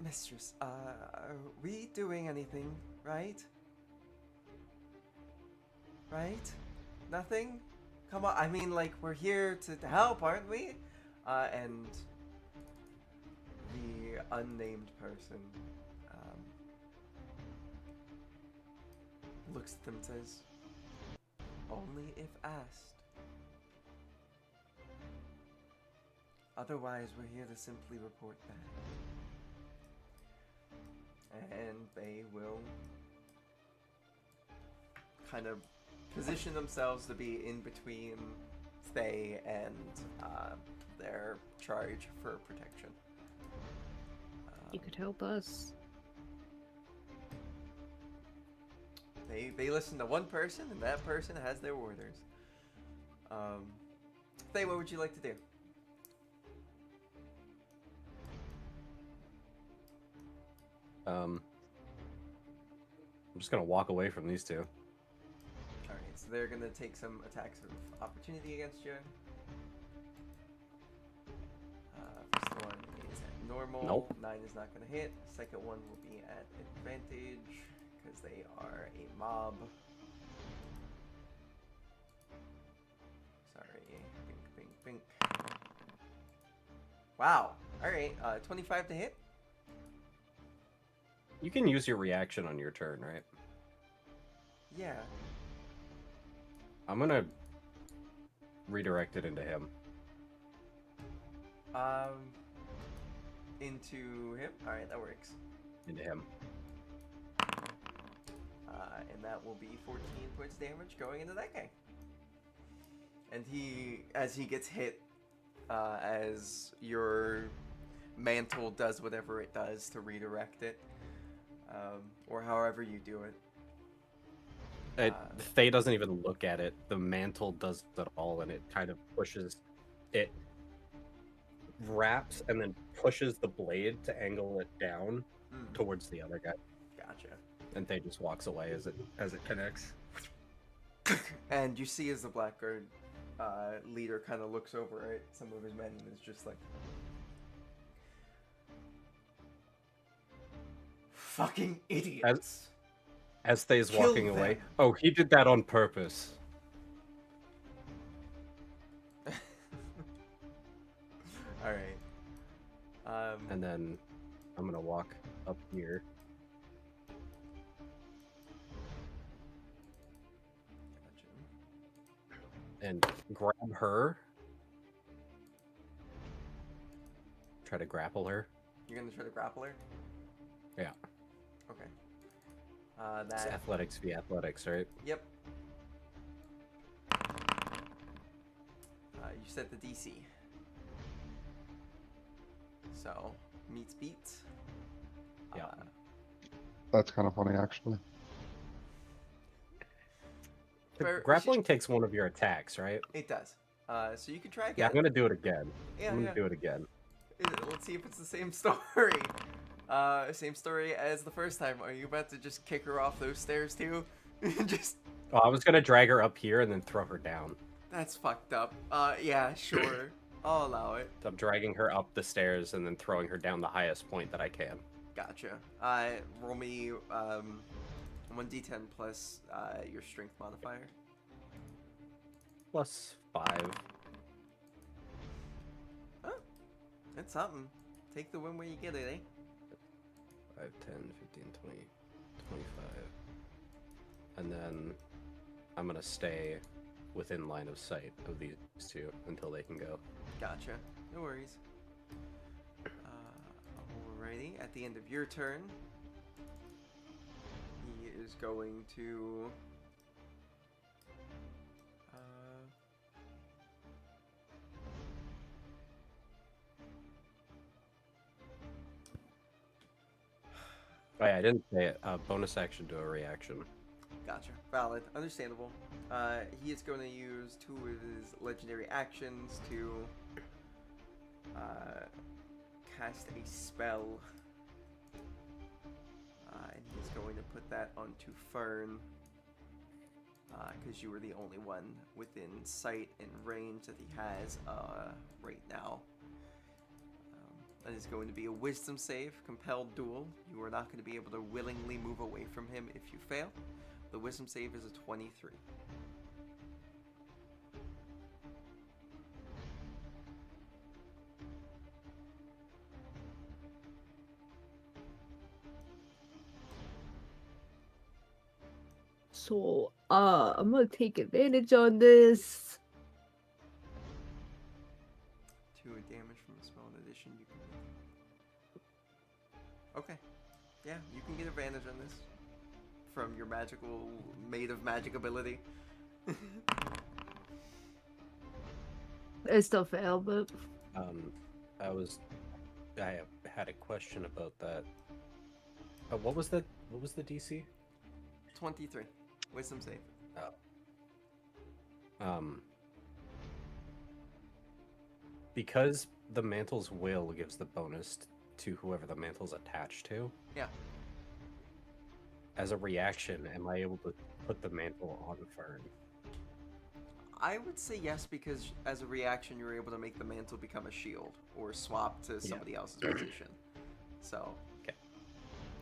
Mistress, are we doing anything, right? Right? Nothing? Come on, I mean, like, we're here to help, aren't we? And the unnamed person looks at them and says, only if asked. Otherwise, we're here to simply report back. And they will kind of position themselves to be in between Thay and their charge for protection. You could help us. They listen to one person, and that person has their orders. Thay, what would you like to do? I'm just gonna walk away from these two. Alright, so they're gonna take some attacks of opportunity against you. First one is at normal. Nope. 9 is not gonna hit. Second one will be at advantage because they are a mob. Sorry. Bink, bink, bink. Wow. Alright, 25 to hit. You can use your reaction on your turn, right? Yeah. I'm gonna redirect it into him. Into him. All right, that works. Into him. And that will be 14 points damage going into that guy. And as he gets hit, as your mantle does whatever it does to redirect it, or however you do it. Thay doesn't even look at it. The mantle does it all, and it kind of pushes it, wraps, and then pushes the blade to angle it down towards the other guy. Gotcha. And Thay just walks away as it connects. And you see as the Blackguard leader kind of looks over at some of his men and is just like, fucking idiots. As Thay's Kill walking away. them. Oh, he did that on purpose. All right. And then I'm gonna walk up here. And grab her. Try to grapple her. You're gonna try to grapple her? Yeah. Okay. It's That. athletics v athletics, right? Yep. You set the DC. So meets beats. Yeah. That's kind of funny, actually. Grappling takes one of your attacks, right? It does. So you can try Yeah, again. I'm gonna do it again. Yeah, I'm gonna yeah. do it again. Let's see if it's the same story. Same story as the first time. Are you about to just kick her off those stairs too? Just. Oh, I was gonna drag her up here and then throw her down. That's fucked up. Yeah, sure. I'll allow it. So I'm dragging her up the stairs and then throwing her down the highest point that I can. Gotcha. Roll me 1d10 plus your strength modifier. +5. Huh? That's something. Take the win where you get it, eh? 5, 10, 15, 20, 25. And then I'm gonna stay within line of sight of these two until they can go. Gotcha. No worries. Alrighty. At the end of your turn, he is going to. Oh yeah, I didn't say it. Bonus action to a reaction. Gotcha. Valid. Understandable. He is going to use 2 of his legendary actions to cast a spell. And he's going to put that onto Fern. Because you were the only one within sight and range that he has right now. That is going to be a wisdom save, compelled duel. You are not going to be able to willingly move away from him if you fail. The wisdom save is a 23. So, I'm gonna take advantage on this. 2 damage from a spell in addition. You can. Okay. Yeah, you can get advantage on this. from your magical made of magic ability. I still fail, but Um, I had a question about that. What was the DC? 23. Wisdom save. Because the mantle's will gives the bonus to whoever the mantle's attached to. Yeah. As a reaction, am I able to put the mantle on Fern? I would say yes, because as a reaction, you're able to make the mantle become a shield or swap to somebody else's position. So. Okay.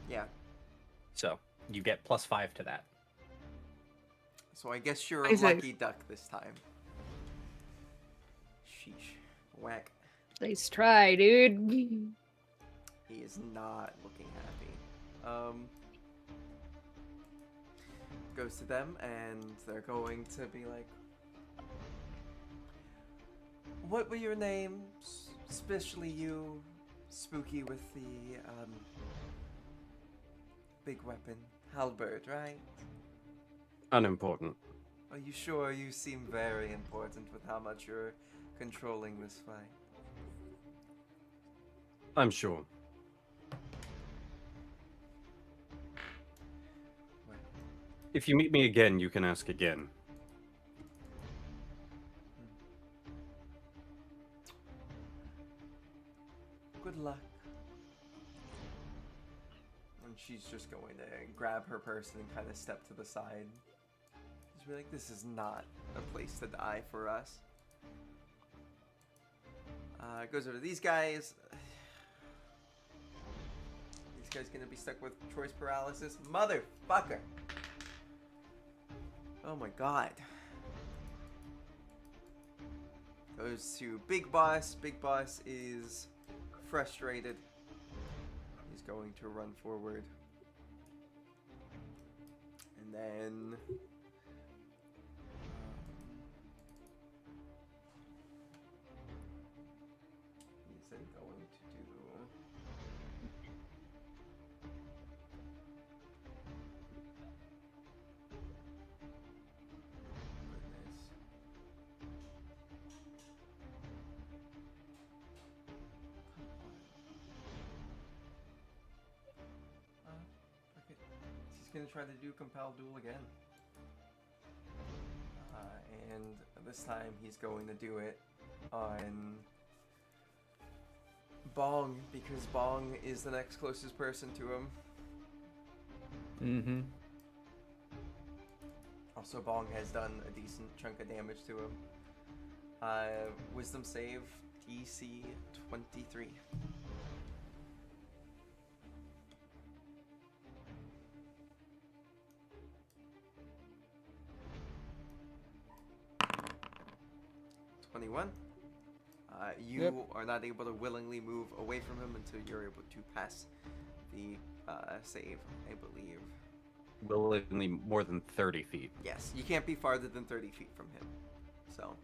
Yeah. So you get +5 to that. So I guess you're a Nice. lucky duck this time. Sheesh. Whack. nice try, dude. He is not looking happy. Goes to them, and they're going to be like, what were your names? Especially you, Spooky, with the, big weapon. Halberd, right? Unimportant. Are you sure? You seem very important with how much you're controlling this fight. I'm sure. Well, If you meet me again, you can ask again. good luck. And she's just going to grab her purse and kind of step to the side. She's be like, this is not a place to die for us. Goes over to these guys. These guys gonna be stuck with choice paralysis. Motherfucker! Oh my god. Goes to Big Boss. Big Boss is frustrated. He's going to run forward. And then... he's then going to do... goodness. Okay. He's gonna try to do Compel Duel again. And this time he's going to do it on Bong, because Bong is the next closest person to him. Mm-hmm. Also, Bong has done a decent chunk of damage to him. Wisdom save, DC 23. You Yep. are not able to willingly move away from him until you're able to pass the save, I believe. Willingly more than 30 feet. Yes, you can't be farther than 30 feet from him. So.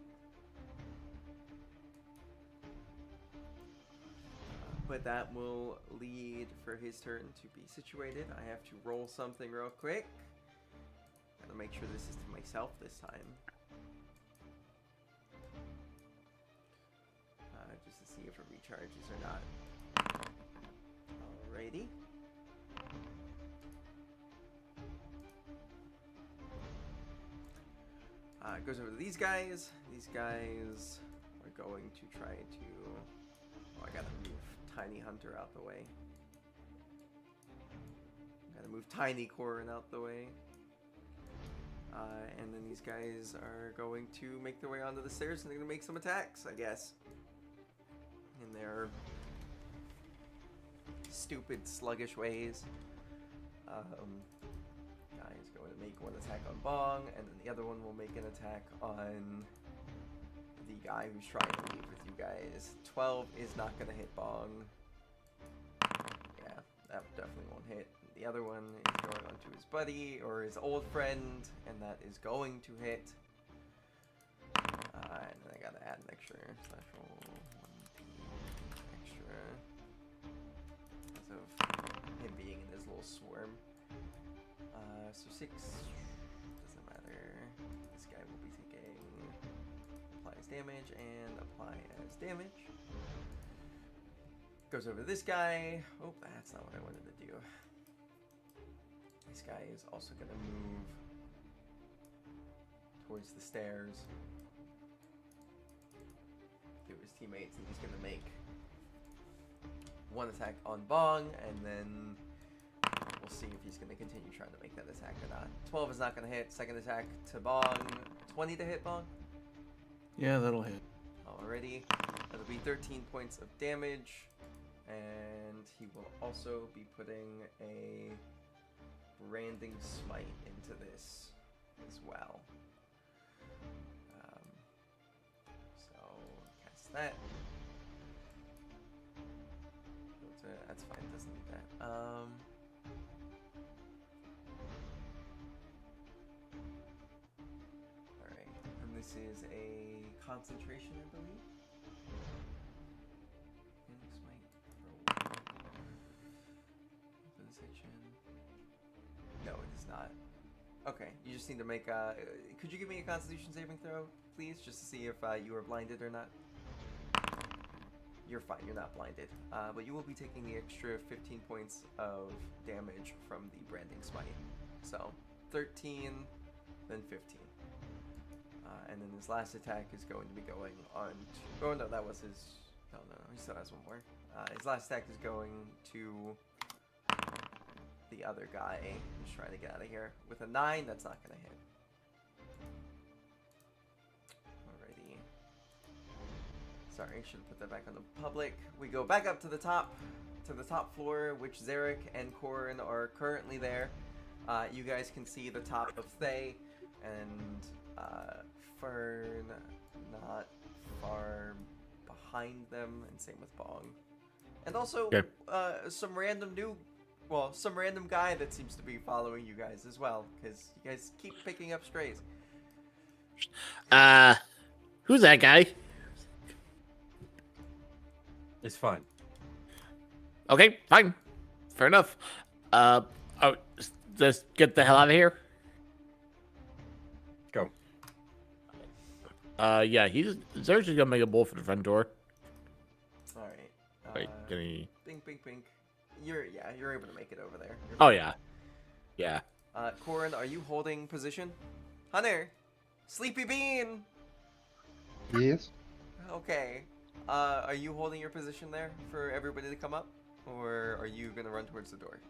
But that will lead for his turn to be situated. I have to roll something real quick. Gotta make sure this is to myself this time. Just to see if it recharges or not. Alrighty. Goes over to these guys. These guys are going to try to... oh, I gotta move Tiny Hunter out the way. Gotta move Tiny Corin out the way. And then these guys are going to make their way onto the stairs and they're gonna make some attacks, I guess. In their stupid, sluggish ways. Guy is going to make one attack on Bong, and then the other one will make an attack on the guy who's trying to leave with you guys. 12 is not going to hit Bong. Yeah, that definitely won't hit. The other one is going on to his buddy, or his old friend, and that is going to hit. And then I gotta add an extra special 1d extra because of him being in his little swarm. So 6 doesn't matter. This guy will be taking apply as damage and apply as damage. Goes over to this guy. Oh, that's not what I wanted to do. This guy is also going to move towards the stairs. To his teammates, and he's going to make one attack on Bong, and then we'll see if he's going to continue trying to make that attack or not. 12 is not going to hit. Second attack to Bong. 20 to hit Bong. Yeah, that'll hit. Alrighty. That'll be 13 points of damage. And he will also be putting a branding smite into this as well. So cast that. That's fine. Doesn't need that. All right. And this is a concentration, I believe. No, it is not. Okay, you just need to make a... Could you give me a Constitution saving throw, please? Just to see if you are blinded or not. You're fine, you're not blinded. But you will be taking the extra 15 points of damage from the branding smite. So, 13, then 15. And then his last attack is going to be going on... Oh, no, that was his... No, he still has one more. His last attack is going to... the other guy who's trying to get out of here. With a 9, that's not going to hit. Alrighty. Sorry, should have put that back on the public. We go back up to the top floor, which Zarek and Korin are currently there. You guys can see the top of Thay and Fern not far behind them, and same with Bong. And also some random guy that seems to be following you guys as well, because you guys keep picking up strays. Who's that guy? It's fine. Okay, fine. Fair enough. Let's get the hell out of here. Go. Yeah, Zer's just gonna make a bolt for the front door. Alright. Wait, can he... Bink, bink, bink. You're able to make it over there. Oh, yeah. Yeah. Korin, are you holding position? Hunter! Sleepy Bean! Yes. Okay. Are you holding your position there for everybody to come up? Or are you gonna run towards the door?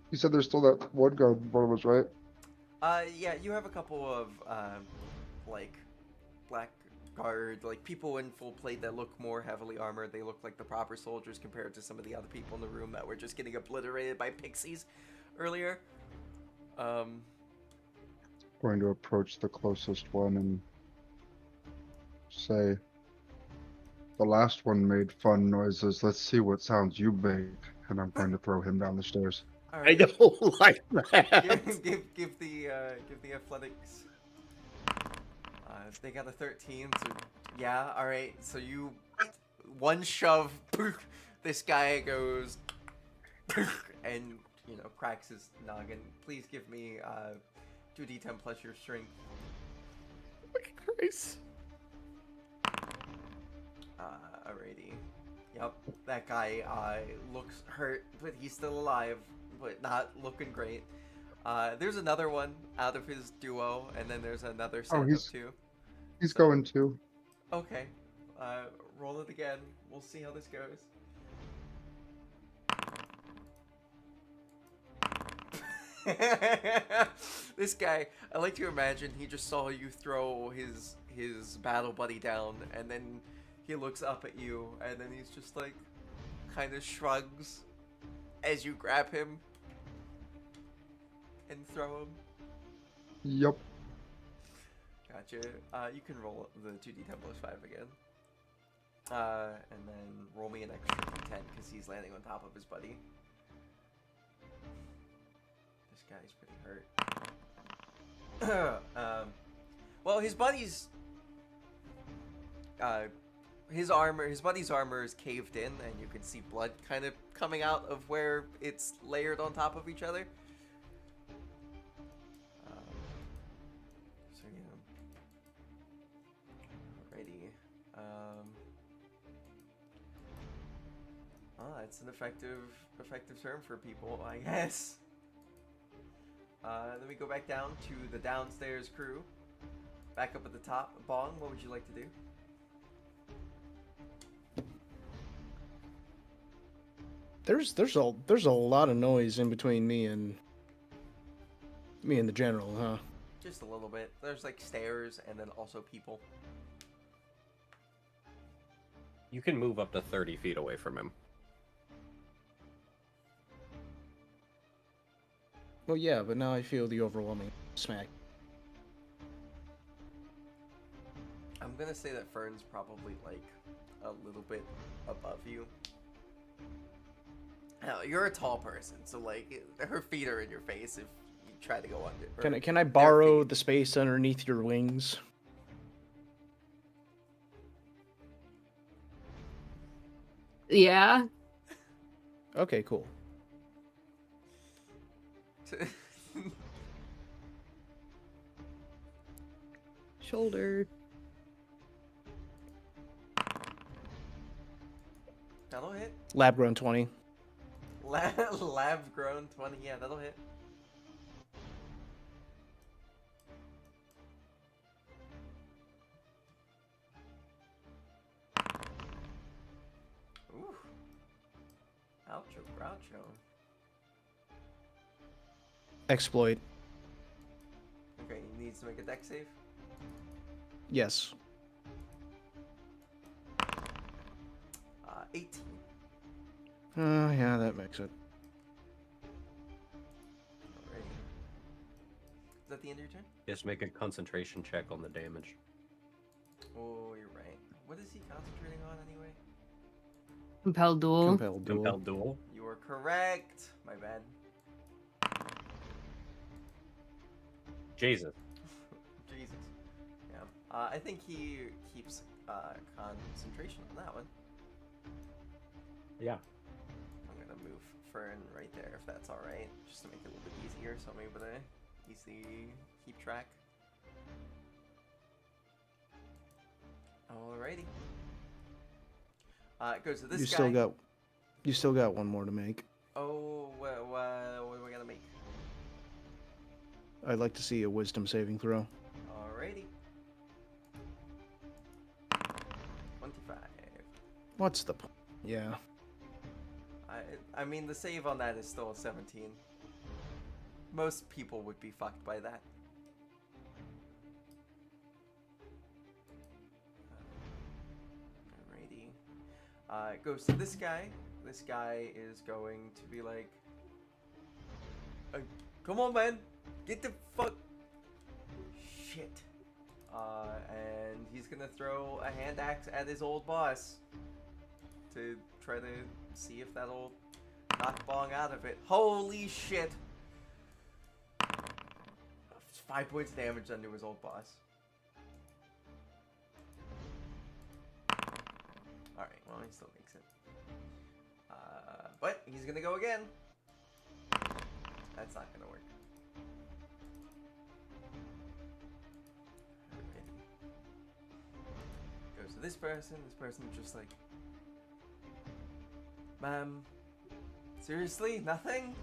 You said there's still that one guard in front of us, right? Yeah, you have a couple of, like, black guard, like, people in full plate that look more heavily armored. They look like the proper soldiers compared to some of the other people in the room that were just getting obliterated by pixies earlier. Going to approach the closest one and say, the last one made fun noises. Let's see what sounds you make. And I'm going to throw him down the stairs. All I right. don't like that. give the athletics. They got a 13, so yeah, all right. So you one shove, this guy goes and cracks his noggin. Please give me 2d10 plus your strength. Christ. Alrighty. Yep, that guy looks hurt, but he's still alive, but not looking great. There's another one out of his duo, and then there's another set of two. He's going to. Okay. Roll it again. We'll see how this goes. This guy, I like to imagine he just saw you throw his battle buddy down, and then he looks up at you, and then he's just like, kind of shrugs as you grab him and throw him. Yep. Gotcha. You can roll the 2d10 plus 5 again. And then roll me an extra d10 because he's landing on top of his buddy. This guy's pretty hurt. Well, his buddy's his armor, his buddy's armor is caved in, and you can see blood kind of coming out of where it's layered on top of each other. So yeah. Alrighty. Oh, it's an effective term for people, I guess. Then we go back down to the downstairs crew. Back up at the top. Bong, what would you like to do? There's a lot of noise in between me and the general, huh? Just a little bit. There's like stairs and then also people. You can move up to 30 feet away from him. Well, yeah, but now I feel the overwhelming smack. I'm gonna say that Fern's probably like a little bit above you. Hell, you're a tall person, so like her feet are in your face if you try to go under. Can I borrow the space underneath your wings? Yeah. Okay, cool. Shoulder. That'll hit. Lab grown 20. Lab grown 20. Yeah, that'll hit. Ooh. Oucho, groucho. Exploit. Okay, he needs to make a deck save. Yes. 18. Yeah, that makes it. Alrighty. Is that the end of your turn? Just make a concentration check on the damage. Oh, you're right. What is he concentrating on anyway? Compelled duel. Compelled duel. Compelled duel. You are correct. My bad. Jesus. Jesus. Yeah. I think he keeps concentration on that one. Yeah. I'm gonna move Fern right there if that's alright. Just to make it a little bit easier so I'm able to easily keep track. Alrighty. It goes to this guy. You still got one more to make. Oh, what do we gotta make? I'd like to see a wisdom saving throw. Alrighty. 25. What's the point? Yeah. I mean, the save on that is still a 17. Most people would be fucked by that. Alrighty. It goes to this guy. This guy is going to be like, come on, man. Get the fuck. Shit. And he's gonna throw a hand axe at his old boss to try to see if that'll knock Bong out of it. Holy shit! 5 points of damage done to his old boss. Alright, well, he still makes it. But he's gonna go again. That's not gonna work. Alrighty. Goes to this person. This person's just like, ma'am, seriously? Nothing?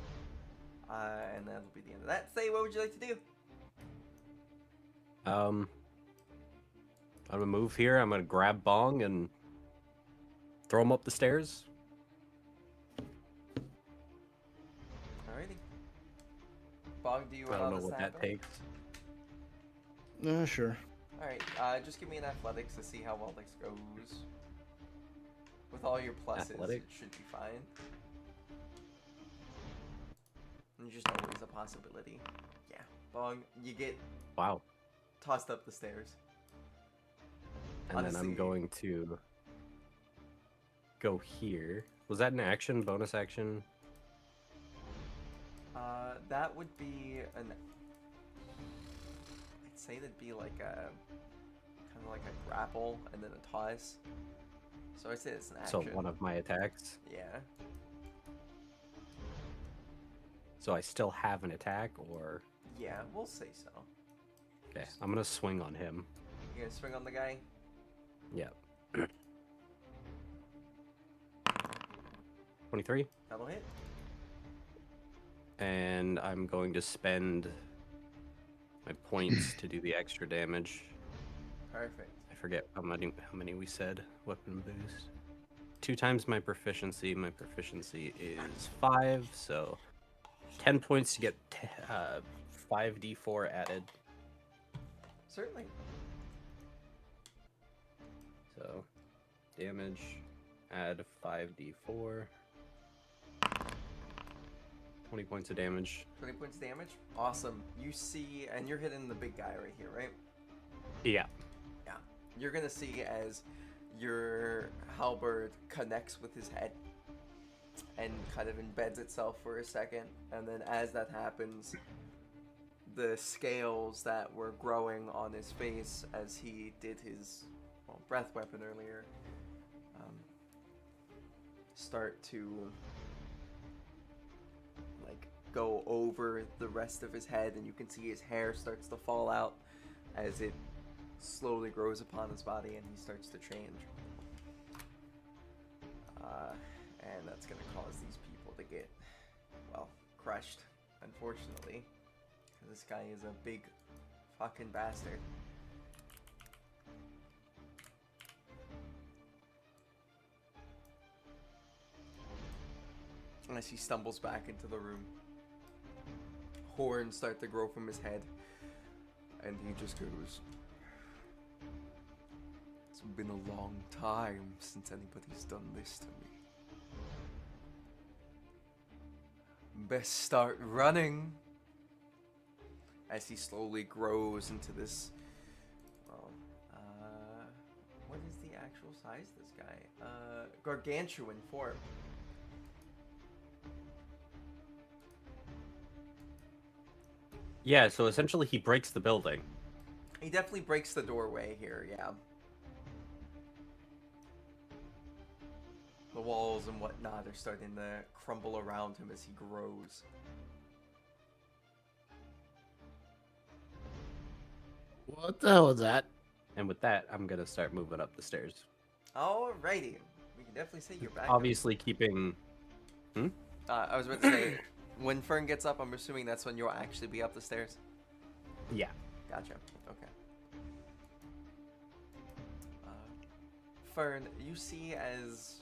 And that'll be the end of that. Say, what would you like to do? I'm gonna move here. I'm gonna grab Bong and throw him up the stairs. Alrighty. Bong, do you I don't know this what to that happen? takes. Sure. Alright, just give me an athletics to see how well this goes. With all your pluses, Athletics? it should be fine. And just always a possibility. Yeah. Bong, you get Wow. tossed up the stairs. And then Honestly- I'm going to go here. Was that an action? Bonus action? That would be an... I'd say that'd be like a... kind of like a grapple and then a toss. So I say it's an So action. one of my attacks. Yeah. So I still have an attack, or Yeah, we'll say so. okay, I'm gonna swing on him. You gonna swing on the guy? Yep. 23, That'll hit. and I'm going to spend my points to do the extra damage. Perfect. I forget how many we said. Weapon boost. 2 times my proficiency. My proficiency is 5, so 10 points to get 5d4 added. Certainly. So damage, add 5d4. 20 points of damage. 20 points of damage. Awesome. You see, and you're hitting the big guy right here, right? Yeah. Yeah. You're gonna see as your halberd connects with his head and kind of embeds itself for a second, and then as that happens, the scales that were growing on his face as he did his breath weapon earlier start to like go over the rest of his head, and you can see his hair starts to fall out as it slowly grows upon his body and he starts to change. And that's going to cause these people to get, well, crushed, unfortunately. This guy is a big fucking bastard. As he stumbles back into the room, horns start to grow from his head, and he just goes, "It's been a long time since anybody's done this to me. Best start running." As he slowly grows into this, well, what is the actual size of this guy? Gargantuan form. Yeah, so essentially he breaks the building. He definitely breaks the doorway here, yeah. The walls and whatnot are starting to crumble around him as he grows. What the hell was that? And with that, I'm gonna start moving up the stairs. Alrighty. We can definitely say you're back. Obviously keeping... I was about to say, when Fern gets up, I'm assuming that's when you'll actually be up the stairs. Yeah. Gotcha. Okay. Fern, you see as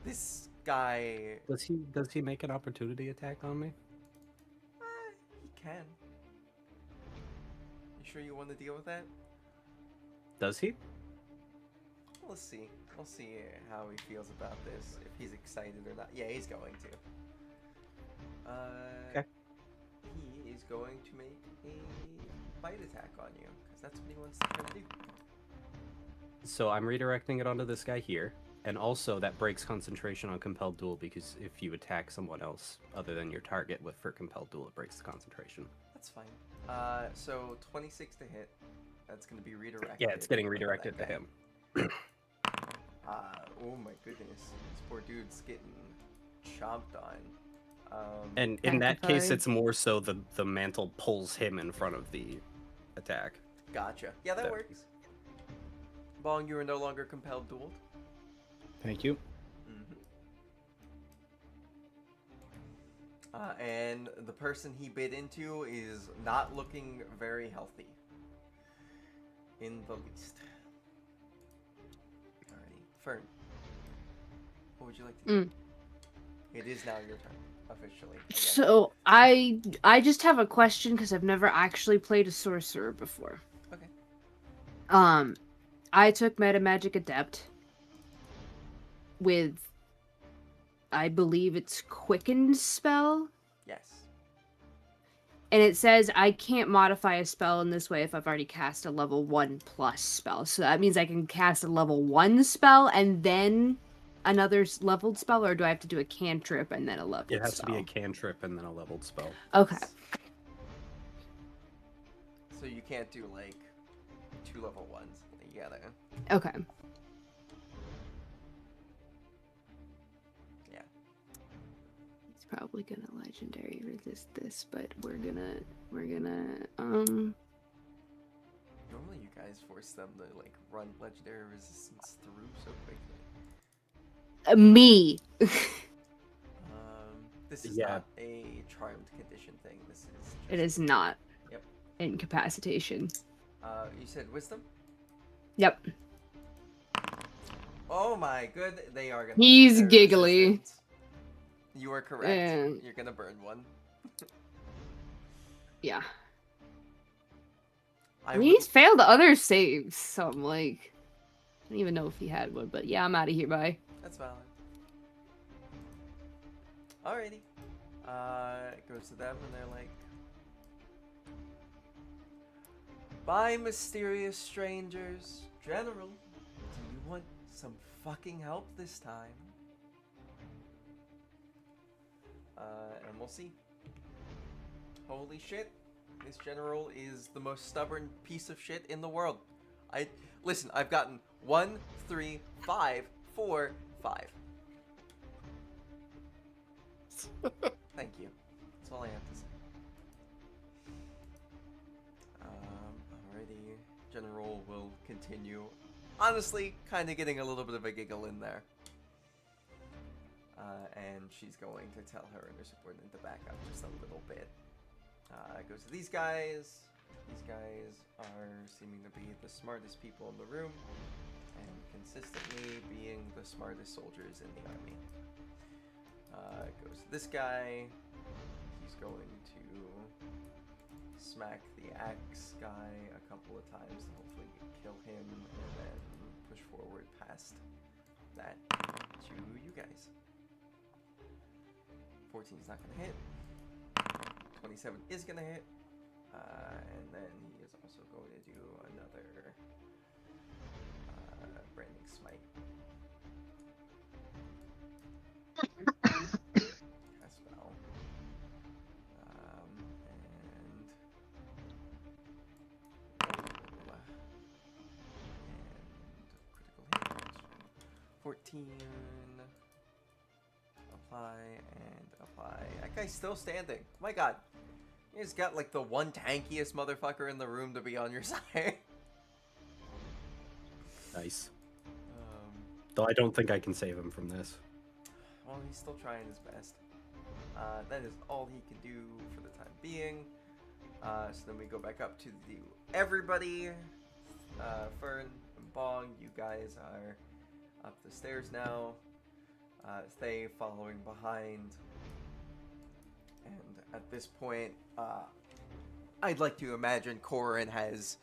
this guy... Does he make an opportunity attack on me? He can. You sure you want to deal with that? Does he? Let's see. We'll see how he feels about this. If he's excited or not. Yeah, he's going to. Okay. He is going to make a bite attack on you, because that's what he wants to try to do. So I'm redirecting it onto this guy here, and also that breaks concentration on compelled duel, because if you attack someone else other than your target for compelled duel, it breaks the concentration. That's fine. So 26 to hit. That's going to be redirected. Yeah, it's getting onto that redirected to guy. him. Oh my goodness. This poor dude's getting chomped on. And in that case, Sanctified. it's more so the mantle pulls him in front of the attack. Gotcha. Yeah, that works. Bong, you are no longer compelled dueled. Thank you. And the person he bit into is not looking very healthy. In the least. Alrighty. Fern. What would you like to do? It is now your turn, officially. Again. So I just have a question because I've never actually played a sorcerer before. Okay. I took Meta Magic Adept with, I believe it's Quickened spell, Yes. and it says I can't modify a spell in this way if I've already cast a level 1+ spell. So that means I can cast a level 1 spell and then another leveled spell, or do I have to do a cantrip and then a leveled spell? It has to be a cantrip and then a leveled spell. Okay. So you can't do like 2 level 1s. You gotta. Okay. Probably gonna legendary resist this, but we're gonna Normally, you guys force them to like run legendary resistance through so quickly. me. This is Yeah. not a charmed condition thing. This is. Just, It is not. Yep. Incapacitation. You said wisdom. Yep. Oh my good, they are gonna. He's legendary giggly. resistance. You are correct. And- You're gonna burn one. Yeah. I I mean, would- he's failed other saves, so I'm like, I don't even know if he had one, but yeah, I'm out of here. Bye. That's valid. Alrighty. It goes to them and they're like, "Bye, mysterious strangers. General, do you want some fucking help this time?" And we'll see. Holy shit. This general is the most stubborn piece of shit in the world. Listen, I've gotten 1, 3, 5, 4, 5. Thank you. That's all I have to say. Alrighty. General will continue. Honestly, kind of getting a little bit of a giggle in there. And she's going to tell her undersubordinate to back up just a little bit. It goes to these guys. These guys are seeming to be the smartest people in the room and consistently being the smartest soldiers in the army. It goes to this guy. He's going to smack the axe guy a couple of times to hopefully kill him and then push forward past that to you guys. 14 is not going to hit. 27 is going to hit. And then he is also going to do another branding smite. Cast spell. And critical hit. 14. Apply and apply. That guy's still standing. My god. He's got like the one tankiest motherfucker in the room to be on your side. Nice. Though I don't think I can save him from this. Well, he's still trying his best. That is all he can do for the time being. So then we go back up to everybody. Fern and Bong, you guys are up the stairs now. They following behind. And at this point, I'd like to imagine Corin has...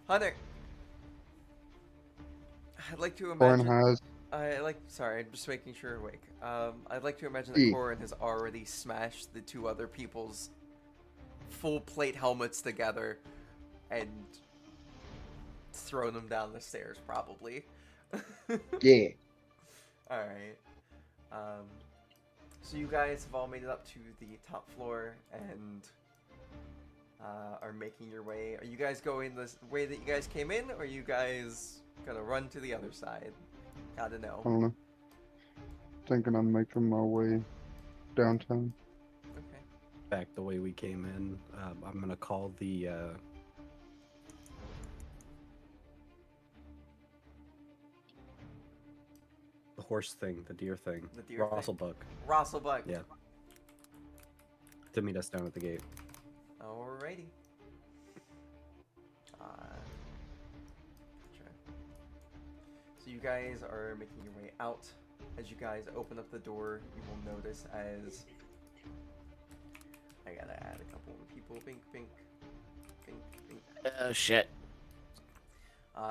Hunter! I'd like to imagine... Corin has. Sorry, I'm just making sure you're awake. I'd like to imagine that E. Corin has already smashed the two other people's full plate helmets together and thrown them down the stairs, probably. Yeah. Alright. So you guys have all made it up to the top floor and are making your way. Are you guys going the way that you guys came in, or are you guys gonna run to the other side? Gotta I know. don't know. Thinking I'm making my way downtown. Okay. Back the way we came in. I'm gonna call the horse thing, the deer thing. The deer thing. Rosselbuck. Rosselbuck. Yeah. To meet us down at the gate. Alrighty. Gotcha. So you guys are making your way out. As you guys open up the door, you will notice as... I gotta add a couple more people. Bink, bink. Bink, bink. Oh shit.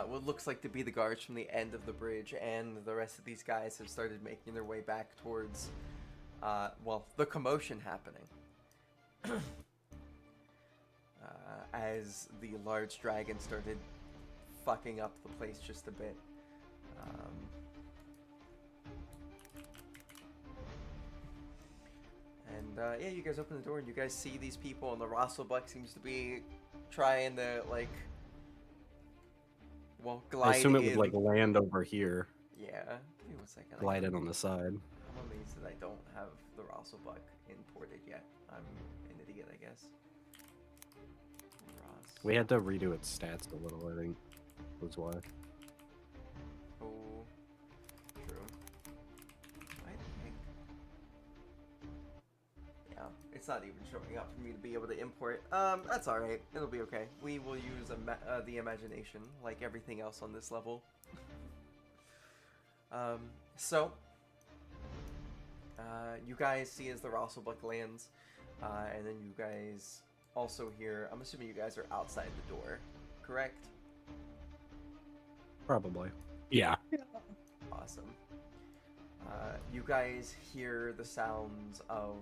What looks like to be the guards from the end of the bridge, and the rest of these guys have started making their way back towards, the commotion happening. As the large dragon started fucking up the place just a bit. Yeah, you guys open the door and you guys see these people, and the Rosselbuck seems to be trying to, like, glide I assume it in. would like land over here, Yeah. Give me 1 second. glide in on the side. I'm problem is that I don't have the Rosselbuck imported yet. I'm an idiot, I guess. We had to redo its stats a little, I think. Was why. Oh, true. I think. Yeah, it's not even showing up for me to be able to import. That's all right. It'll be okay. We will use the imagination, like everything else on this level. So you guys see as the Rosselbuck lands, and then you guys also hear. I'm assuming you guys are outside the door, correct? Probably. Yeah. Awesome. You guys hear the sounds of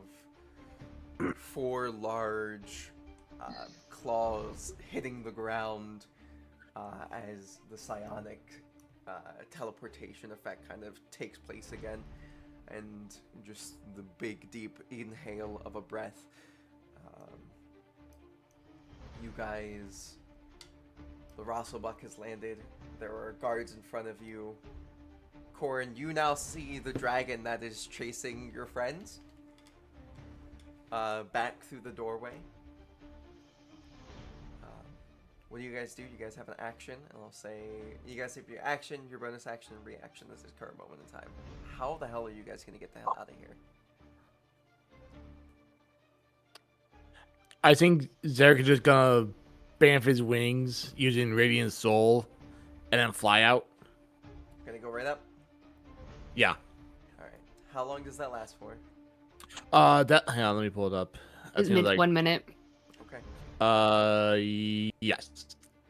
4 large claws hitting the ground as the psionic teleportation effect kind of takes place again, and just the big deep inhale of a breath. You guys, the Rosselbuck has landed. There are guards in front of you. Corin, you now see the dragon that is chasing your friends back through the doorway. What do you guys do? You guys have an action, and I'll say you guys have your action, your bonus action, and reaction at this current moment in time. How the hell are you guys gonna get the hell out of here? I think Zarek is just gonna bamf his wings using Radiant Soul and then fly out. Gonna go right up? Yeah. Alright. How long does that last for? Hang on, let me pull it up. I It's think it was like 1 minute. Okay. Yes.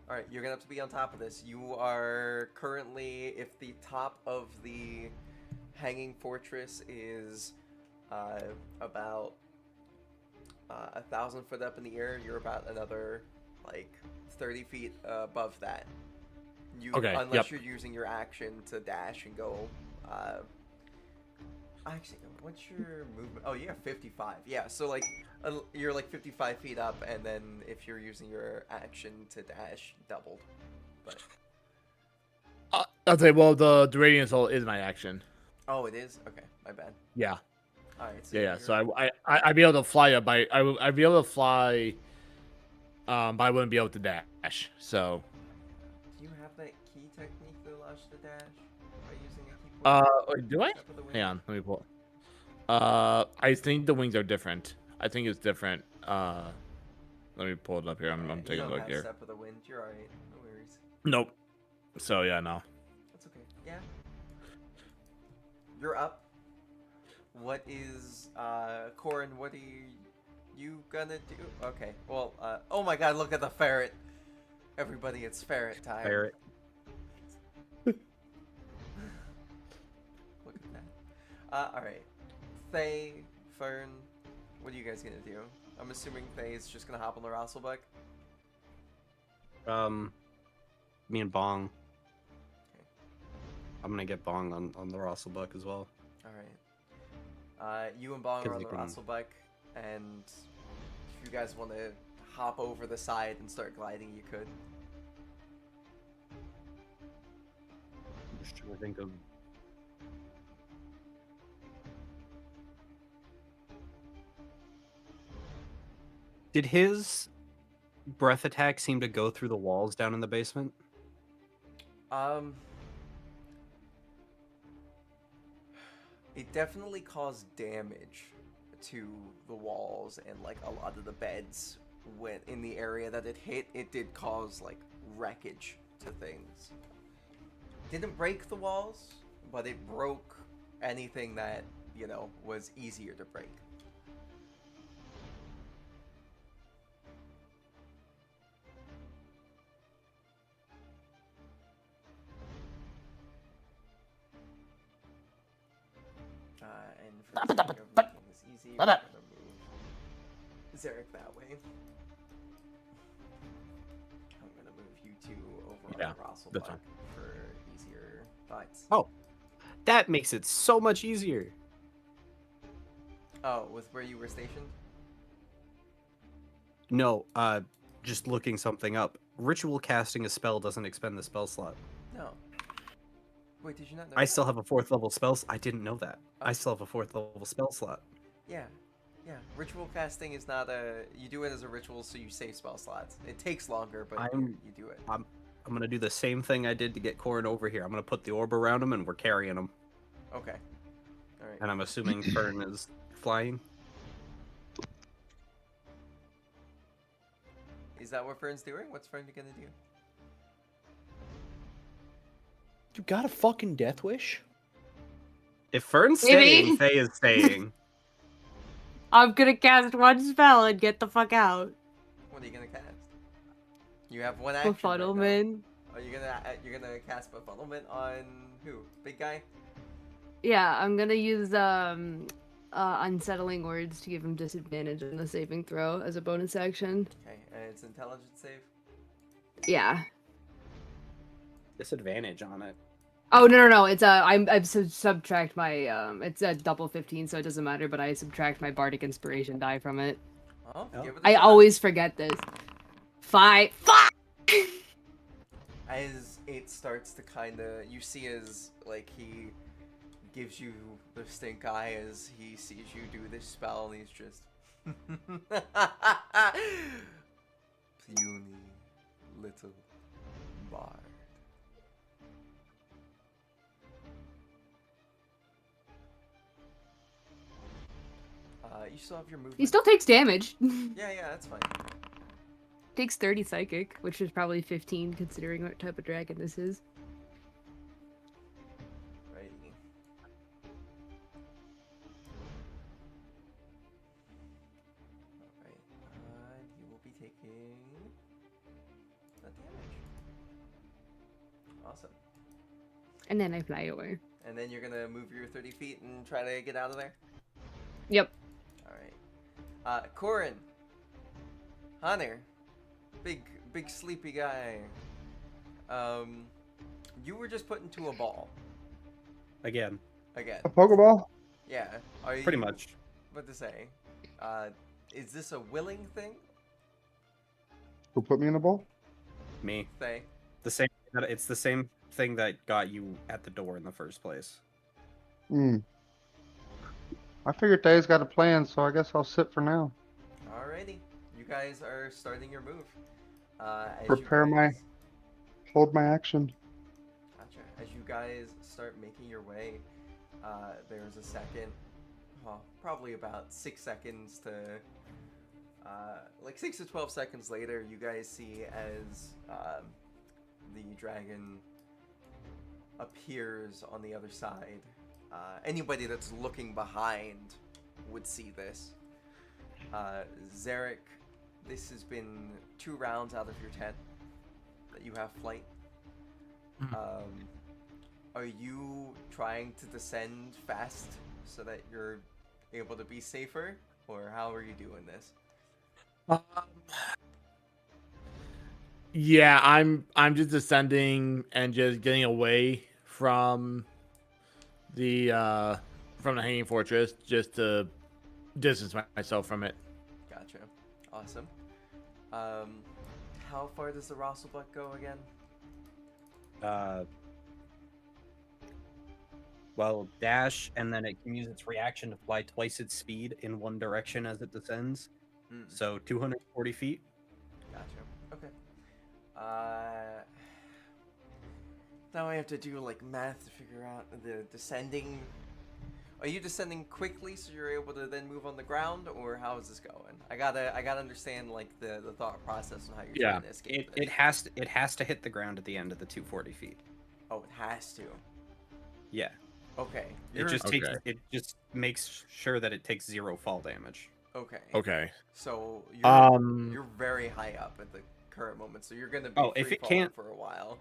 Alright, you're gonna have to be on top of this. You are currently, if the top of the hanging fortress is about 1,000 foot up in the air, you're about another like 30 feet above that. Okay, Unless yep. you're using your action to dash and go. Actually, what's your movement? Oh, you have 55. Yeah, so like you're like 55 feet up, and then if you're using your action to dash, doubled. But I'll say, well, the Radiant Soul is my action. oh, it is. Okay, my bad. Yeah. All right. So Yeah. So I'd be able to fly up by I'd be able to fly, but I wouldn't be able to dash. So. do you have that key technique that allows you to dash by using a key point? Do I? Step of the wind? Hang on, let me pull. I think the wings are different. I think it's different. Let me pull it up here. I'm Alright, taking a you don't look have here. Step of the wind. You're alright. No worries. Nope. So yeah, no. That's okay. Yeah. You're up. What is Corin, what are you gonna do? Okay. Well, oh my god, look at the ferret. Everybody, it's ferret time. Ferret. Look at that. Alright. Thay, Fern, what are you guys gonna do? I'm assuming Thay is just gonna hop on the Rosselbuck. Me and Bong. Okay. I'm gonna get Bong on the Rosselbuck as well. Alright. You and Bong are 'Cause on you the can- Rosselbuck, and if you guys want to hop over the side and start gliding, you could. I'm just trying to think of. Did his breath attack seem to go through the walls down in the basement? It definitely caused damage to the walls and like a lot of the beds when in the area that it hit. It did cause like wreckage to things. Didn't break the walls, but it broke anything that, you know, was easier to break. And for the sake of making this easy, we're gonna move Zarek that way. I'm gonna move you two over Yeah, on the Rosselbuck that's fine. for easier thoughts. Oh, that makes it so much easier. Oh, with where you were stationed? No, just looking something up. Ritual casting a spell doesn't expend the spell slot. No. Wait, did you not know? I that? still have a 4th level spells. I didn't know that. Oh. I still have a 4th level spell slot. Yeah. Yeah. Ritual casting is not a. You do it as a ritual, so you save spell slots. It takes longer, but you do it. I'm gonna do the same thing I did to get Corin over here. I'm gonna put the orb around him, and we're carrying him. Okay. All right. And I'm assuming Fern is flying. Is that what Fern's doing? What's Fern gonna do? You got a fucking death wish? If Fern's Maybe. staying, Faye is staying. I'm gonna cast one spell and get the fuck out. What are you gonna cast? You have one action. Befuddlement. Right now. You're gonna cast befuddlement on who? Big guy? Yeah, I'm gonna use unsettling words to give him disadvantage on the saving throw as a bonus action. Okay, and it's intelligence save. Yeah. Disadvantage on it. Oh no! It's subtract my it's a double 15, so it doesn't matter. But I subtract my bardic inspiration die from it. Oh, Oh. give it a I shot. always forget this. Fuck! As it starts to kind of, you see as like he gives you the stink eye as he sees you do this spell, and he's just puny little bard. You still have your movement. He still takes damage. Yeah, that's fine. Takes 30 psychic, which is probably 15 considering what type of dragon this is. Righty. Alright, you will be taking that damage. Awesome. And then I fly away. And then you're gonna move your 30 feet and try to get out of there? Yep. Alright. Corin. Hunter. Big sleepy guy. You were just put into a ball. Again. Again. A Pokeball? Yeah. Are you, Pretty much. What to say? Is this a willing thing? Who put me in a ball? Me. Say. It's the same thing that got you at the door in the first place. Hmm. I figured Dave's got a plan, so I guess I'll sit for now. Alrighty. You guys are starting your move. Hold my action. Gotcha. As you guys start making your way, there's a second, probably about 6 seconds to, like 6 to 12 seconds later, you guys see as the dragon appears on the other side. Anybody that's looking behind would see this. Zarek, this has been 2 rounds out of your 10 that you have flight. Are you trying to descend fast so that you're able to be safer, or how are you doing this? Yeah, I'm just descending and just getting away from the hanging fortress just to distance myself from it. Gotcha. Awesome. How far does the Rosselbuck go again? Well, dash, and then it can use its reaction to fly twice its speed in one direction as it descends. So 240 feet. Gotcha. Okay. Now I have to do like math to figure out the descending. Are you descending quickly so you're able to then move on the ground, or how is this going? I gotta understand like the thought process on how you're trying to escape. It has to hit the ground at the end of the 240 feet. Oh, it has to. Yeah. Okay. It just makes sure that it takes 0 fall damage. Okay. Okay. So Um, you're very high up at the current moment, so you're gonna be Oh, if free it falling can't- for a while.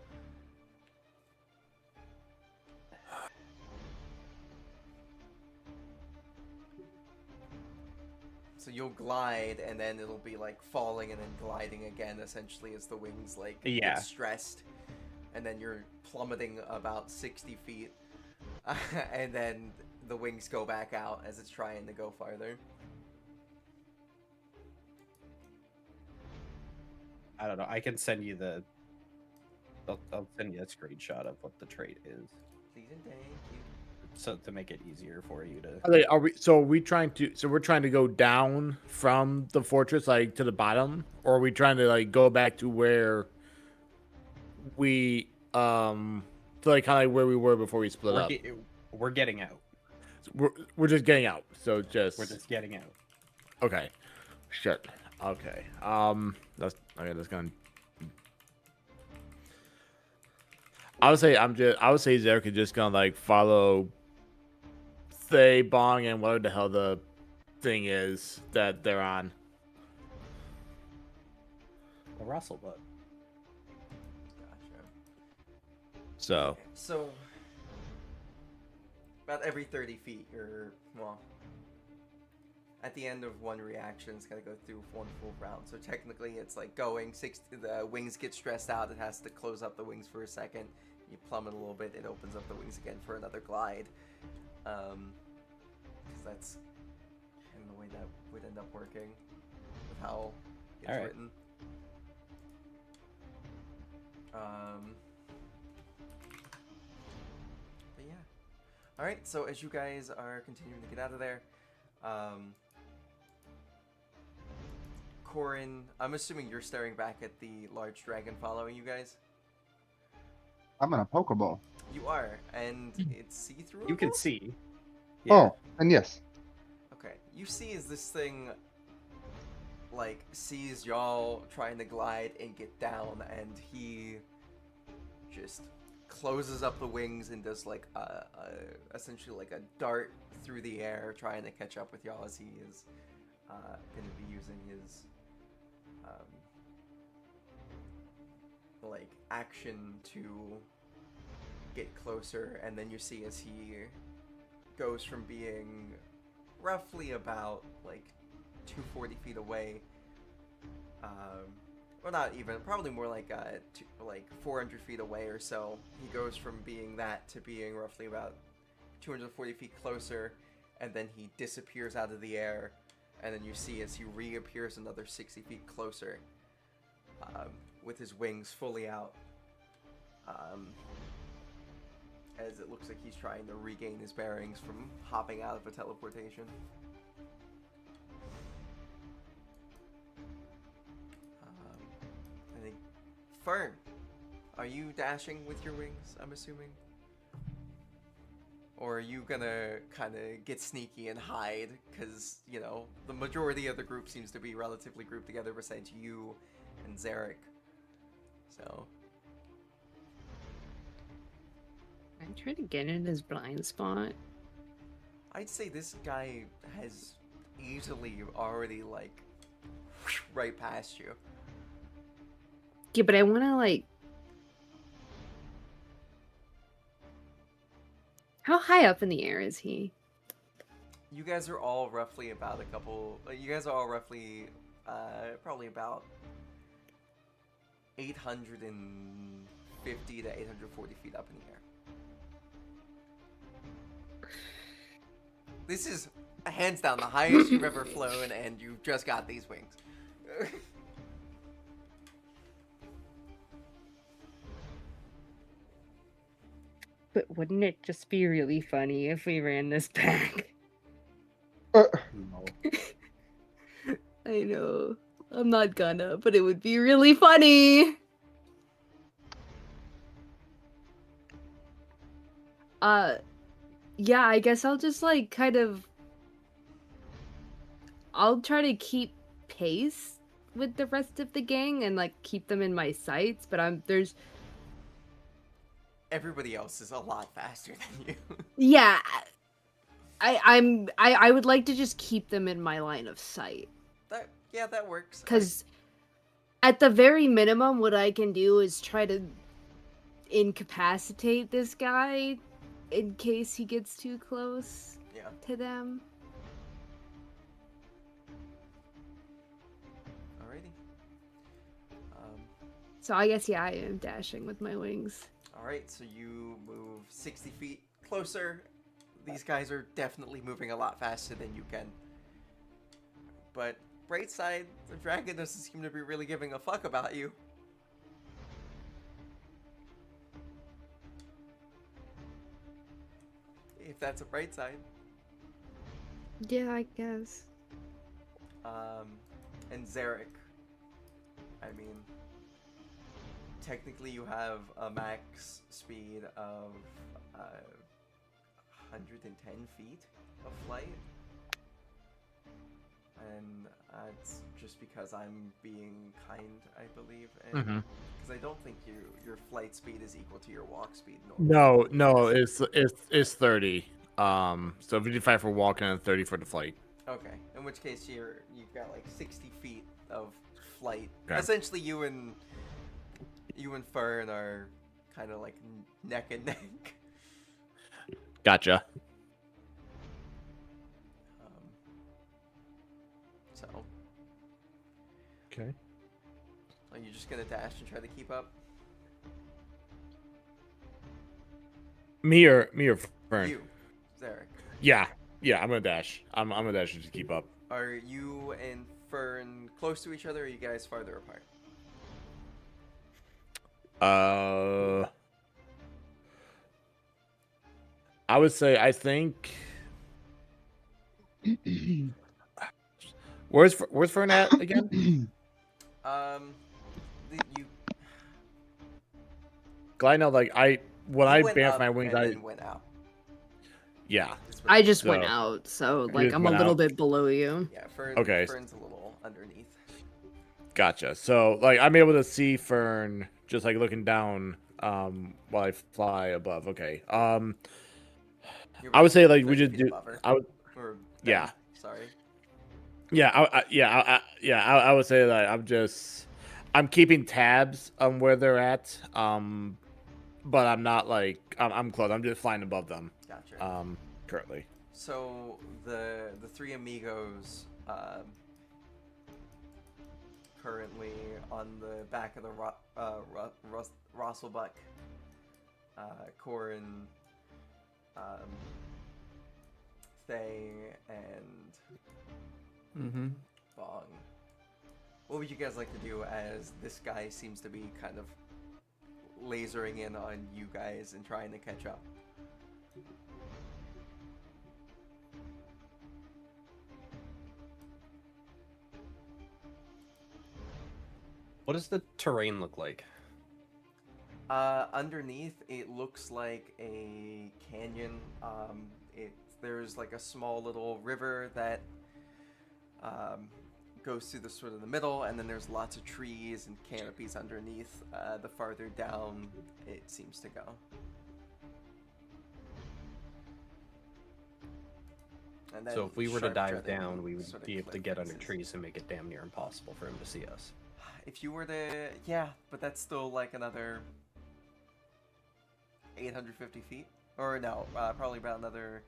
So you'll glide, and then it'll be like falling and then gliding again, essentially, as the wings like Yeah. get stressed, and then you're plummeting about 60 feet, and then the wings go back out as it's trying to go farther. I don't know. I can send you I'll send you a screenshot of what the trait is. Please and thank you. So to make it easier for you to. Are we trying to? So we're trying to go down from the fortress, like to the bottom, or are we trying to like go back to where we to like kind of like where we were before we split up? We're getting out. We're just getting out. So just We're just getting out. okay. Shit. Okay. That's okay. That's gonna. I would say Zarek is just gonna like follow Thay, Bong, and whatever the hell the thing is that they're on. The Russell butt. Gotcha. So So, about every 30 feet, well, at the end of one reaction, it's got to go through one full round. So technically, it's like going, the wings get stressed out, it has to close up the wings for a second. You plummet a little bit, it opens up the wings again for another glide. Because that's kind of the way that would end up working with how it's All right. written. But yeah. Alright, so as you guys are continuing to get out of there, Corin, I'm assuming you're staring back at the large dragon following you guys? I'm in a Pokeball. You are, and it's see-through? You can see. Oh, and yes. Okay, you see as this thing, like, sees y'all trying to glide and get down, and he just closes up the wings and does, like, essentially like a dart through the air, trying to catch up with y'all as he is going to be using his, like, action to get closer, and then you see as he goes from being roughly about like 240 feet away, well, not even, probably more like like 400 feet away or so. He goes from being that to being roughly about 240 feet closer, and then he disappears out of the air, and then you see as he reappears another 60 feet closer, with his wings fully out, as it looks like he's trying to regain his bearings from hopping out of a teleportation. I think, Fern, are you dashing with your wings, I'm assuming? Or are you gonna kind of get sneaky and hide? Because, you know, the majority of the group seems to be relatively grouped together besides you and Zarek. So... I'm trying to get in his blind spot. I'd say this guy has easily already, like, right past you. Yeah, but I want to, like... How high up in the air is he? You guys are all roughly about you guys are all roughly, probably about 850 to 840 feet up in the air. This is hands down the highest you've ever flown, and you've just got these wings. But wouldn't it just be really funny if we ran this back? No. I know. I'm not gonna, but it would be really funny. Yeah, I guess I'll just like kind of I'll try to keep pace with the rest of the gang and like keep them in my sights, but there's Everybody else is a lot faster than you. yeah. I would like to just keep them in my line of sight. That works. Cuz at the very minimum what I can do is try to incapacitate this guy in case he gets too close to them. Alrighty. So I guess I am dashing with my wings. Alright, so you move 60 feet closer. These guys are definitely moving a lot faster than you can. But, bright side, the dragon doesn't seem to be really giving a fuck about you. if that's a bright side. Yeah, I guess. And Zarek, I mean, technically you have a max speed of 110 feet of flight. And it's just because I'm being kind, I believe, and Mhm. because I don't think your flight speed is equal to your walk speed. No, it's 30. So 55 for walking and 30 for the flight. Okay, in which case you've got like 60 feet of flight. Okay. Essentially, you and Fern are kind of like neck and neck. Gotcha. So, Okay. are you just gonna dash and try to keep up? Me or Fern? You, Zarek. Yeah, I'm gonna dash. I'm gonna dash to keep up. Are you and Fern close to each other, or are you guys farther apart? I would say I think. Where's Fern at again? You. I know, like when You I went bamf up my wings, and I then went out. yeah. is what I you- just went So- out, so You like just I'm a went little out? bit below you. Yeah, Okay. Fern's a little underneath. Gotcha. So like I'm able to see Fern just like looking down while I fly above. Okay. You're I would say about like we 30 just feet do. above her. I would Or Yeah. them, sorry. I would say that I'm keeping tabs on where they're at. But I'm not like I'm close. I'm just flying above them. Gotcha. Currently. So the three amigos currently on the back of the Rosselbuck, Corin, Thay, and Mm-hmm. Bong. What would you guys like to do as this guy seems to be kind of lasering in on you guys and trying to catch up? What does the terrain look like? Underneath, it looks like a canyon. There's like a small little river that goes through the sort of the middle, and then there's lots of trees and canopies underneath. The farther down it seems to go. And then So if we were to sharp dive jutting down, we would sort of be able to cliff get under faces. trees and make it damn near impossible for him to see us. If you were to, yeah, but that's still like another 850 feet, or no, probably about another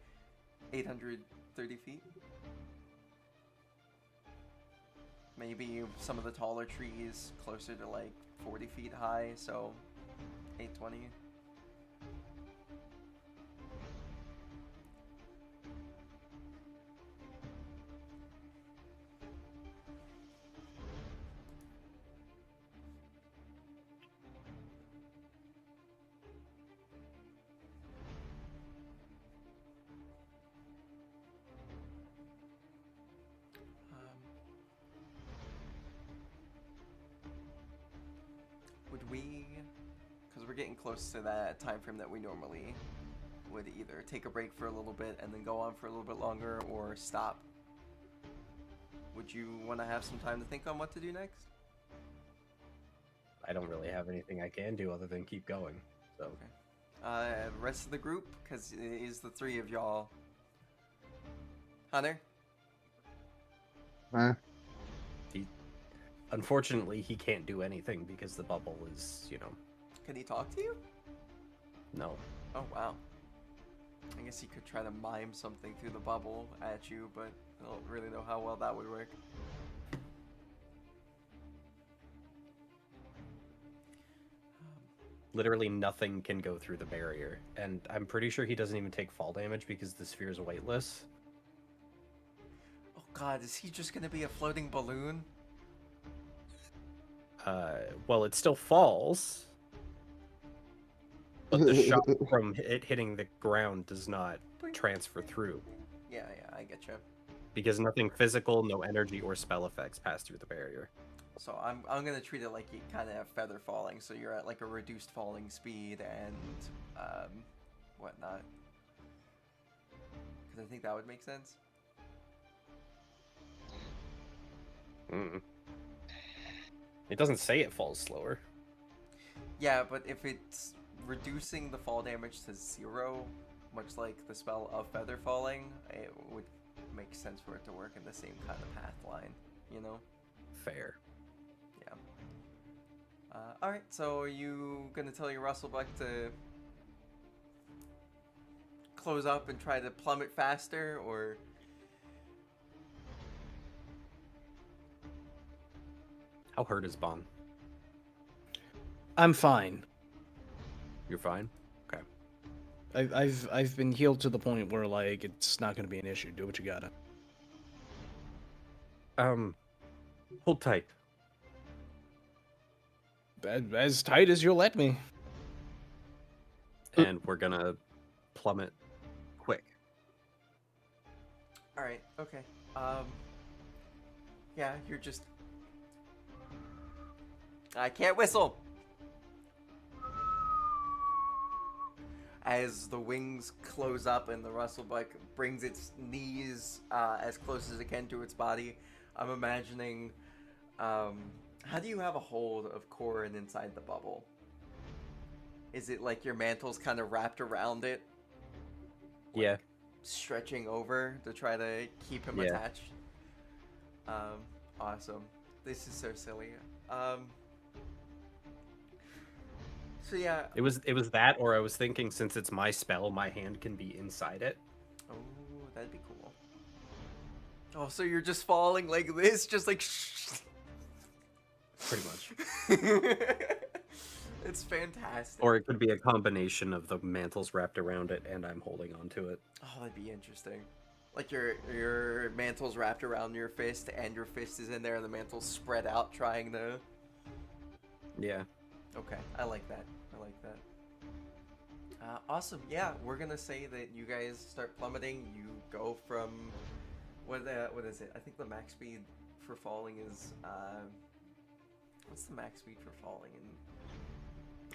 830 feet. Maybe some of the taller trees closer to like 40 feet high, so 820. Would we, because we're getting close to that time frame that we normally would either take a break for a little bit and then go on for a little bit longer, or stop. Would you want to have some time to think on what to do next? I don't really have anything I can do other than keep going. So Rest of the group, because it is the three of y'all. Hunter? unfortunately, he can't do anything because the bubble is, Can he talk to you? no. Oh, wow. I guess he could try to mime something through the bubble at you, but I don't really know how well that would work. Literally nothing can go through the barrier, and I'm pretty sure he doesn't even take fall damage because the sphere is weightless. Oh god, is he just gonna be a floating balloon? Well, it still falls. But the shock from it hitting the ground does not transfer through. Yeah, I get you. Because nothing physical, no energy or spell effects pass through the barrier. So I'm gonna treat it like you kind of have feather falling, so you're at like a reduced falling speed and whatnot. Because I think that would make sense. It doesn't say it falls slower. Yeah, but if it's reducing the fall damage to 0, much like the spell of feather falling, it would make sense for it to work in the same kind of path line, you know? Fair. Yeah. Alright, so are you gonna tell your Russellbuck to close up and try to plummet faster, or... How hurt is Bon? I'm fine. You're fine? Okay. I've been healed to the point where like it's not gonna be an issue. Do what you gotta. Hold tight. As tight as you'll let me. And we're gonna plummet quick. Alright, okay. Yeah, you're just... I can't whistle! As the wings close up and the Russellbuck brings its knees as close as it can to its body, I'm imagining... how do you have a hold of Corin inside the bubble? Is it like your mantle's kind of wrapped around it? Yeah. Stretching over to try to keep him Yeah. attached? Awesome. This is so silly. So yeah. It was that, or I was thinking since it's my spell, my hand can be inside it. Oh, that'd be cool. Oh, so you're just falling like this, just like. Pretty much. It's fantastic. Or it could be a combination of the mantle's wrapped around it and I'm holding onto it. Oh, that'd be interesting. Like your mantle's wrapped around your fist, and your fist is in there, and the mantle's spread out, trying to. Yeah. Okay, I like that. I like that. Awesome. Yeah, we're gonna say that you guys start plummeting. You go from what is it? I think the max speed for falling is what's the max speed for falling in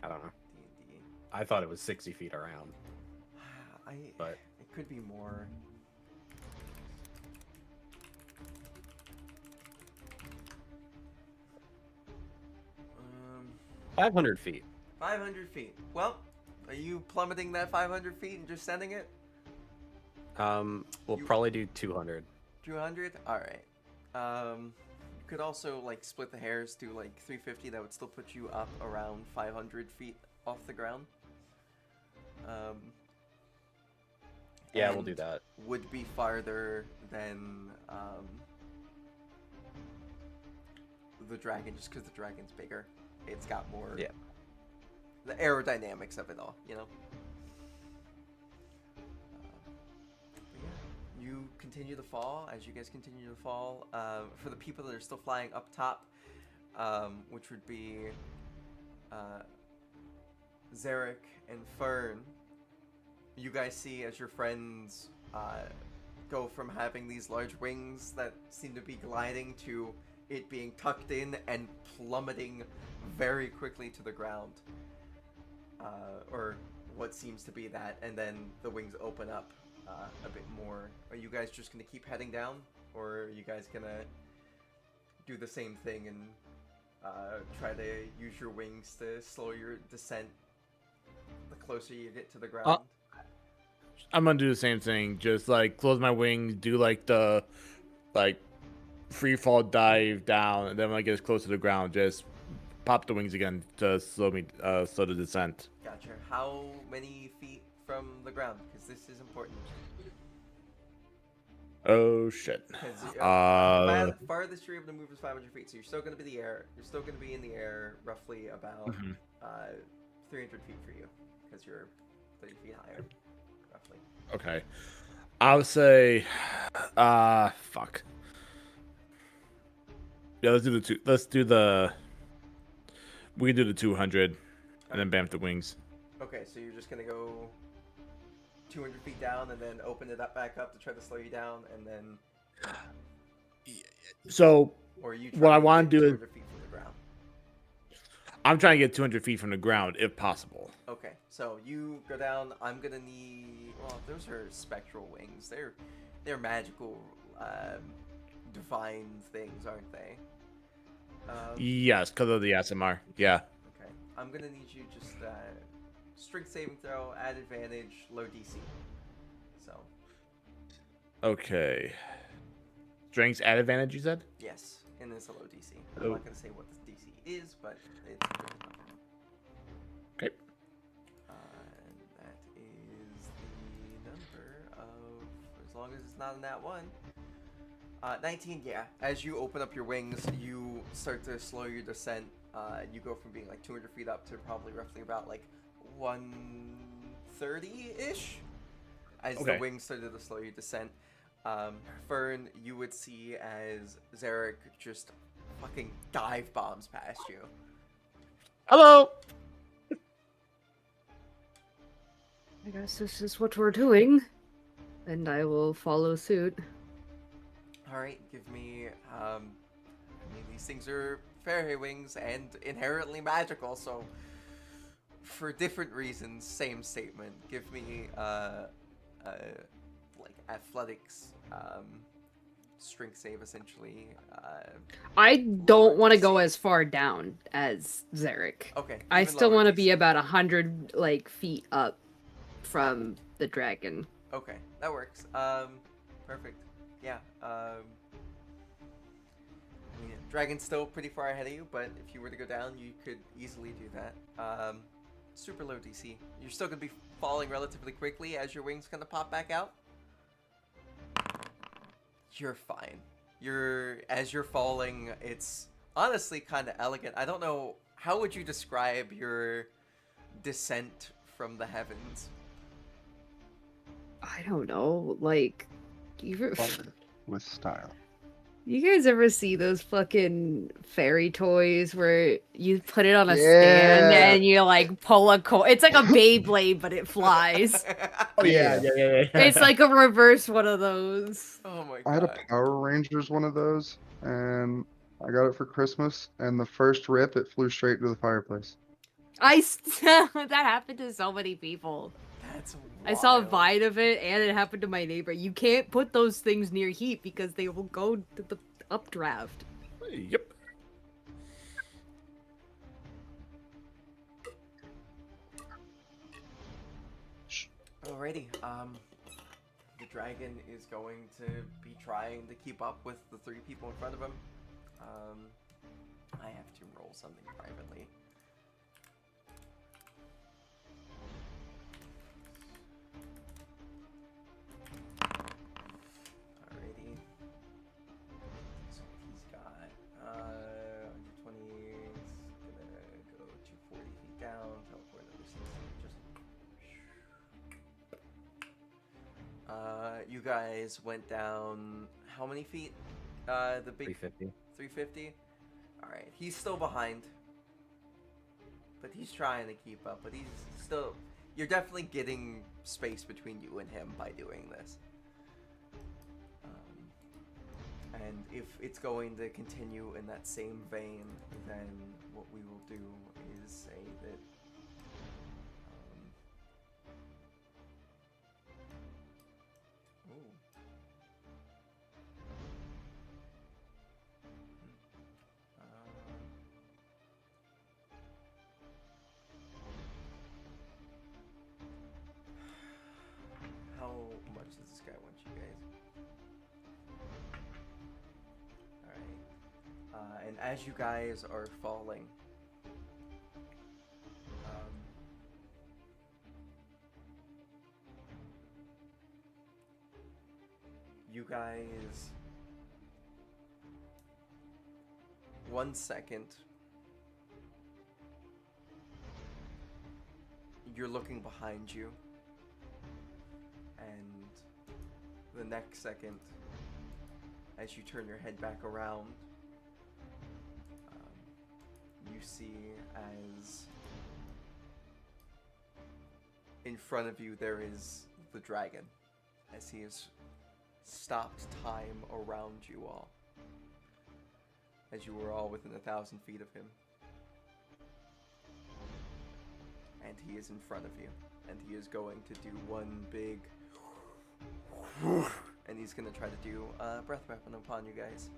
I don't know. D&D? I thought it was 60 feet around. But it could be more. 500 feet. 500 feet. Well, are you plummeting that 500 feet and just sending it? We'll You- probably do 200. 200? Alright. You could also, like, split the hairs to, like, 350. That would still put you up around 500 feet off the ground. Yeah, we'll and do that. Would be farther than, the dragon, just because the dragon's bigger. It's got more... Yeah. The aerodynamics of it all, you know? But yeah, you continue to fall. As you guys continue to fall, for the people that are still flying up top, which would be Zarek and Fern, you guys see as your friends go from having these large wings that seem to be gliding to it being tucked in and plummeting very quickly to the ground. Or what seems to be that, and then the wings open up a bit more. Are you guys just gonna keep heading down, or are you guys gonna do the same thing and try to use your wings to slow your descent the closer you get to the ground? I'm gonna do the same thing. Just like close my wings, do like the free fall dive down, and then when I get close to the ground, just pop the wings again to slow the descent. Gotcha. How many feet from the ground? Because this is important. Oh shit. Because farthest you're able to move is 500 feet, so you're still going to be the air. You're still going to be in the air roughly about 300 feet for you, because you're 30 feet higher, roughly. Okay. I would say, fuck. Yeah, let's do the two. We can do the 200, and then bamf the wings. Okay, so you're just gonna go 200 feet down and then open it up back up to try to slow you down, and then, So or are you what I trying want to to get do is 200 feet from the ground? I'm trying to get 200 feet from the ground if possible. Okay, so you go down. I'm gonna need. Well, those are spectral wings. They're magical, divine things, aren't they? Yes, because of the SMR. Yeah. Okay, I'm gonna need you just strength saving throw, add advantage, low DC. So Okay. Strengths at advantage, you said? yes, and it's a low DC. I'm Oh. not gonna say what the DC is, but it's a good number. Okay. And that is the number of, as long as it's not in that one. 19, yeah. As you open up your wings, you start to slow your descent. You go from being like 200 feet up to probably roughly about like 130-ish. As the Okay. wings started to slow your descent. Fern, you would see as Zarek just fucking dive bombs past you. Hello. I guess this is what we're doing, and I will follow suit. Alright, give me, I mean, these things are fairy wings and inherently magical, so for different reasons, same statement. Give me, like, athletics, strength save, essentially. I don't want to go DC. as far down as Zarek. Okay. I even still lower want to DC. be about 100 like feet up from the dragon. Okay, that works. Perfect. Yeah, I mean, dragon's still pretty far ahead of you, but if you were to go down, you could easily do that. Super low DC. You're still gonna be falling relatively quickly as your wings kind of pop back out. You're fine. As you're falling, it's honestly kind of elegant. I don't know, how would you describe your descent from the heavens? I don't know, like, With style. you guys ever see those fucking fairy toys where you put it on a Yeah. stand and you like pull a coin? It's like a Beyblade, but it flies. Oh yeah. It's like a reverse one of those. Oh my god. I had a Power Rangers one of those, and I got it for Christmas, and the first rip, it flew straight to the fireplace. That happened to so many people. That's I saw a wild. vine of it, and it happened to my neighbor. You can't put those things near heat because they will go to the updraft. Yep. Alrighty, the dragon is going to be trying to keep up with the 3 people in front of him. I have to roll something privately. Alrighty. So he's got, 120 is gonna go 240 feet down, teleport another 60, just... you guys went down how many feet? The big 350. 350? Alright, he's still behind. But he's trying to keep up, but he's still... You're definitely getting space between you and him by doing this. And if it's going to continue in that same vein, then what we will do is say that... Ooh. How much does this guy want you guys? Alright. And as you guys are falling, you guys, 1 second, you're looking behind you, and the next second, as you turn your head back around, you see as in front of you there is the dragon, as he has stopped time around you all, as you were all within 1,000 feet of him. And he is in front of you, and he is going to do one big, and he's going to try to do a breath weapon upon you guys.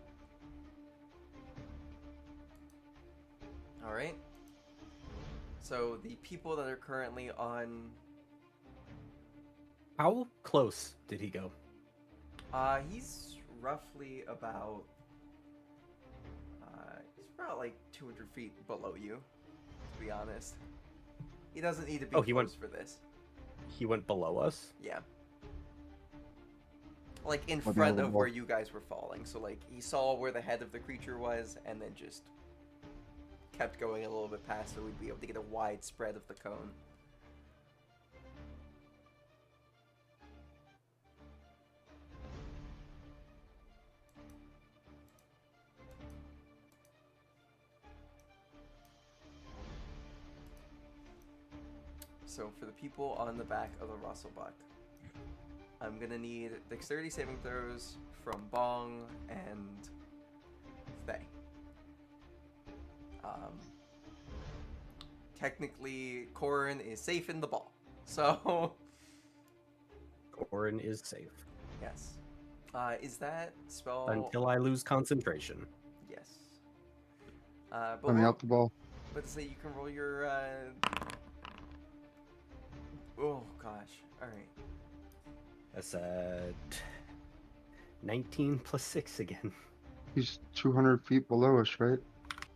Alright. So the people that are currently on... How close did he go? He's roughly about... he's about like 200 feet below you, to be honest. He doesn't need to be Oh, he close went- for this. He went below us? Yeah. Like in What front level? of where you guys were falling. So like he saw where the head of the creature was and then just kept going a little bit past so we'd be able to get a wide spread of the cone. So for the people on the back of the Russelbuck, I'm gonna need dexterity saving throws from Bong and Thay. Technically, Corin is safe in the ball, so Corin is safe. yes. Is that spell? Until I lose concentration. Yes. But Let me out the ball. let's say you can roll your. Oh gosh! All right. That's 19 plus 6 again. He's 200 feet below us, right?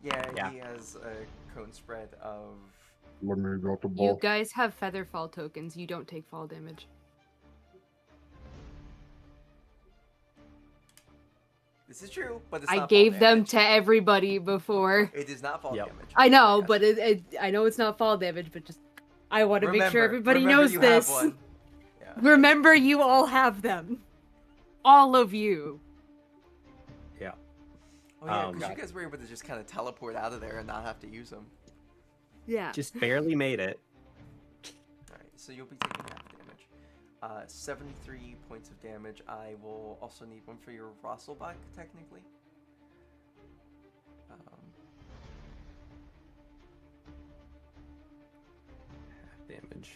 Yeah, he has a cone spread of. Let me out the You ball. guys have feather fall tokens. You don't take fall damage. This is true, but it's I not fall gave them damage. to everybody before. It is not fall Yep. damage. I know, Yes. but I know it's not fall damage, but just I want to make sure Remember- everybody remember knows you this. Have one. Yeah. Remember, you all have them. All of you. Yeah. Oh yeah, because Um, you guys were able to just kind of teleport out of there and not have to use them. Yeah. Just barely made it. Alright, so you'll be taking half damage. 73 points of damage. I will also need one for your Rosselbach, technically. Damage.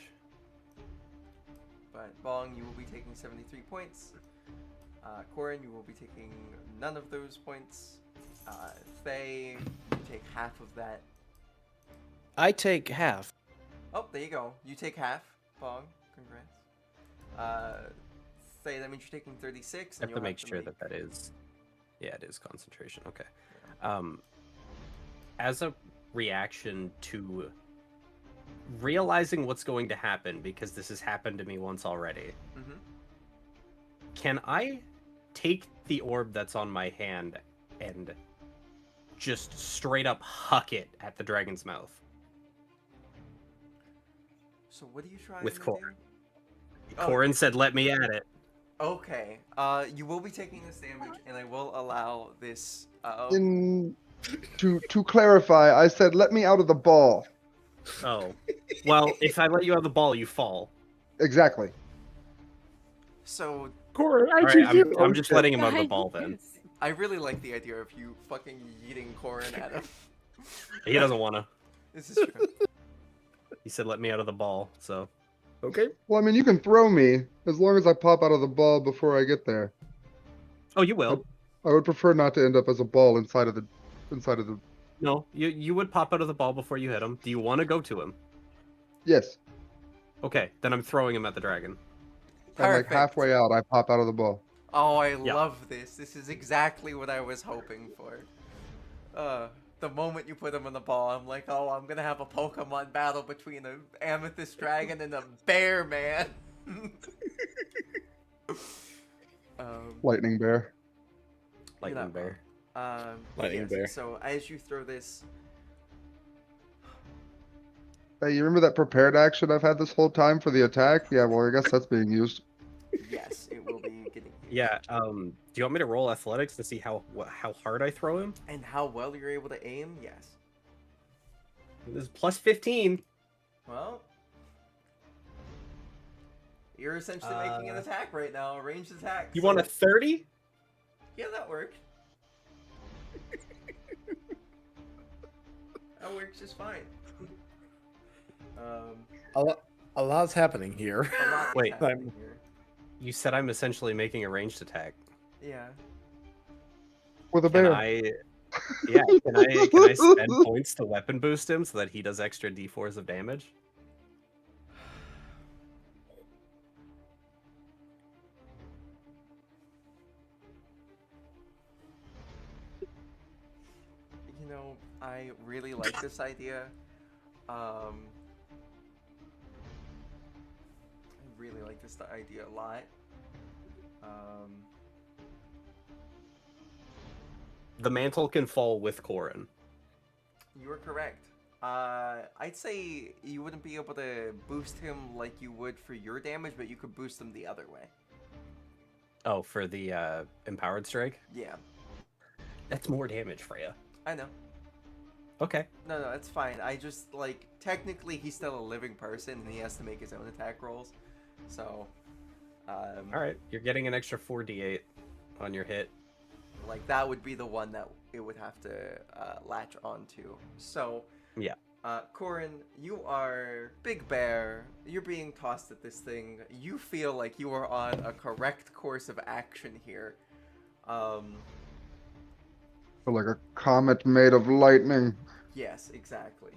But Bong, you will be taking 73 points. Corin, you will be taking none of those points. Thay, you take half of that. I take half. Oh, there you go. You take half. Bong, congrats. Thay, that means you're taking 36. I And have to you'll make sure that that is... Yeah, it is concentration. Okay. As a reaction to realizing what's going to happen, because this has happened to me once already, Mm-hmm. can I take the orb that's on my hand and just straight up huck it at the dragon's mouth? So what are you trying With to Corin. do? Oh, Corin said, "Let me at it." okay. You will be taking this damage, and I will allow this. To clarify, I said let me out of the ball. Oh, well, if I let you out the ball, you fall. Exactly. So Corin, All right, I'm just letting him out of the ball then. I really like the idea of you fucking yeeting Corin at him. He doesn't want to. This is true. He said, "Let me out of the ball." So Okay. Well, I mean, you can throw me as long as I pop out of the ball before I get there. oh, you will. I would prefer not to end up as a ball inside of the. No, you would pop out of the ball before you hit him. Do you want to go to him? Yes. Okay, then I'm throwing him at the dragon. I'm like Perfect. halfway out. I pop out of the ball. Oh, I Yeah. love this. This is exactly what I was hoping for. The moment you put him on the ball, I'm like, oh, I'm gonna have a Pokemon battle between an Amethyst Dragon and a Bear Man. Lightning bear. Lightning know, bear. Lightning yes, bear. So as you throw this, Hey, you remember that prepared action I've had this whole time for the attack? Yeah, well, I guess that's being used. yes, it will be getting hit. Yeah. Do you want me to roll athletics to see how hard I throw him? And how well you're able to aim, yes. This is plus 15. Well, You're essentially making an attack right now, a ranged attack. You so- want a 30? Yeah, that worked. That works just fine. A lot's happening here. A lot is Wait, happening here. You said I'm essentially making a ranged attack. Yeah. With a Can bear. can I spend points to weapon boost him so that he does extra d4s of damage? You know, I really like this idea. I really like this idea a lot. The mantle can fall with Corin. You were correct. I'd say you wouldn't be able to boost him like you would for your damage, but you could boost him the other way. Oh, for the empowered strike? Yeah, That's more damage, Freya. I know. Okay. No, that's fine. I just, like, technically he's still a living person and he has to make his own attack rolls. So, Alright, you're getting an extra 4d8 on your hit. like, that would be the one that it would have to latch onto. So, Yeah. Corin, you are Big Bear. You're being tossed at this thing. You feel like you are on a correct course of action here. Feel like a comet made of lightning. Yes, exactly.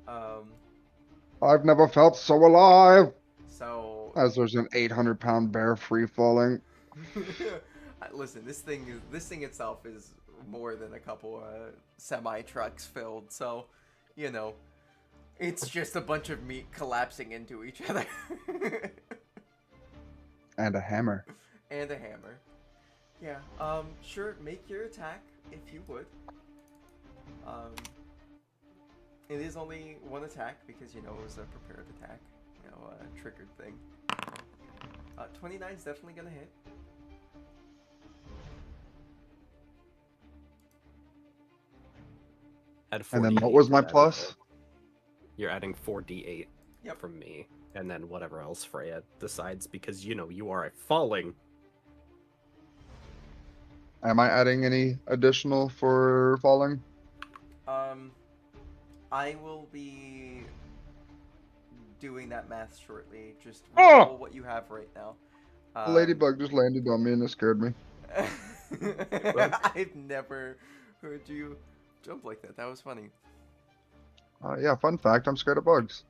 I've never felt so alive. So As there's an 800-pound bear free falling. listen, this thing itself is more than a couple semi trucks filled. So, you know, it's just a bunch of meat collapsing into each other. And a hammer. And a hammer. Yeah. Sure. Make your attack if you would. It is only one attack because you know it was a prepared attack. You know, a triggered thing. 29 is definitely gonna hit. Add And then 4d8 what was to my that as plus? well. You're adding 4d8 Yep. from me, and then whatever else Freya decides, because you know you are a falling. Am I adding any additional for falling? I will be doing that math shortly. Just Oh! roll what you have right now. A ladybug just landed on me and it scared me. I've never heard you jump like that. That was funny. Yeah, fun fact, I'm scared of bugs.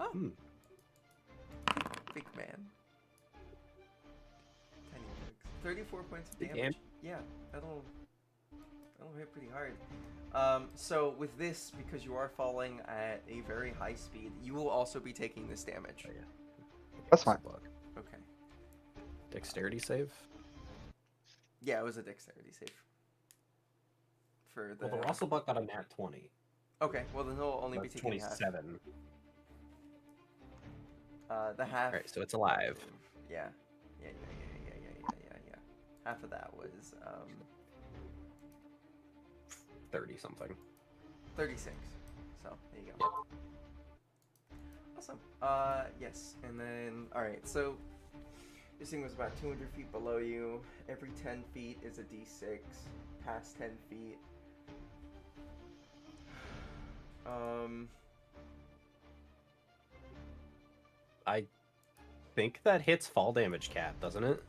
Oh, Hmm. big man. Tiny bugs. 34 points of Big damage. ant. Yeah, that'll hit pretty hard. So with this, because you are falling at a very high speed, you will also be taking this damage. Oh, yeah. That's fine. Okay. Dexterity save? Yeah, it was a dexterity save. For the. Well, the Russellbuck got a nat 20. Okay, well then he'll only be That's taking half. 27. The half. Alright, so it's alive. Yeah. Yeah. Half of that was 30 something. 36. So there you go. Awesome. Yes, and then alright, so this thing was about 200 feet below you. Every 10 feet is a d6. Past 10 feet. I think that hits fall damage cap, doesn't it?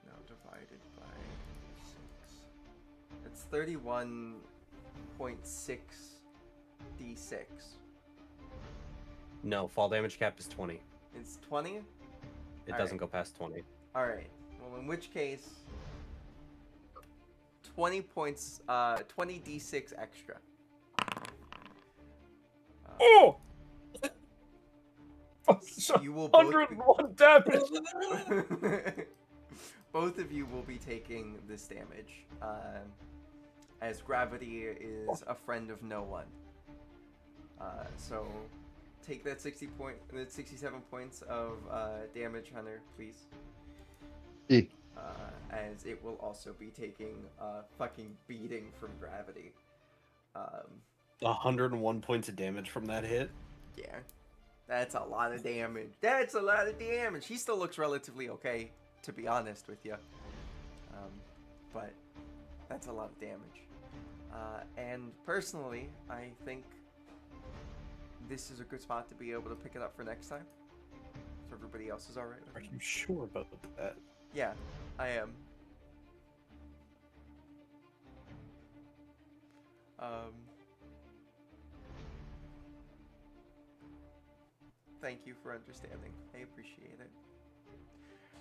No, divided by 6. It's 31.6 d6. No, fall damage cap is 20. It's 20? It All doesn't right. go past 20. Alright. Well, in which case, 20 points, 20 d6 extra. Oh! So you will both 101 damage! both of you will be taking this damage, as gravity is a friend of no one. So take that 67 points of damage, Hunter, please. E. As it will also be taking a fucking beating from gravity. 101 points of damage from that hit. Yeah. That's a lot of damage. That's a lot of damage. He still looks relatively okay, to be honest with you. But that's a lot of damage. And personally, I think this is a good spot to be able to pick it up for next time. If everybody else is alright with Are it. you sure about that? Yeah, I am. Thank you for understanding. I appreciate it.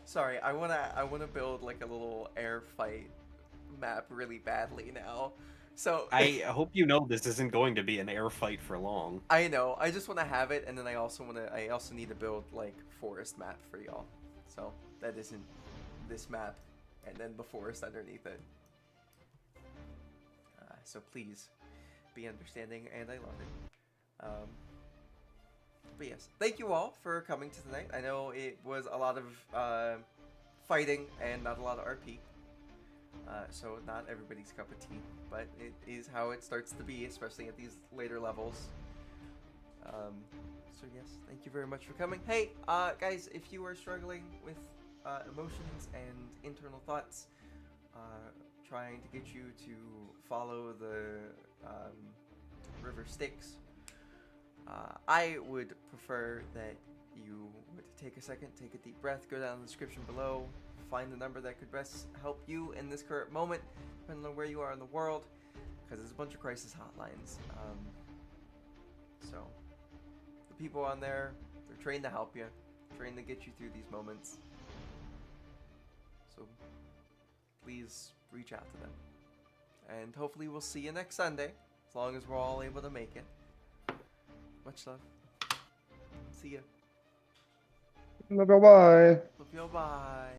Sorry, I wanna build like a little air fight map really badly now. So I hope you know this isn't going to be an air fight for long. I know. I just want to have it, and then I also need to build like forest map for y'all. So that isn't this map, and then the forest underneath it. So please be understanding, and I love it. But yes, thank you all for coming to tonight. I know it was a lot of fighting and not a lot of RP. So not everybody's cup of tea, but it is how it starts to be, especially at these later levels. So yes, thank you very much for coming. Hey, guys, if you are struggling with emotions and internal thoughts, trying to get you to follow the river Styx, I would prefer that you would take a second, take a deep breath, go down in the description below, find the number that could best help you in this current moment, depending on where you are in the world, because there's a bunch of crisis hotlines. So, the people on there, they're trained to help you, trained to get you through these moments. So, please reach out to them. And hopefully we'll see you next Sunday, as long as we're all able to make it. Much love. See ya. Bye bye. Love you. Bye.